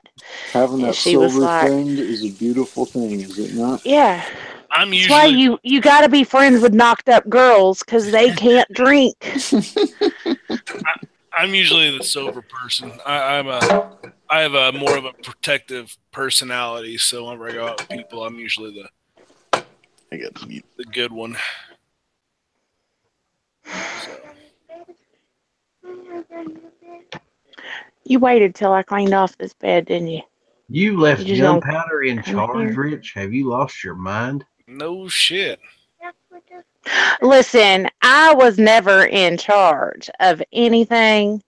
Having that sober friend is a beautiful thing, is it not? Yeah. That's why you got to be friends with knocked up girls, because they can't drink. I'm usually the sober person. I have a more of a protective personality, so whenever I go out with people, I'm usually the good one. So. You waited till I cleaned off this bed, didn't you? You left Gunpowder in charge, Rich. Have you lost your mind? No shit. Listen, I was never in charge of anything.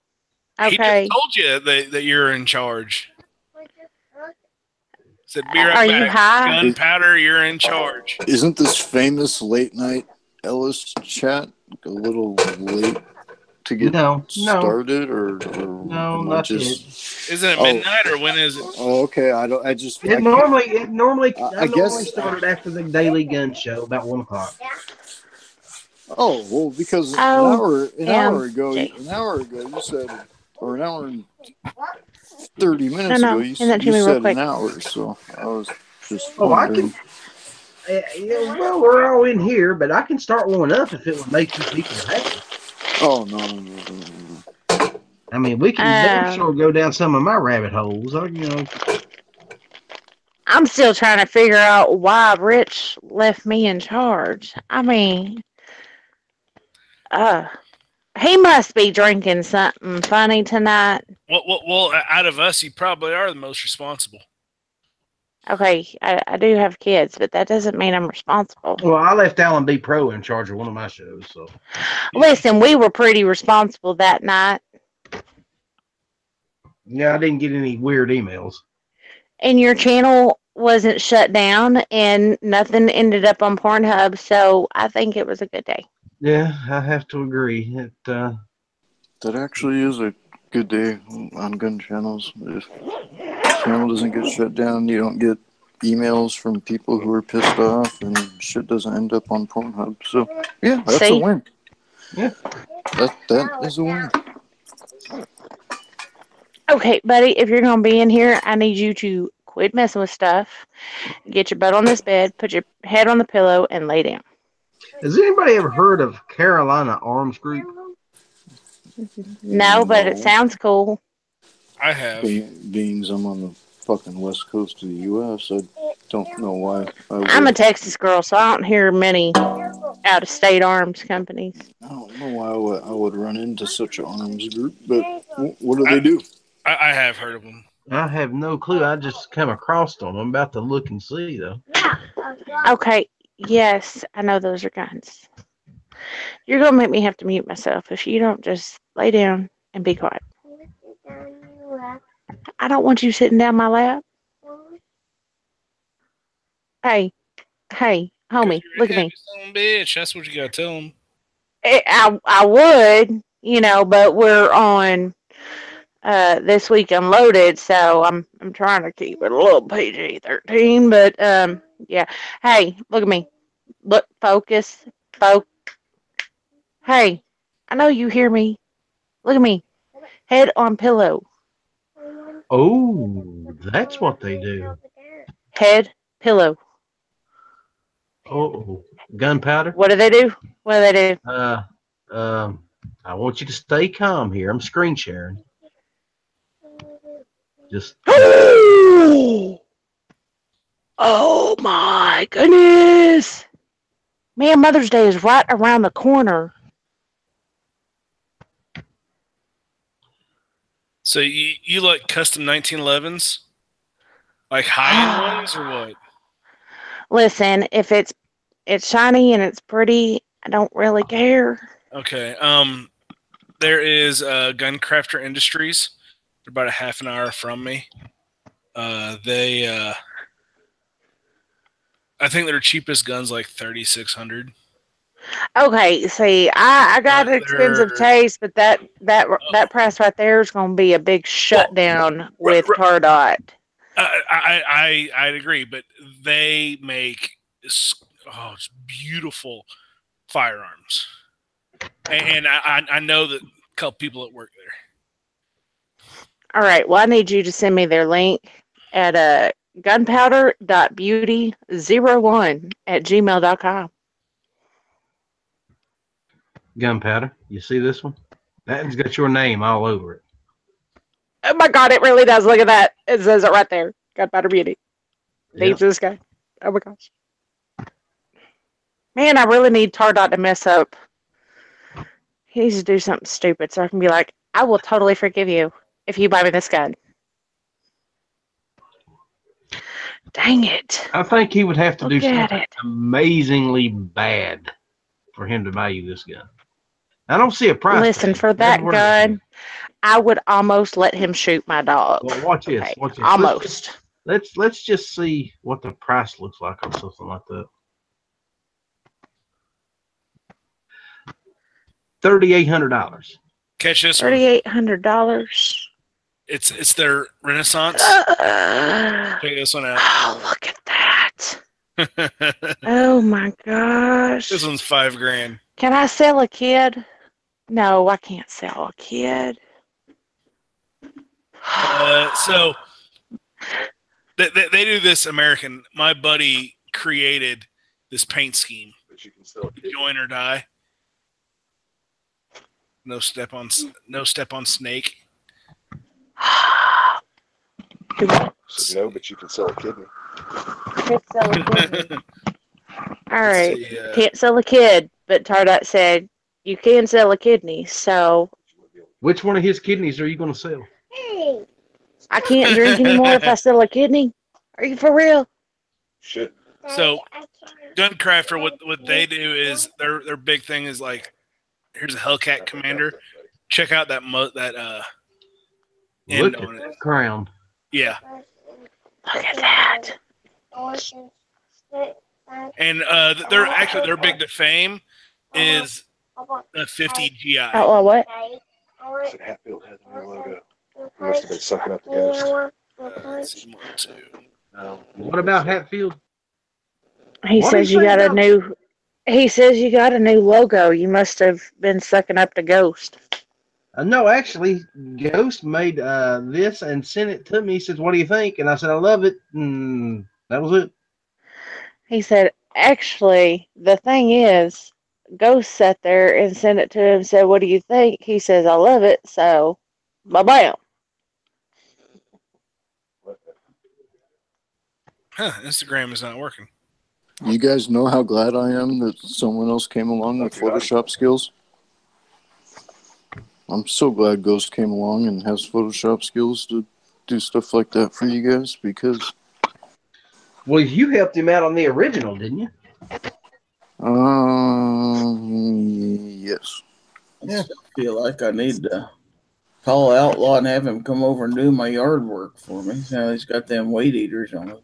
Okay. He just told you that you're in charge. Said, be right back. You high? Gunpowder, you're in charge. Isn't this famous late night Ellis chat a little late to get started, or no, not just. Is it midnight or when is it? Oh, okay. It normally started after the daily gun show about 1 o'clock. Oh well, because an hour ago you said, or an hour and 30 minutes ago you said an hour. So I was just wondering. Well, we're all in here, but I can start one up if it would make you people happy. Oh no. I mean, we can damn sure go down some of my rabbit holes. I'm still trying to figure out why Rich left me in charge. I mean, he must be drinking something funny tonight. Well, out of us, you probably are the most responsible. Okay, I do have kids, but that doesn't mean I'm responsible. Well, I left Alan B. Pro in charge of one of my shows, so. Listen, we were pretty responsible that night. Yeah, I didn't get any weird emails. And your channel wasn't shut down, and nothing ended up on Pornhub, so I think it was a good day. Yeah, I have to agree. That actually is a good day on gun channels. If the channel doesn't get shut down, you don't get emails from people who are pissed off, and shit doesn't end up on Pornhub. So, yeah, that's a win. Yeah. That is a win. Okay, buddy, if you're going to be in here, I need you to quit messing with stuff, get your butt on this bed, put your head on the pillow, and lay down. Has anybody ever heard of Carolina Arms Group? No, but it sounds cool. I have. Being I'm on the fucking west coast of the U.S., I don't know why. I'm a Texas girl, so I don't hear many out-of-state arms companies. I don't know why I would run into such an arms group, but what do they do? I have heard of them. I have no clue. I just come across them. I'm about to look and see, though. Okay, yes, I know those are guns. You're going to make me have to mute myself if you don't just lay down and be quiet. I don't want you sitting down my lap. Hey, homie, look at me. Bitch, that's what you gotta tell them. I would, but we're on this week unloaded, so I'm trying to keep it a little PG-13. But yeah. Hey, look at me. Look, focus. Hey, I know you hear me. Look at me. Head on pillow. Oh, that's what they do. Head, pillow. Oh, gunpowder. What do they do? I want you to stay calm here. I'm screen sharing. Just. Oh my goodness. Man, Mother's Day is right around the corner. So you like custom 1911s? Like high-end ones or what? Listen, if it's shiny and it's pretty, I don't really care. Okay. There is Guncrafter Industries. They're about a half an hour from me. I think their cheapest gun's like $3,600. Okay, see, I got an expensive taste, but that price right there is going to be a big shutdown with Tardot. I'd agree, but they make just beautiful firearms, and I know that a couple people that work there. All right, well, I need you to send me their link at gunpowder.beauty01@gmail.com. Gunpowder. You see this one? That's got your name all over it. Oh my God, it really does. Look at that. It says it right there. Gunpowder Beauty. Needs this guy. Oh my gosh. Man, I really need Tardot to mess up. He needs to do something stupid so I can be like, I will totally forgive you if you buy me this gun. Dang it. I think he would have to do something amazingly bad for him to buy you this gun. I don't see a price. Listen, for that gun, I would almost let him shoot my dog. Well, watch this. Okay, Watch this. Almost. Let's just see what the price looks like on something like that. $3,800. Catch this one. $3,800. It's their Renaissance. Check this one out. Oh, look at that. Oh my gosh. This one's $5,000. Can I sell a kid? No, I can't sell a kid. So they do this American. My buddy created this paint scheme. But you can still join or die. No step on snake. So, no, but you can sell a kidney. All right. see, Can't sell a kid, but Tardot said you can sell a kidney. So Which one of his kidneys are you going to sell? I can't drink anymore if I sell a kidney. Are you for real? Shit. So, Guncrafter, what they do is their big thing is like, here's a Hellcat Commander. Check out that end Look at on it. that crown. Yeah. Look at that. And their big to fame is a 50 GI. Oh, what? Said Hatfield has a new logo. He must have been sucking up the ghost. Let's see, 1, 2. No. What about Hatfield? He What says do you you got say a now? new. He says you got a new logo. You must have been sucking up the ghost. No, actually, Ghost made this and sent it to me. He says, "What do you think?" And I said, "I love it." And that was it. He said, actually, the thing is, Ghost sat there and sent it to him and said, what do you think? He says, I love it. So, bye-bye. Huh, Instagram is not working. You guys know how glad I am that someone else came along with Photoshop skills? I'm so glad Ghost came along and has Photoshop skills to do stuff like that for you guys, because... Well, you helped him out on the original, didn't you? Yes. I still feel like I need to call Outlaw and have him come over and do my yard work for me. Now he's got them weed eaters on it.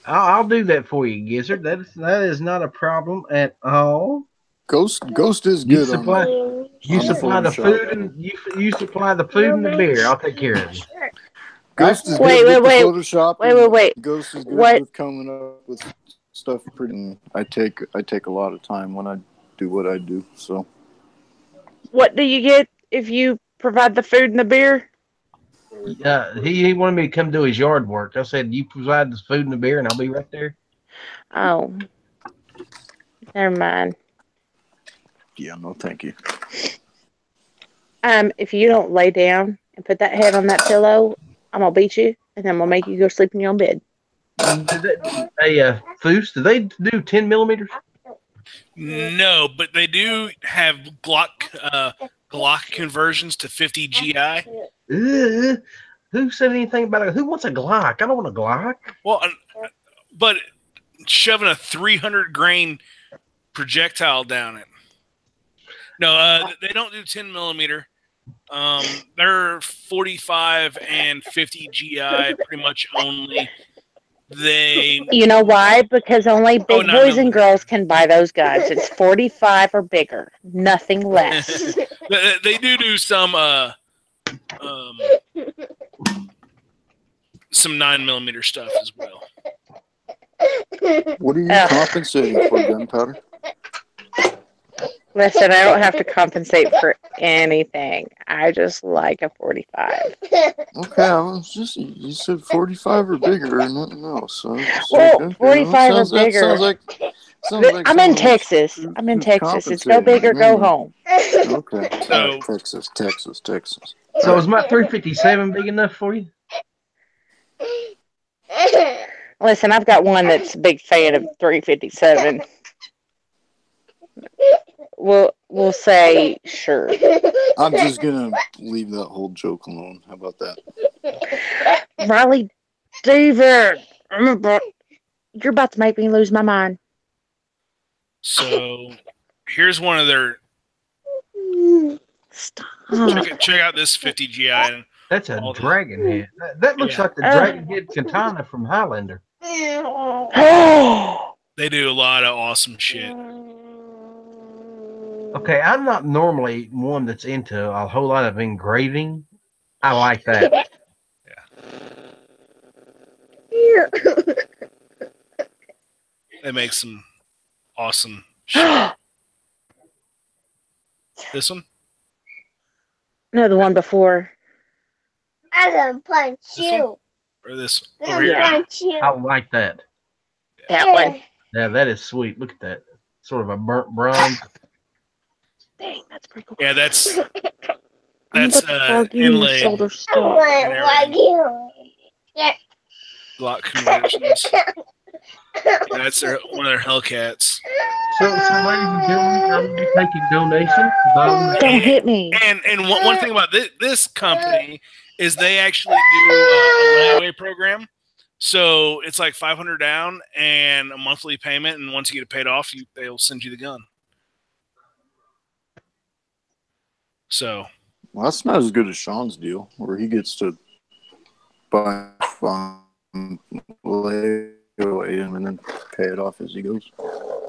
I'll do that for you, Gizzard. That is not a problem at all. Ghost is You good supply on you on supply the Photoshop. food and you supply the food and the beer. I'll take care of you. Ghost is Wait, good with wait, the wait. Photoshop. Wait, and wait, wait. Ghost is good What? with coming up with stuff pretty. I take a lot of time when I do what I do. So What do you get if you provide the food and the beer? He wanted me to come do his yard work. I said, "You provide the food and the beer, and I'll be right there." Oh, never mind. yeah, no, thank you. If you don't lay down and put that head on that pillow, I'm gonna beat you, and then I'm gonna make you go sleep in your own bed. Hey, Foos, do they do 10 millimeters? No, but they do have Glock conversions to 50 GI. Who said anything about it? Who wants a Glock? I don't want a Glock. Well, but shoving a 300 grain projectile down it. No, they don't do 10 millimeter. They're 45 and 50 GI pretty much only. You know why? Because only big boys and girls can buy those guns. It's 45 or bigger, nothing less. They do some 9mm stuff as well. What are you compensating for, gunpowder? Listen, I don't have to compensate for anything. I just like a 45. Okay, I was just, you said 45 or bigger or nothing else. So Well, okay, 45 or bigger. Sounds like I'm in Texas. I'm in Texas. It's go big or go home. Okay. So Texas. So is my 357 big enough for you? Listen, I've got one that's a big fan of 357. We'll say sure. I'm just gonna leave that whole joke alone. How about that? Riley, David, you're about to make me lose my mind. So here's one of their. Stop. Check out this 50 GI. That's a dragon head. That looks like the dragon head katana from Highlander. They do a lot of awesome shit. Okay, I'm not normally one that's into a whole lot of engraving. I like that. Here. They make some awesome shit. This one? No, the one before. I'm gonna punch you. Or this one? I'm Over here. gonna punch you. I like that. That one. Yeah, that is sweet. Look at that. Sort of a burnt bronze. Dang, that's pretty cool. Yeah, that's I'm about to start getting your inlaid shoulder stuff. and everything. Glock conversions. Yeah, that's one of their Hellcats. So, ladies and gentlemen, I'm going to be taking donations. Don't hit me. And one thing about this company is they actually do a layaway program. So it's like $500 down and a monthly payment, and once you get it paid off, they'll send you the gun. So, well, that's not as good as Sean's deal, where he gets to buy layaway him and then pay it off as he goes.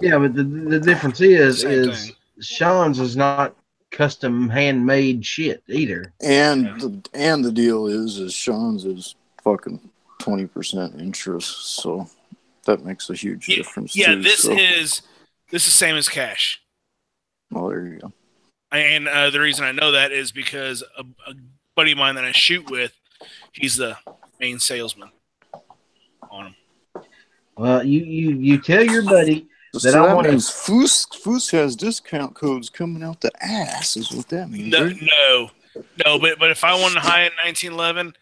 Yeah, but the difference is Sean's is not custom handmade shit either. And the deal is Sean's is fucking 20% interest, so that makes a huge difference. Yeah, too, this is same as cash. Well, there you go. And the reason I know that is because a buddy of mine that I shoot with, he's the main salesman on them. Well, you tell your buddy that so I that want means Foos has discount codes coming out the ass, is what that means. No, right? no, but if I wanted to high in 1911,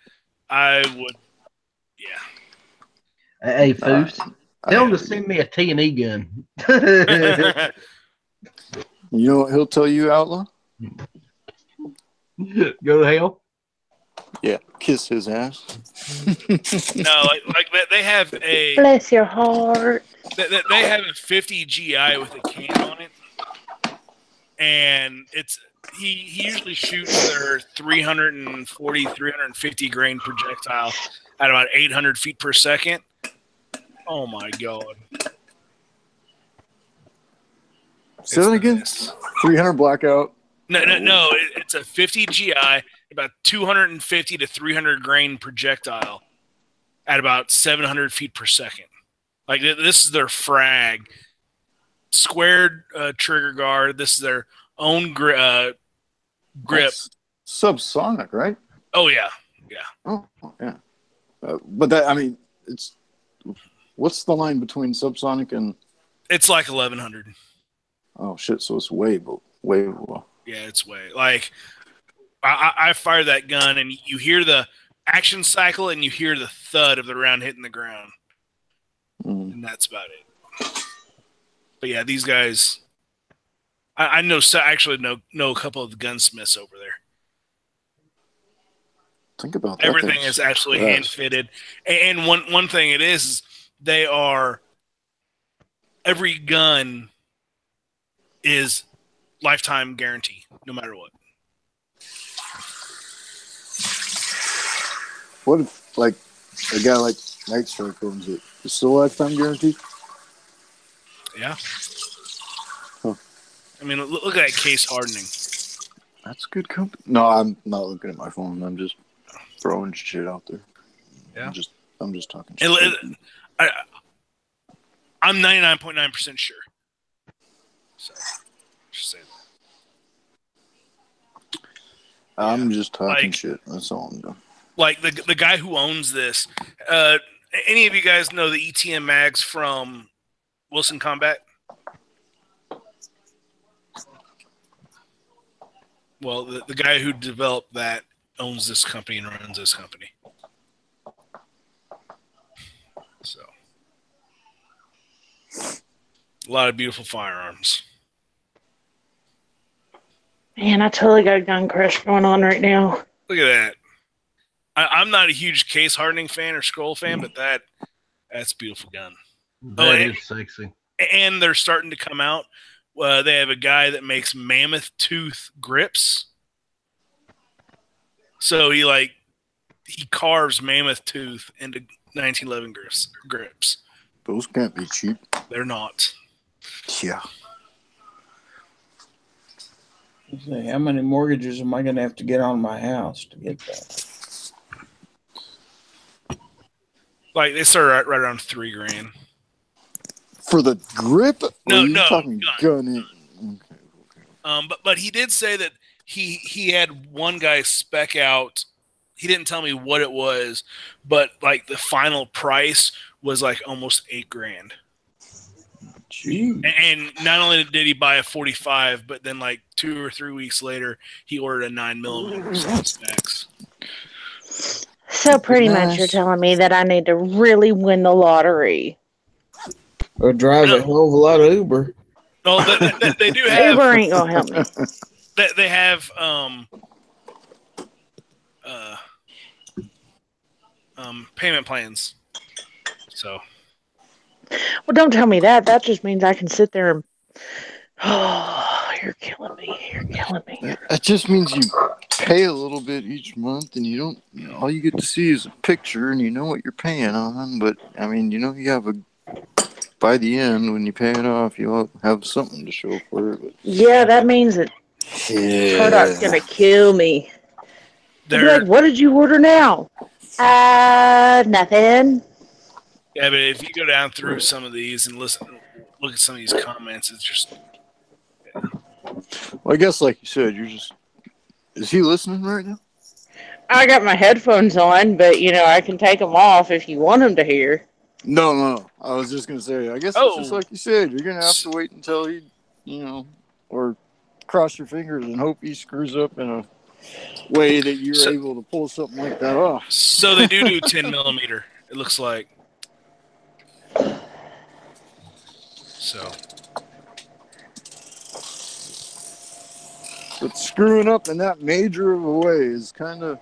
I would. Yeah. Hey, Foos, tell him to send me a T&E gun. You know what he'll tell you, Outlaw? Go to hell. Yeah, kiss his ass. No, like they have a. Bless your heart. They have a 50 GI with a can on it, and he usually shoots their 340, 350 grain projectile at about 800 feet per second. Oh my god! Say that again. 300 blackout. No. It's a 50 GI, about 250 to 300 grain projectile at about 700 feet per second. Like, this is their frag. Squared trigger guard. This is their own grip. That's subsonic, right? Oh, yeah. Yeah. Oh, yeah. But that, I mean, it's. What's the line between subsonic and. It's like 1100. Oh, shit. So it's way below. Yeah, it's way. Like, I fire that gun, and you hear the action cycle, and you hear the thud of the round hitting the ground. And that's about it. But yeah, these guys, I know a couple of the gunsmiths over there. Think about that. Everything is absolutely hand fitted, and one thing it is they are. Every gun is lifetime guarantee, no matter what. What if, like, a guy like Night Strike owns it? Is still a lifetime guarantee? Yeah. Huh. I mean, look at that case hardening. That's good company. No, I'm not looking at my phone. I'm just throwing shit out there. Yeah. I'm just talking shit. I'm 99.9% sure. So, just say that. I'm just talking shit. That's all I'm doing. Like the guy who owns this. Any of you guys know the ETM mags from Wilson Combat? Well, the guy who developed that owns this company and runs this company. So, a lot of beautiful firearms. Man, I totally got a gun crush going on right now. Look at that. I'm not a huge case hardening fan or scroll fan, but that's a beautiful gun. That is sexy. And they're starting to come out. They have a guy that makes mammoth tooth grips. So he carves mammoth tooth into 1911 grips. Those can't be cheap. They're not. Yeah. Say, how many mortgages am I going to have to get on my house to get that? Like, they start right around $3,000 for the grip. No, talking gun. Okay. But he did say that he had one guy spec out. He didn't tell me what it was, but like the final price was like almost $8,000. And not only did he buy a 45, but then like 2 or 3 weeks later, he ordered a 9mm specs. So pretty much you're telling me that I need to really win the lottery. Or drive a hell of a lot of Uber. No, they do have. Uber ain't gonna help me. They have payment plans. So. Well, don't tell me that. That just means I can sit there and. Oh, you're killing me. You're killing me. That just means you pay a little bit each month, and you don't. You know, all you get to see is a picture, and you know what you're paying on. But I mean, you know, you have a. By the end, when you pay it off, you'll have something to show for it. But, yeah, that means that Tardot's gonna kill me. They'll be like, what did you order now? Nothing. Yeah, but if you go down through some of these and look at some of these comments, it's just. Yeah. Well, I guess, like you said, you're just. Is he listening right now? I got my headphones on, but you know I can take them off if you want him to hear. No. I was just gonna say. I guess it's just like you said. You're gonna have to wait until he, or cross your fingers and hope he screws up in a way that you're able to pull something like that off. So they do 10mm. It looks like. So. But screwing up in that major of a way is kind of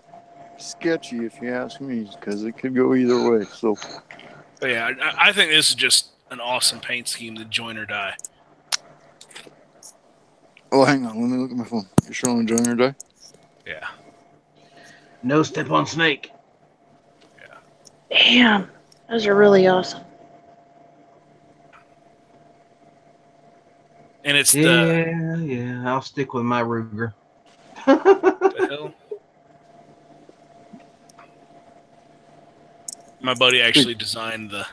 sketchy, if you ask me, because it could go either way. So. But yeah, I think this is just an awesome paint scheme, the join or die. Oh, hang on. Let me look at my phone. You're showing join or die? Yeah. No step on snake. Yeah. Damn. Those are really awesome. And it's Yeah, I'll stick with my Ruger. The hell? My buddy actually designed the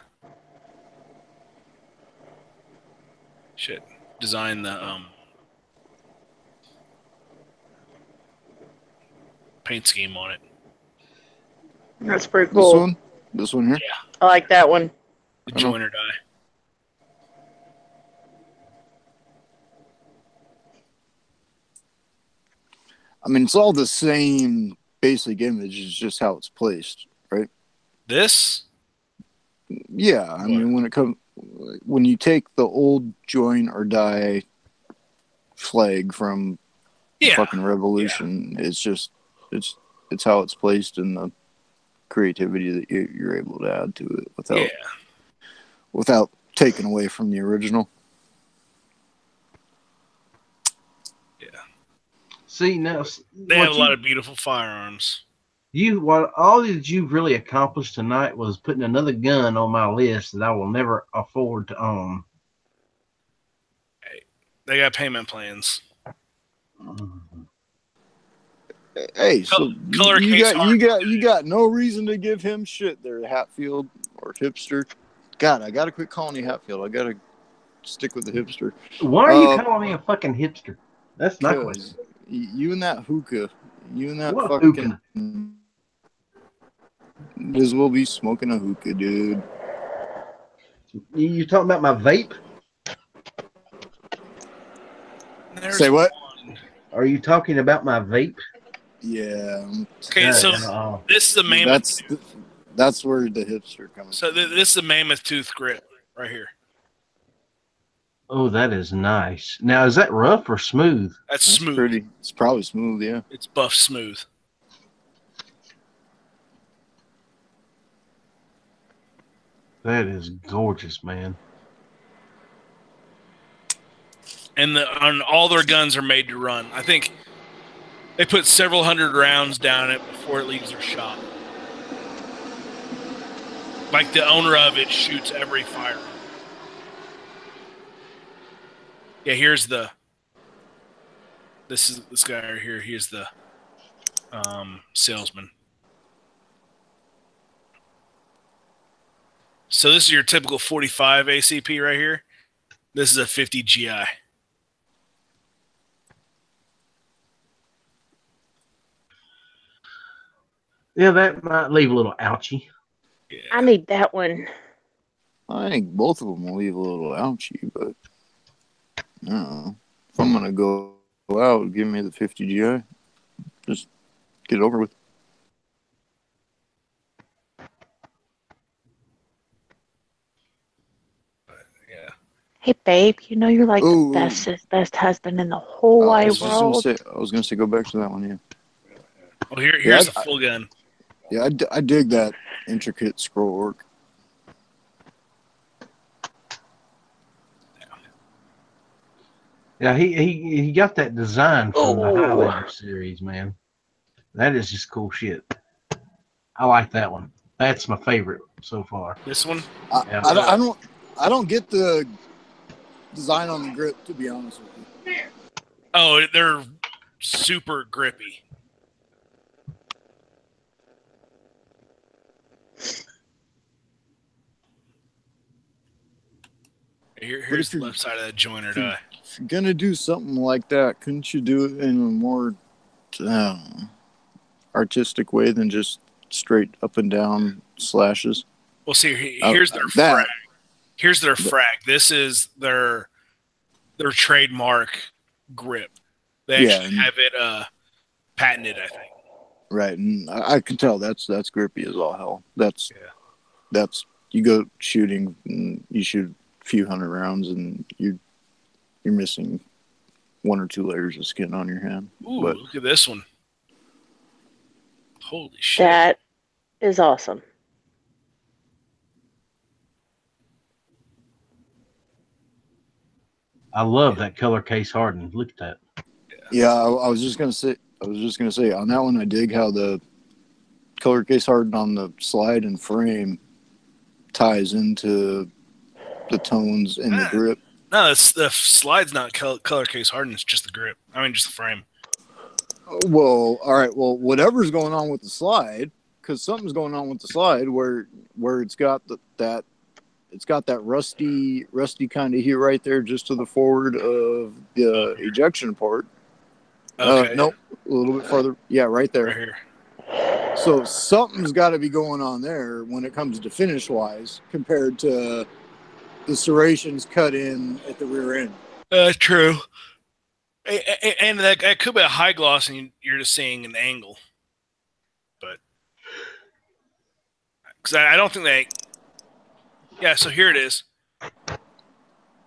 paint scheme on it. That's pretty cool. This one here? Yeah. I like that one. The join or die. I mean, it's all the same basic image. It's just how it's placed, right? This? Yeah. I mean, when you take the old join or die flag from fucking Revolution, it's just it's how it's placed and the creativity that you're able to add to it without taking away from the original. See, now they have a lot of beautiful firearms. All that you've really accomplished tonight was putting another gun on my list that I will never afford to own. Hey, they got payment plans. Hey, so you got no reason to give him shit there, Hatfield or hipster. God, I gotta quit calling you Hatfield. I gotta stick with the hipster. Why are you calling me a fucking hipster? That's my question. You and that hookah. You and that what fucking. Liz will be smoking a hookah, dude. You talking about my vape? Say what? Are you talking about my vape? Yeah. Okay, so this is the mammoth. That's where the hipster comes. So this is the mammoth tooth grip right here. Oh, that is nice. Now, is that rough or smooth? That's smooth. Pretty. It's probably smooth, yeah. It's buff smooth. That is gorgeous, man. And all their guns are made to run. I think they put several hundred rounds down it before it leaves their shop. Like the owner of it shoots every fire. Yeah, here's this guy right here. Here's the salesman. So this is your typical 45 ACP right here. This is a 50 GI. Yeah, that might leave a little ouchy. Yeah. I need that one. I think both of them will leave a little ouchy, but I don't know. If I'm gonna go out, give me the 50 GI. Just get it over with. Yeah. Hey, babe, you know you're like Oh, the best husband in the whole I wide was just gonna world. say. I was gonna say go back to that one. Yeah. Well, here's the full gun. Yeah, I dig that intricate scroll work. Yeah, he got that design from the Highlander series, man. That is just cool shit. I like that one. That's my favorite so far. This one? Yeah. I don't get the design on the grip, to be honest with you. Oh, they're super grippy. Here's the left side of that joiner die. If you're gonna do something like that, couldn't you do it in a more artistic way than just straight up and down slashes? Well, see, here's their frag. Here's their frag. This is their trademark grip. They actually have it patented, I think. Right, and I can tell that's grippy as all hell. That's you go shooting and you shoot a few hundred rounds and you're missing 1 or 2 layers of skin on your hand. Ooh, but look at this one. Holy shit. That is awesome. I love that color case hardened. Look at that. Yeah, I was just gonna say on that one I dig how the color case hardened on the slide and frame ties into the tones in the grip. No, the slide's not color case hardened. It's just the grip. I mean, just the frame. Well, all right. Well, whatever's going on with the slide, because something's going on with the slide where it's got that rusty kind of heat right there, just to the forward of the ejection port. Okay. Nope, a little bit further. Yeah, right there. Right here. So something's got to be going on there when it comes to finish wise, compared to the serrations cut in at the rear end. True. And that could be a high gloss, and you're just seeing an angle. But because I don't think they. Yeah, so here it is.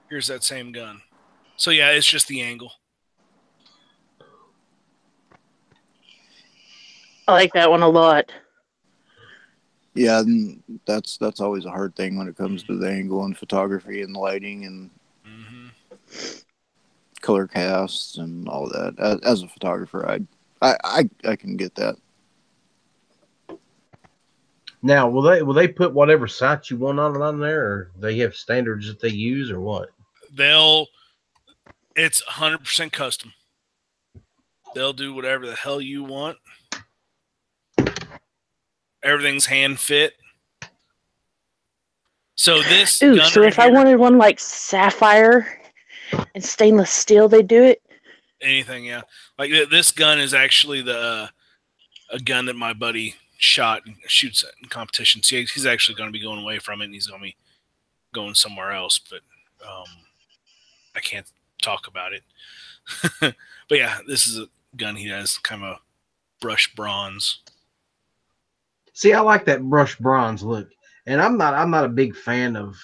Here's that same gun. So yeah, it's just the angle. I like that one a lot. Yeah, that's always a hard thing when it comes to the angle and photography and lighting and color casts and all that. As a photographer, I can get that. Now, will they put whatever sights you want on there, or they have standards that they use, or what? It's 100% custom. They'll do whatever the hell you want. Everything's hand fit. So this. Ooh, so if I wanted one like sapphire and stainless steel, they do it. Anything, yeah. Like this gun is actually a gun that my buddy shot and shoots at in competitions. He's actually going to be going away from it, and he's going to be going somewhere else. But I can't talk about it. But yeah, this is a gun he has, kind of a brushed bronze. See, I like that brushed bronze look, and I'm not a big fan of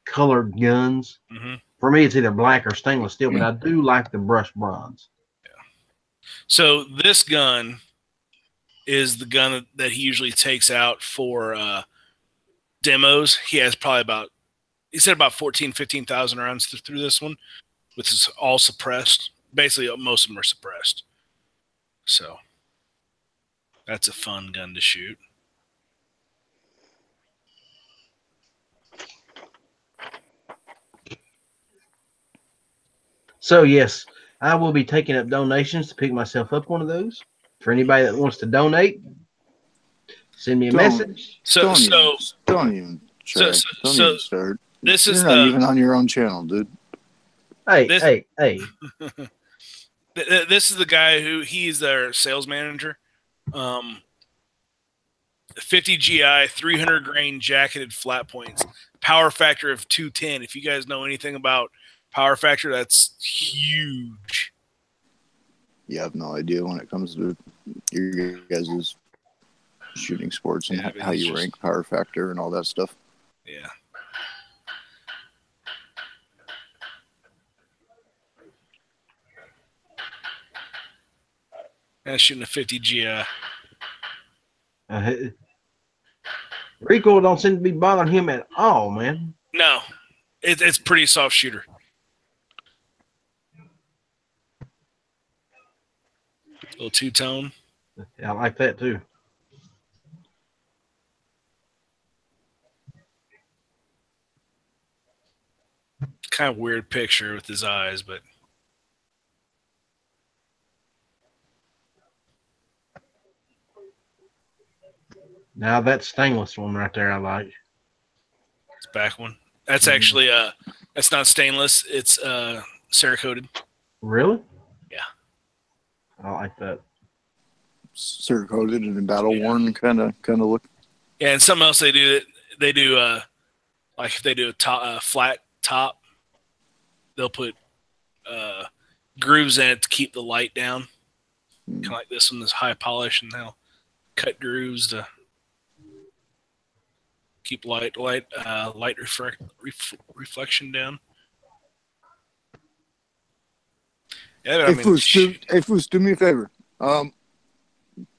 colored guns. Mm-hmm. For me, it's either black or stainless steel, but I do like the brushed bronze. Yeah. So this gun is the gun that he usually takes out for demos. He has probably he said about 15,000 rounds through this one, which is all suppressed. Basically, most of them are suppressed. So that's a fun gun to shoot. So yes, I will be taking up donations to pick myself up one of those. For anybody that wants to donate, send me a message. Don't even start. This is not even on your own channel, dude. Hey. This is the guy he's their sales manager. 50 GI, 300 grain jacketed flat points, power factor of 210. If you guys know anything about power factor, that's huge. You have no idea when it comes to your guys' shooting sports and how you rank power factor and all that stuff. Yeah. And shooting a 50 GI. Recoil don't seem to be bothering him at all, man. No, it's pretty soft shooter. Little two-tone. Yeah, I like that too. Kind of weird picture with his eyes, but Now that stainless one right there, I like. it's back one. That's actually that's not stainless. It's Cerakoted. Really? Yeah. I like that. Cerakoted and battle worn kind of look. Yeah, and something else they do like if they do a flat top, they'll put grooves in it to keep the light down. Kind of like this one, this high polish, and they'll cut grooves to keep light reflection down. Yeah, Hey, Foos, do me a favor.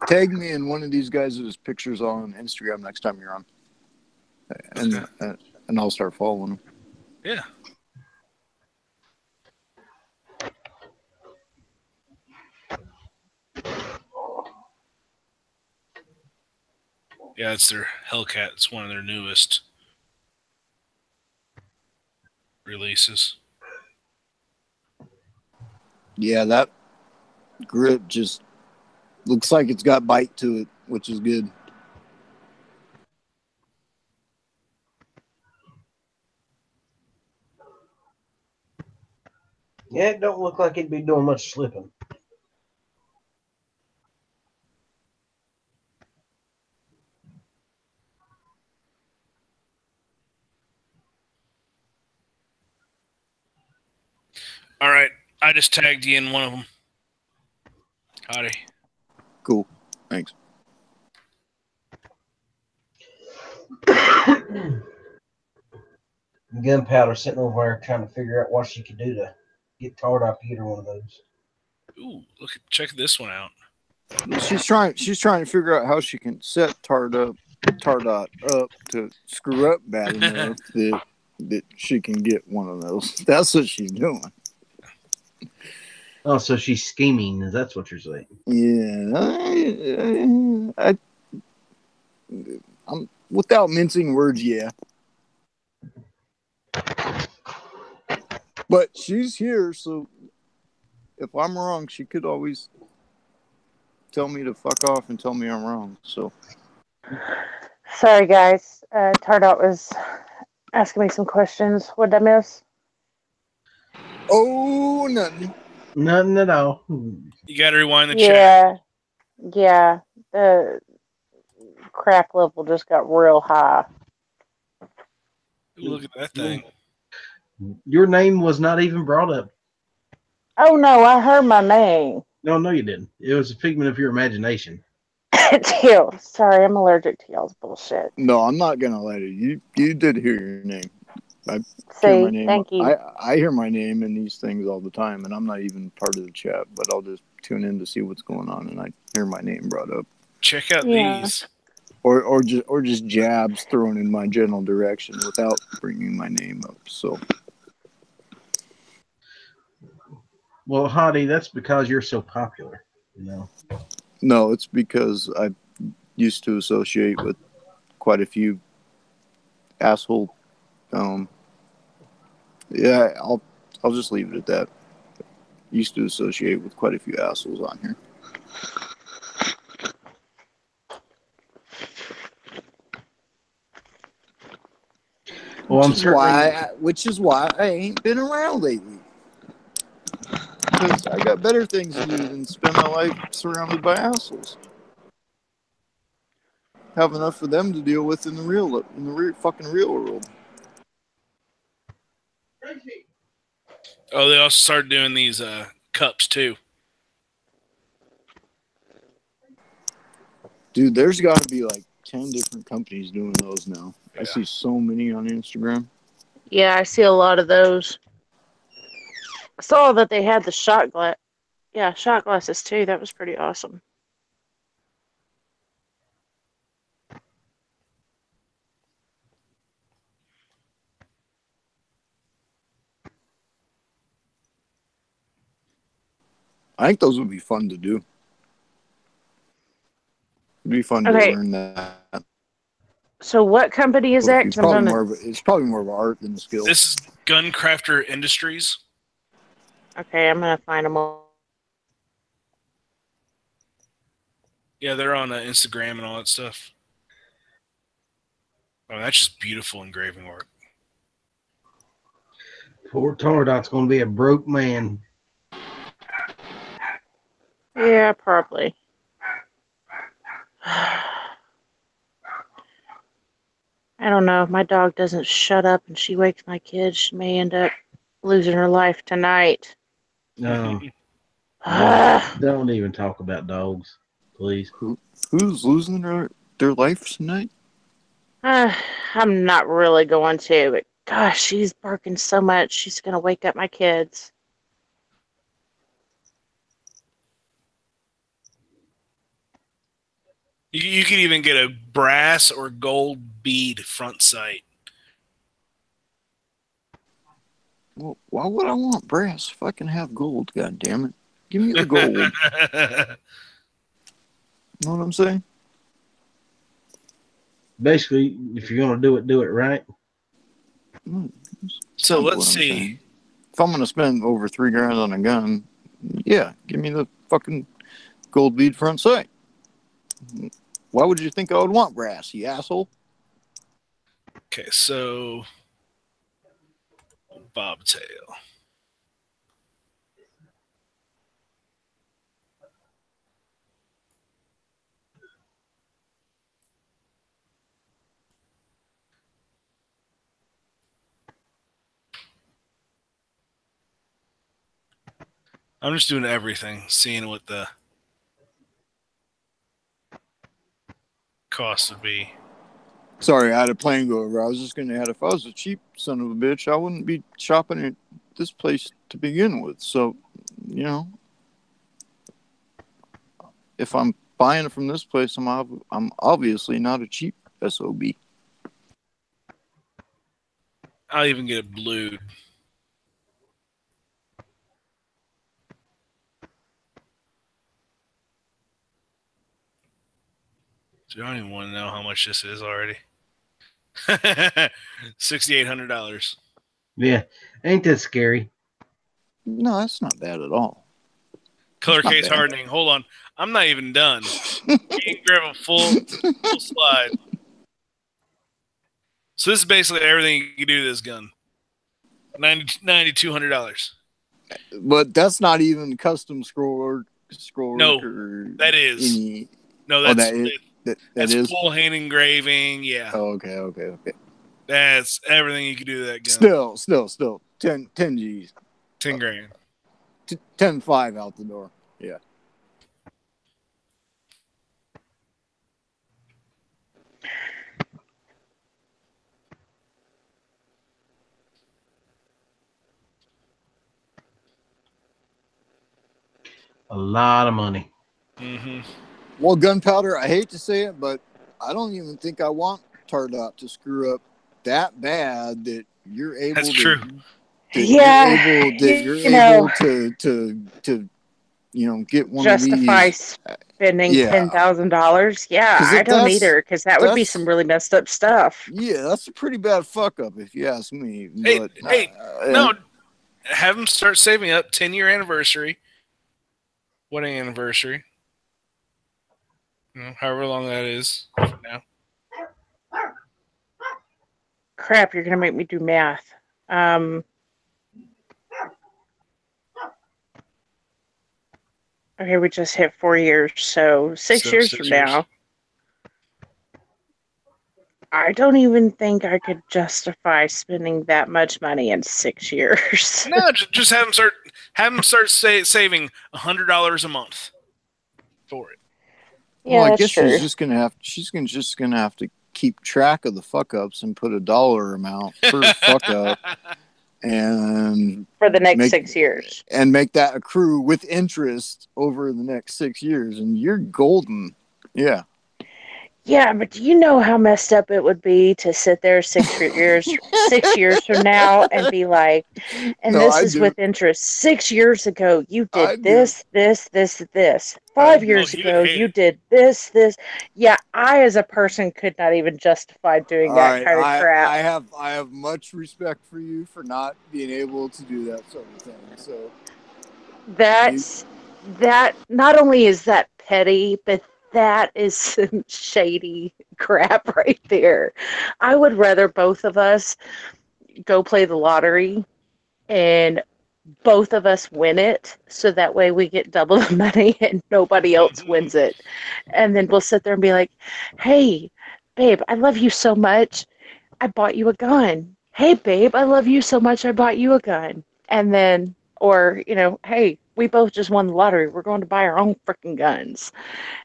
Tag me in one of these guys' pictures on Instagram next time you're on, and I'll start following them. Yeah. Yeah, it's their Hellcat. It's one of their newest releases. Yeah, that grip just looks like it's got bite to it, which is good. Yeah, it don't look like it'd be doing much slipping. All right, I just tagged you in one of them. Howdy. Cool. Thanks. Gunpowder sitting over there trying to figure out what she could do to get tarred up to get her one of those. Ooh, check this one out. She's trying to figure out how she can set Tardot up to screw up bad enough that she can get one of those. That's what she's doing. Oh, so she's scheming. That's what you're saying. Yeah, I'm without mincing words. Yeah, but she's here, so if I'm wrong, she could always tell me to fuck off and tell me I'm wrong. So Sorry, guys. Tardot was asking me some questions. What did I miss? Oh, nothing. Nothing at all. You got to rewind the chat. Yeah. The crap level just got real high. Ooh, look at that thing. Your name was not even brought up. Oh no, I heard my name. No, you didn't. It was a figment of your imagination. Ew, sorry, I'm allergic to y'all's bullshit. No, I'm not gonna let it. You did hear your name. I hear my name. Thank you. I hear my name in these things all the time, and I'm not even part of the chat, but I'll just tune in to see what's going on, and I hear my name brought up. Check out these. Or just jabs thrown in my general direction without bringing my name up. So, well, Hottie, that's because you're so popular. No, it's because I used to associate with quite a few asshole. Yeah, I'll just leave it at that. Used to associate with quite a few assholes on here. Well, which is why I ain't been around lately. Because I got better things to do than spend my life surrounded by assholes. Have enough for them to deal with in the fucking real world. Oh, they also started doing these cups too. Dude, there's got to be like 10 different companies doing those now. Yeah. I see so many on Instagram. Yeah, I see a lot of those. I saw that they had the shot glass. Yeah, shot glasses too. That was pretty awesome. I think those would be fun to do. It'd be fun to learn that. So what company is that? It's probably more of an art than a skill. This is Guncrafter Industries. Okay, I'm gonna find them all. Yeah, they're on Instagram and all that stuff. Oh, that's just beautiful engraving work. Poor Tardot's going to be a broke man. Yeah, probably. I don't know. If my dog doesn't shut up and she wakes my kids, she may end up losing her life tonight. Don't even talk about dogs, please. Who's losing their life tonight? I'm not really going to, but gosh, she's barking so much. She's going to wake up my kids. You could even get a brass or gold bead front sight. Well, why would I want brass if I can have gold? God damn it! Give me the gold. You know what I'm saying? Basically, if you're gonna do it right. So let's see. If I'm gonna spend over $3,000 on a gun, yeah, give me the fucking gold bead front sight. Why would you think I would want brass, you asshole? Okay, so bobtail. I'm just doing everything, seeing what the cost would be. Sorry, I had a plane go over. I was just going to add, if I was a cheap son of a bitch, I wouldn't be shopping at this place to begin with. So, you know, if I'm buying it from this place, I'm obviously not a cheap SOB. I'll even get it blued. So I don't even want to know how much this is already. $6,800. Yeah, ain't that scary? No, that's not bad at all. Color case hardening. Hold on, I'm not even done. You can grab a full slide. So this is basically everything you can do to this gun. $9,200. But that's not even custom scroll work. No, that is. No, that's is full hand engraving. Yeah. Oh, okay. That's everything you can do to that gun. Still. 10 G's. 10 grand. 10.5 out the door. Yeah. A lot of money. Mm-hmm. Well, gunpowder, I hate to say it, but I don't even think I want Tardot to screw up that bad that you're able That's to. true. You're able to get one justify of these. Spending $10,000. Yeah, I don't either, because that would be some really messed up stuff. Yeah, that's a pretty bad fuck up if you ask me. No, have them start saving up. 10-year anniversary, wedding anniversary. However long that is from now. Crap, you're gonna make me do math. Okay, we just hit 4 years, so 6 years from now, I don't even think I could justify spending that much money in 6 years. No, just have them start saving $100 a month for it. Yeah, well, I that's guess true. she's just gonna have to keep track of the fuck ups and put a dollar amount per fuck up, and For the next 6 years. and make that accrue with interest over the next 6 years, and you're golden. Yeah. Yeah, but do you know how messed up it would be to sit there 6 years from now and be like, and No, this I is do. with interest. 6 years ago, you I did do. this. 5 years ago, you did this. Yeah, I as a person could not even justify doing All that right, kind of crap. I have much respect for you for not being able to do that sort of thing. So That not only is that petty, but that is some shady crap right there. I would rather both of us go play the lottery and both of us win it, so that way we get double the money and nobody else wins it. And then we'll sit there and be like, hey, babe, I love you so much. I bought you a gun. Hey, babe, I love you so much. I bought you a gun. And then, or, hey, we both just won the lottery. We're going to buy our own freaking guns.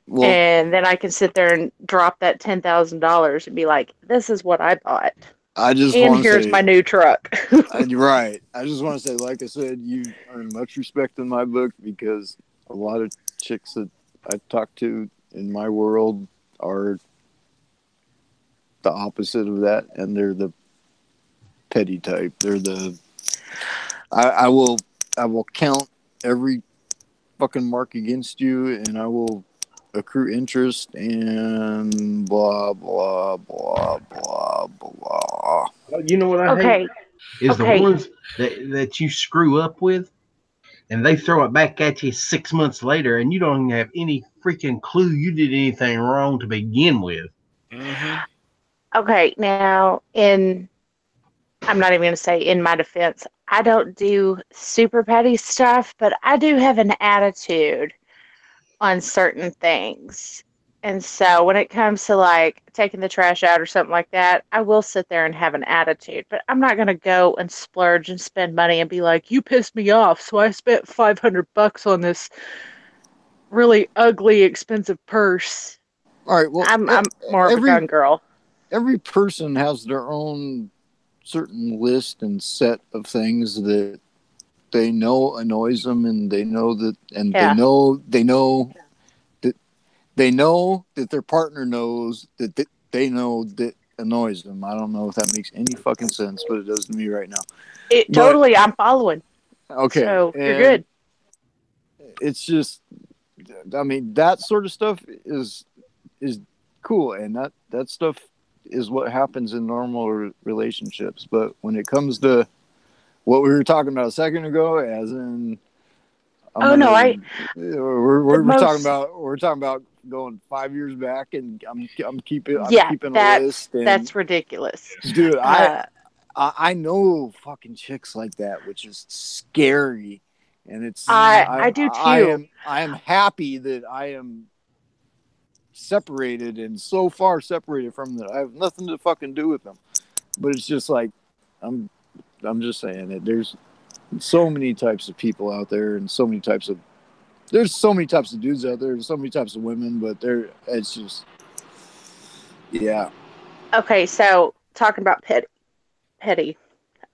Well, and then I can sit there and drop that $10,000 and be like, this is what I bought. I just and want to here's say, my new truck. right. I just want to say, like I said, you earn much respect in my book, because a lot of chicks that I talk to in my world are the opposite of that, and they're the petty type. They're the I will count every fucking mark against you, and I will accrue interest and blah blah blah blah blah. You know what I hate is the ones that you screw up with, and they throw it back at you 6 months later, and you don't even have any freaking clue you did anything wrong to begin with. Mm-hmm. Okay, now I'm not even going to say in my defense, I don't do super petty stuff, but I do have an attitude on certain things. And so when it comes to like taking the trash out or something like that, I will sit there and have an attitude, but I'm not going to go and splurge and spend money and be like, you pissed me off, so I spent $500 on this really ugly, expensive purse. All right, well, I'm more of a gun girl. Every person has their own certain list and set of things that they know annoys them, and they know that, and they know that their partner knows that they know that annoys them. I don't know if that makes any fucking sense, but it does to me right now. Totally, I'm following. Okay, so you're good. It's just, I mean, that sort of stuff is cool, and that stuff is what happens in normal relationships. But when it comes to what we were talking about a second ago, as in, we're talking about going 5 years back, and I'm keeping a list. And, that's ridiculous, dude. I know fucking chicks like that, which is scary, and it's I do too. I am happy that I am separated, and so far separated from them. I have nothing to fucking do with them. But it's just like, I'm just saying that there's so many types of people out there, and there's so many types of dudes out there, and so many types of women, but it's just, yeah. Okay, so talking about petty.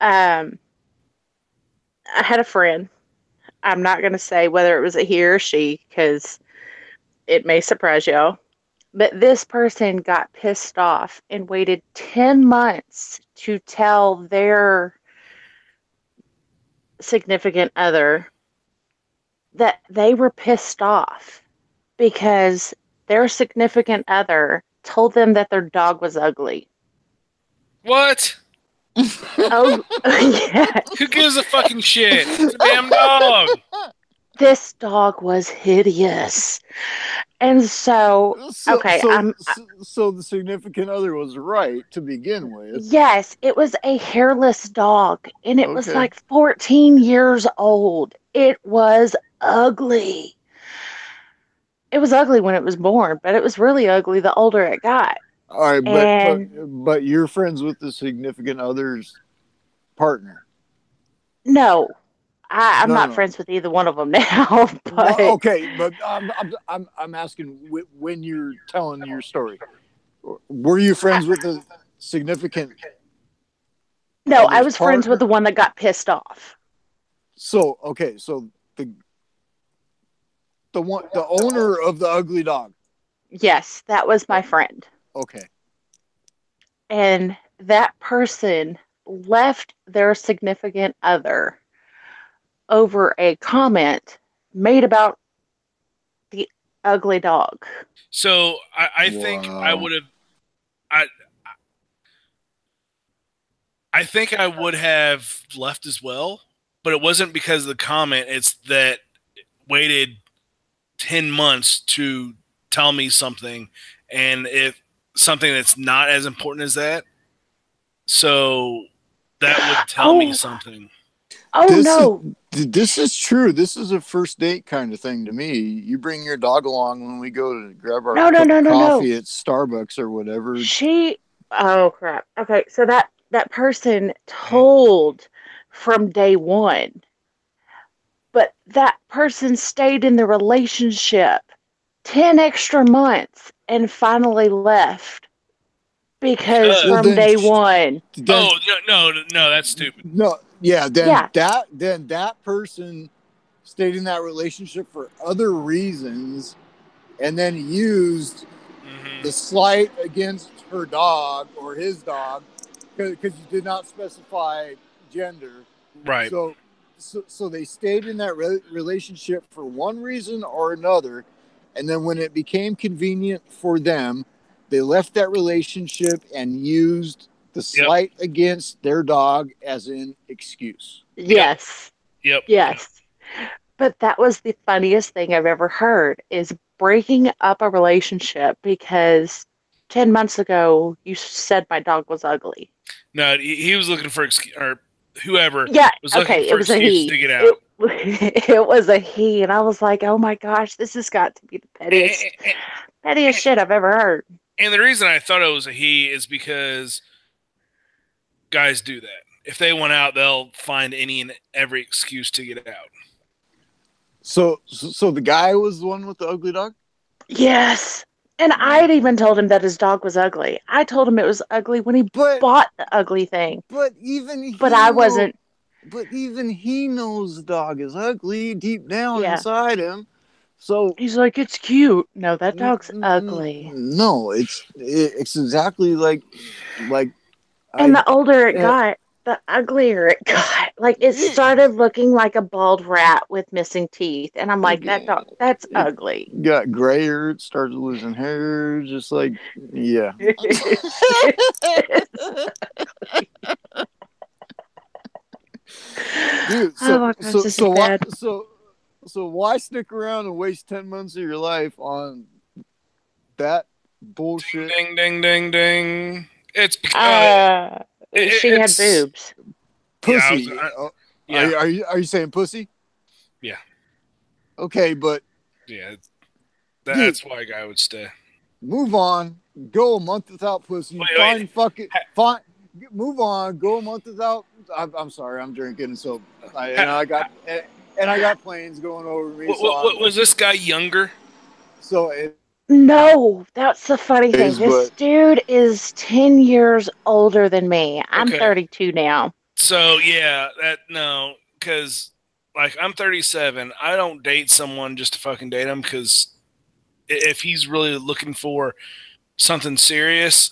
I had a friend. I'm not going to say whether it was a he or she, because it may surprise y'all. But this person got pissed off and waited 10 months to tell their significant other that they were pissed off because their significant other told them that their dog was ugly. What? Oh, yeah. Who gives a fucking shit? It's a damn dog. This dog was hideous. And so the significant other was right to begin with. Yes, it was a hairless dog, and it was like 14 years old. It was ugly. It was ugly when it was born, but it was really ugly the older it got. All right, And but you're friends with the significant other's partner. no, I'm No, no, not no. friends with either one of them now. Well, But okay, but I'm asking when you're telling your story. Were you friends with the significant no, I other's was friends with partner? the one that got pissed off. So okay, so the owner of the ugly dog. Yes, that was my friend. Okay. And that person left their significant other over a comment made about the ugly dog. So I think I Wow. would have. I think I would have left as well, but it wasn't because of the comment. It's that waited 10 months to tell me something, and if something that's not as important as that, so that would tell me something. Oh no. This is true. This is a first date kind of thing to me. You bring your dog along when we go to grab our No, no, cup no, of no, coffee no. at Starbucks or whatever. Oh crap. Okay, so that person told from day one, but that person stayed in the relationship 10 extra months and finally left because Well, from day one. Oh no, that's stupid. No, yeah, Yeah. then that person stayed in that relationship for other reasons and then used the slight against her dog or his dog because you did not specify gender. Right. So they stayed in that relationship for one reason or another, and then when it became convenient for them, they left that relationship and used the slight against their dog as an excuse. Yes. Yep. Yes. But that was the funniest thing I've ever heard is breaking up a relationship because 10 months ago you said my dog was ugly. No, he was looking for or whoever Yeah, was looking okay, for it was a excuses he. to get out. It was a he, and I was like, oh my gosh, this has got to be the pettiest shit I've ever heard. And the reason I thought it was a he is because guys do that. If they want out, they'll find any and every excuse to get out. So the guy was the one with the ugly dog? Yes. And I had even told him that his dog was ugly. I told him it was ugly when he bought the ugly thing. But even I wasn't. But even he knows the dog is ugly deep down Yeah. inside him. So he's like, it's cute. No, that dog's ugly. No, it's exactly like. And the older it got, the uglier it got. Like it started looking like a bald rat with missing teeth, and I'm like, that dog, that's ugly. Got grayer, it started losing hair, just like yeah. Dude, so why stick around and waste 10 months of your life on that bullshit? Ding ding ding ding. It's because she had boobs. Pussy. Yeah, Are you saying pussy? Yeah. Okay, but yeah, that's why a guy would stay. Move on. Go a month without pussy. Move on. Go a month without. I'm sorry. I'm drinking, so I got planes going over me. Was this guy younger? No, that's the funny thing. This dude is 10 years older than me. I'm 32 now. So yeah, because like I'm 37. I don't date someone just to fucking date him because if he's really looking for something serious,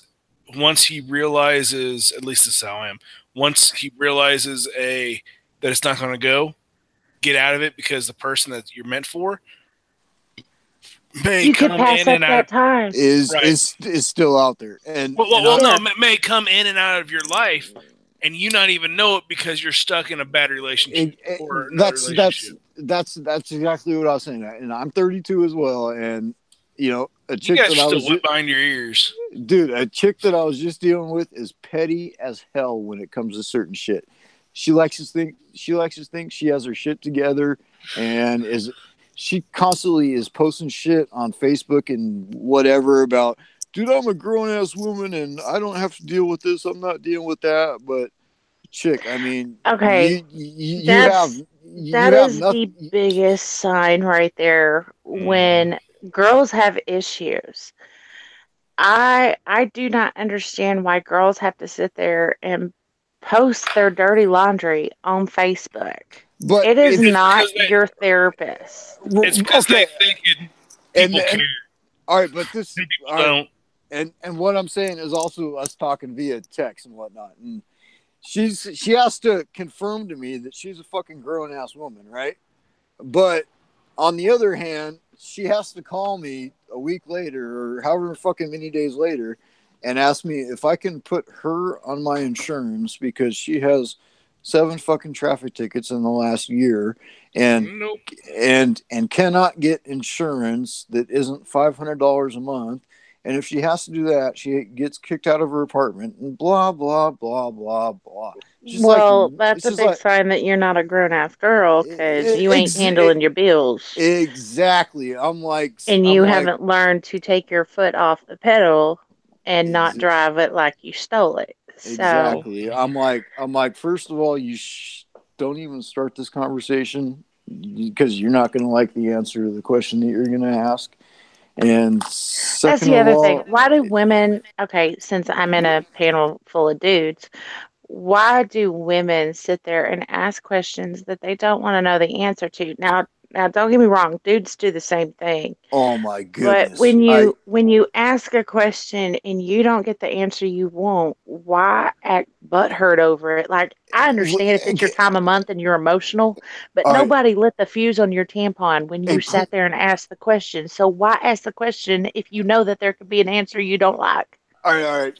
once he realizes, at least this is how I am, once he realizes that it's not going to go, get out of it because the person that you're meant for may come in and out. Is still out there, and may come in and out of your life, and you not even know it because you're stuck in a bad relationship. That's exactly what I was saying, and I'm 32 as well, and a chick that I was behind your ears, dude. A chick that I was just dealing with is petty as hell when it comes to certain shit. She likes to think she has her shit together, and she constantly is posting shit on Facebook and whatever about dude, I'm a grown ass woman and I don't have to deal with this. I'm not dealing with that. But chick, I mean, Okay, you have that is the nothing. biggest sign right there when girls have issues. I do not understand why girls have to sit there and post their dirty laundry on Facebook. But It is it's not your therapist. It's because okay. they think And, people care. all right, but this And people all right, don't. and what I'm saying is also us talking via text and whatnot. And she has to confirm to me that she's a fucking grown ass woman, right? But on the other hand, she has to call me a week later or however fucking many days later and ask me if I can put her on my insurance because she has 7 fucking traffic tickets in the last year and Nope. and cannot get insurance that isn't $500 a month. And if she has to do that, she gets kicked out of her apartment and blah blah blah blah blah. Just Well, that's it's a just big like sign that you're not a grown ass girl because you ain't ex- handling your bills exactly. and you I'm like haven't learned to take your foot off the pedal and not ex- drive it like you stole it. So, exactly. I'm like. First of all, you don't even start this conversation because you're not going to like the answer to the question that you're going to ask. And that's second the of other thing. all, Why do women, okay, since I'm in a panel full of dudes, why do women sit there and ask questions that they don't want to know the answer to? Now don't get me wrong, dudes do the same thing. oh my But goodness, when you ask a question and you don't get the answer you want, why act butthurt over it? Like I understand if it's your time of month and you're emotional, but all right, nobody lit the fuse on your tampon when you and sat there and asked the question. So why ask the question if you know that there could be an answer you don't like? all right.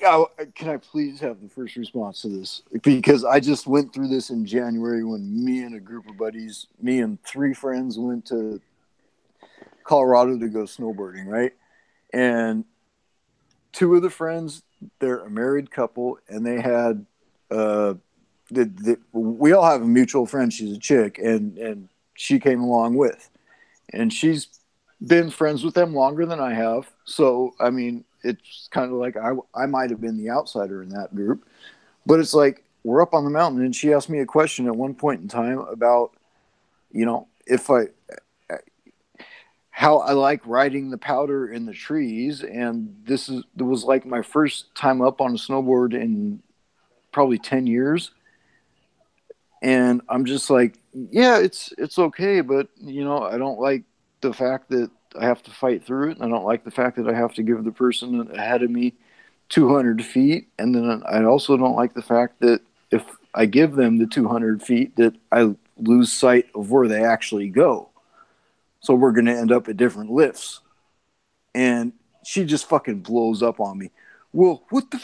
Can I please have the first response to this? Because I just went through this in January when me and a group of buddies, me and 3 friends went to Colorado to go snowboarding, right? And 2 of the friends, they're a married couple, and they had, we all have a mutual friend. She's a chick, and she came along with, and she's been friends with them longer than I have. So, I mean, it's kind of like I might have been the outsider in that group, but it's like we're up on the mountain, and she asked me a question at one point in time about, if how I like riding the powder in the trees, and it was like my first time up on a snowboard in probably 10 years, and I'm just like, yeah, it's okay, but I don't like the fact that I have to fight through it, and I don't like the fact that I have to give the person ahead of me 200 feet, and then I also don't like the fact that if I give them the 200 feet that I lose sight of where they actually go. So we're going to end up at different lifts. And she just fucking blows up on me. Well, what the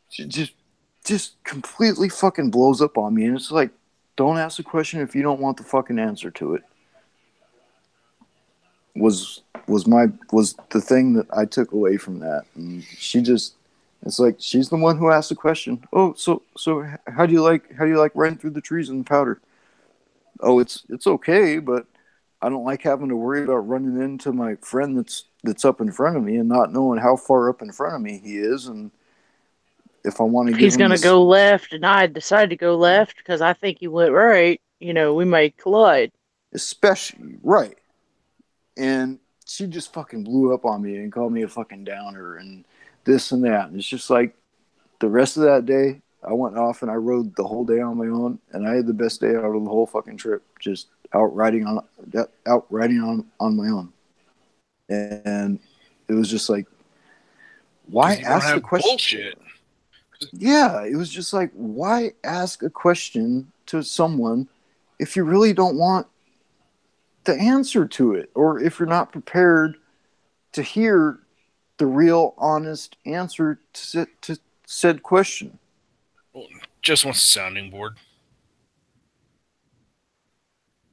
she just completely fucking blows up on me. And it's like, don't ask a question if you don't want the fucking answer to it. Was the thing that I took away from that. And it's like she's the one who asked the question. Oh, so how do you like running through the trees in the powder? Oh, it's okay, but I don't like having to worry about running into my friend that's up in front of me and not knowing how far up in front of me he is, and if I want to If give he's him gonna this, go left and I decide to go left because I think he went right, we may collide. especially right. And she just fucking blew up on me and called me a fucking downer and this and that. And it's just like the rest of that day, I went off and I rode the whole day on my own, and I had the best day out of the whole fucking trip, just out riding on my own. And it was just like, why ask the question? Bullshit. Yeah, it was just like, why ask a question to someone if you really don't want the answer to it, or if you're not prepared to hear the real, honest answer to said question? Well, just wants a sounding board.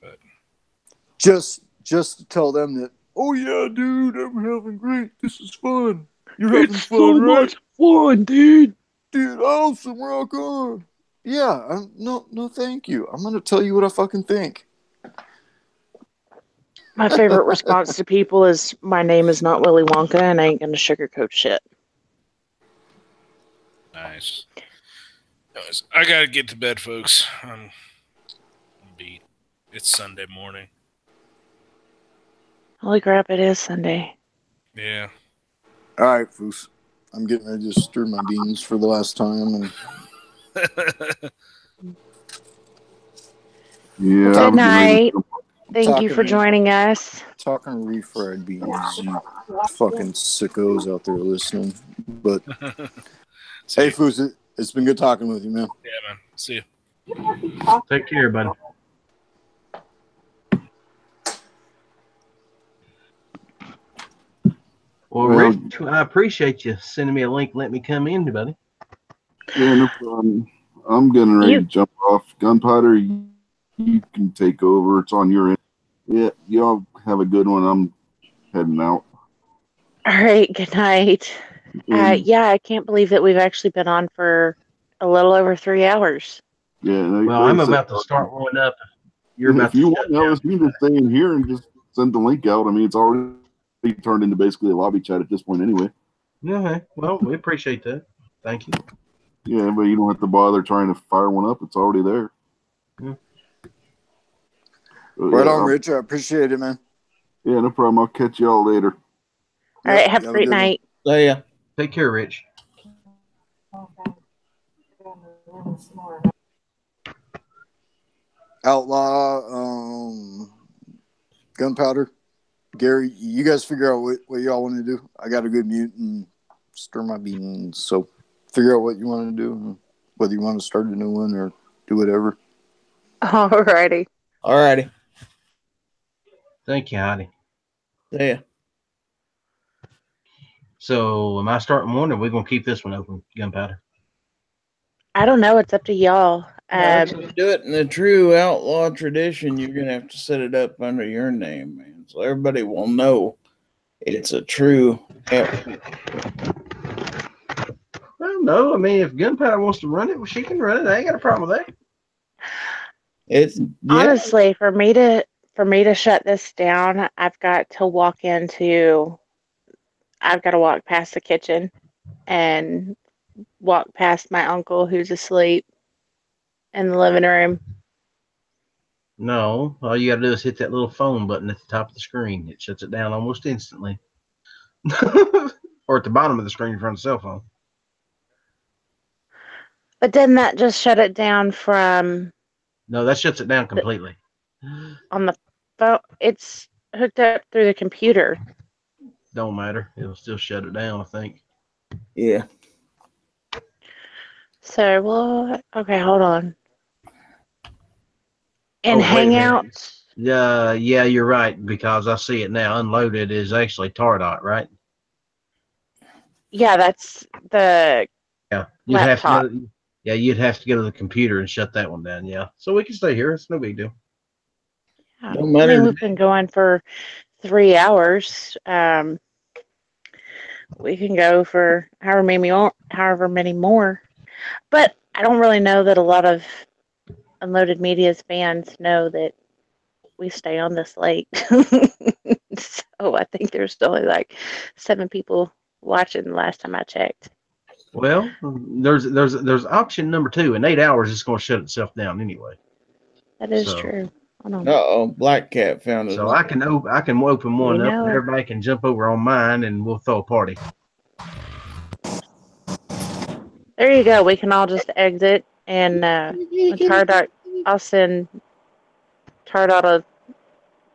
But just to tell them that, oh yeah, dude, I'm having great. This is fun. You're having fun, right? Much fun, dude. Dude, awesome, rock on. Yeah, no, thank you. I'm gonna tell you what I fucking think. My favorite response to people is, "My name is not Willy Wonka, and I ain't gonna sugarcoat shit." Nice. I gotta get to bed, folks. I'm beat. It's Sunday morning. Holy crap! It is Sunday. Yeah. All right, Foos. I'm getting ready to stir my beans for the last time. And Yeah. Good night. Thank you for joining us. Talking refried beans, you fucking sickos out there listening. But hey, Foos, it's been good talking with you, man. Yeah, man. See you. Take care, buddy. Well, Rich, I appreciate you sending me a link. Let me come in, buddy. Yeah, no problem. I'm getting ready to jump off. Gunpowder, you can take over. It's on your end. Yeah, y'all have a good one. I'm heading out. All right. Good night. Yeah, I can't believe that we've actually been on for a little over 3 hours. Yeah. Well, I'm about to start one up. You're about if you want, you can just stay in here and just send the link out. I mean, it's already turned into basically a lobby chat at this point anyway. Okay. Well, we appreciate that. Thank you. Yeah, but you don't have to bother trying to fire one up. It's already there. Yeah. Right on, Rich. I appreciate it, man. Yeah, no problem. I'll catch y'all later. All right. Have a great night. See ya. Take care, Rich. Outlaw, Gunpowder, Gary, you guys figure out what y'all want to do. I got a good mute and stir my beans. So figure out what you want to do, whether you want to start a new one or do whatever. Alrighty. Alrighty. Thank you, Heidi. Yeah. So, am I starting one, or are we gonna keep this one open, Gunpowder? I don't know. It's up to y'all. To do it in the true outlaw tradition, you're gonna have to set it up under your name, man, so everybody will know it's a true. Well, no. I mean, if Gunpowder wants to run it, well, she can run it. I ain't got a problem with that. It's honestly for me to shut this down. I've got to walk past the kitchen and walk past my uncle who's asleep in the living room. No, all you got to do is hit that little phone button at the top of the screen. It shuts it down almost instantly. Or at the bottom of the screen in front of the cell phone. But didn't that just shut it down from... No, that shuts it down completely. On the phone, it's hooked up through the computer. Don't matter. It'll still shut it down, I think. Yeah. So, well, okay, hold on. And wait a minute. Hangouts. Yeah, you're right, because I see it now. Unloaded is actually Tardot, right? Yeah, that's the you'd laptop. have to. You'd have to go to the computer and shut that one down. Yeah, so we can stay here. It's no big deal. Yeah. I mean, we've been going for 3 hours. We can go for however many more. But I don't really know that a lot of Unloaded Media's fans know that we stay on this late. So I think there's only like 7 people watching the last time I checked. Well, there's option number 2. In 8 hours, it's going to shut itself down anyway. That is true. Black Cat found it. So I can open one up, and everybody can jump over on mine, and we'll throw a party. There you go. We can all just exit, and Tardot, I'll send Tardot a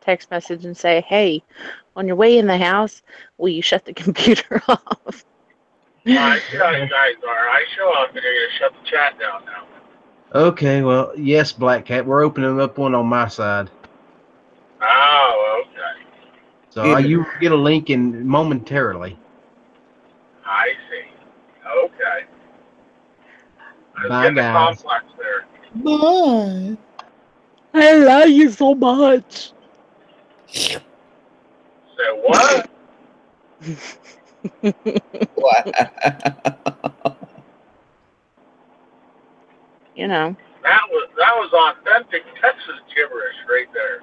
text message and say, "Hey, on your way in the house, will you shut the computer off?" I see how you guys are. I show up and you're going to shut the chat down now. Okay, well, yes, Black Cat. We're opening up one on my side. Oh, okay. So you get a link in momentarily. I see. Okay. Bye, guys. Complex there. Bye. I love you so much. Say what? You know. That was authentic Texas gibberish right there.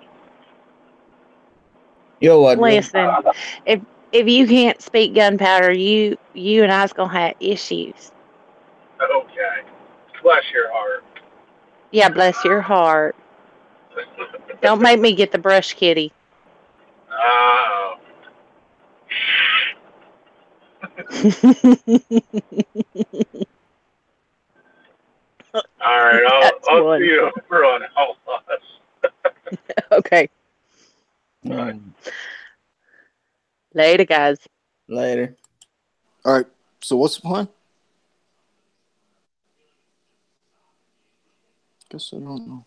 Yo, what? Listen, if you can't speak gunpowder, you and I's gonna have issues. Okay. Bless your heart. Yeah, bless your heart. Don't make me get the brush kitty. Oh. All right, I'll see you over on Outlaws. Okay. Later, guys. Later. All right. So what's the plan? Guess I don't know.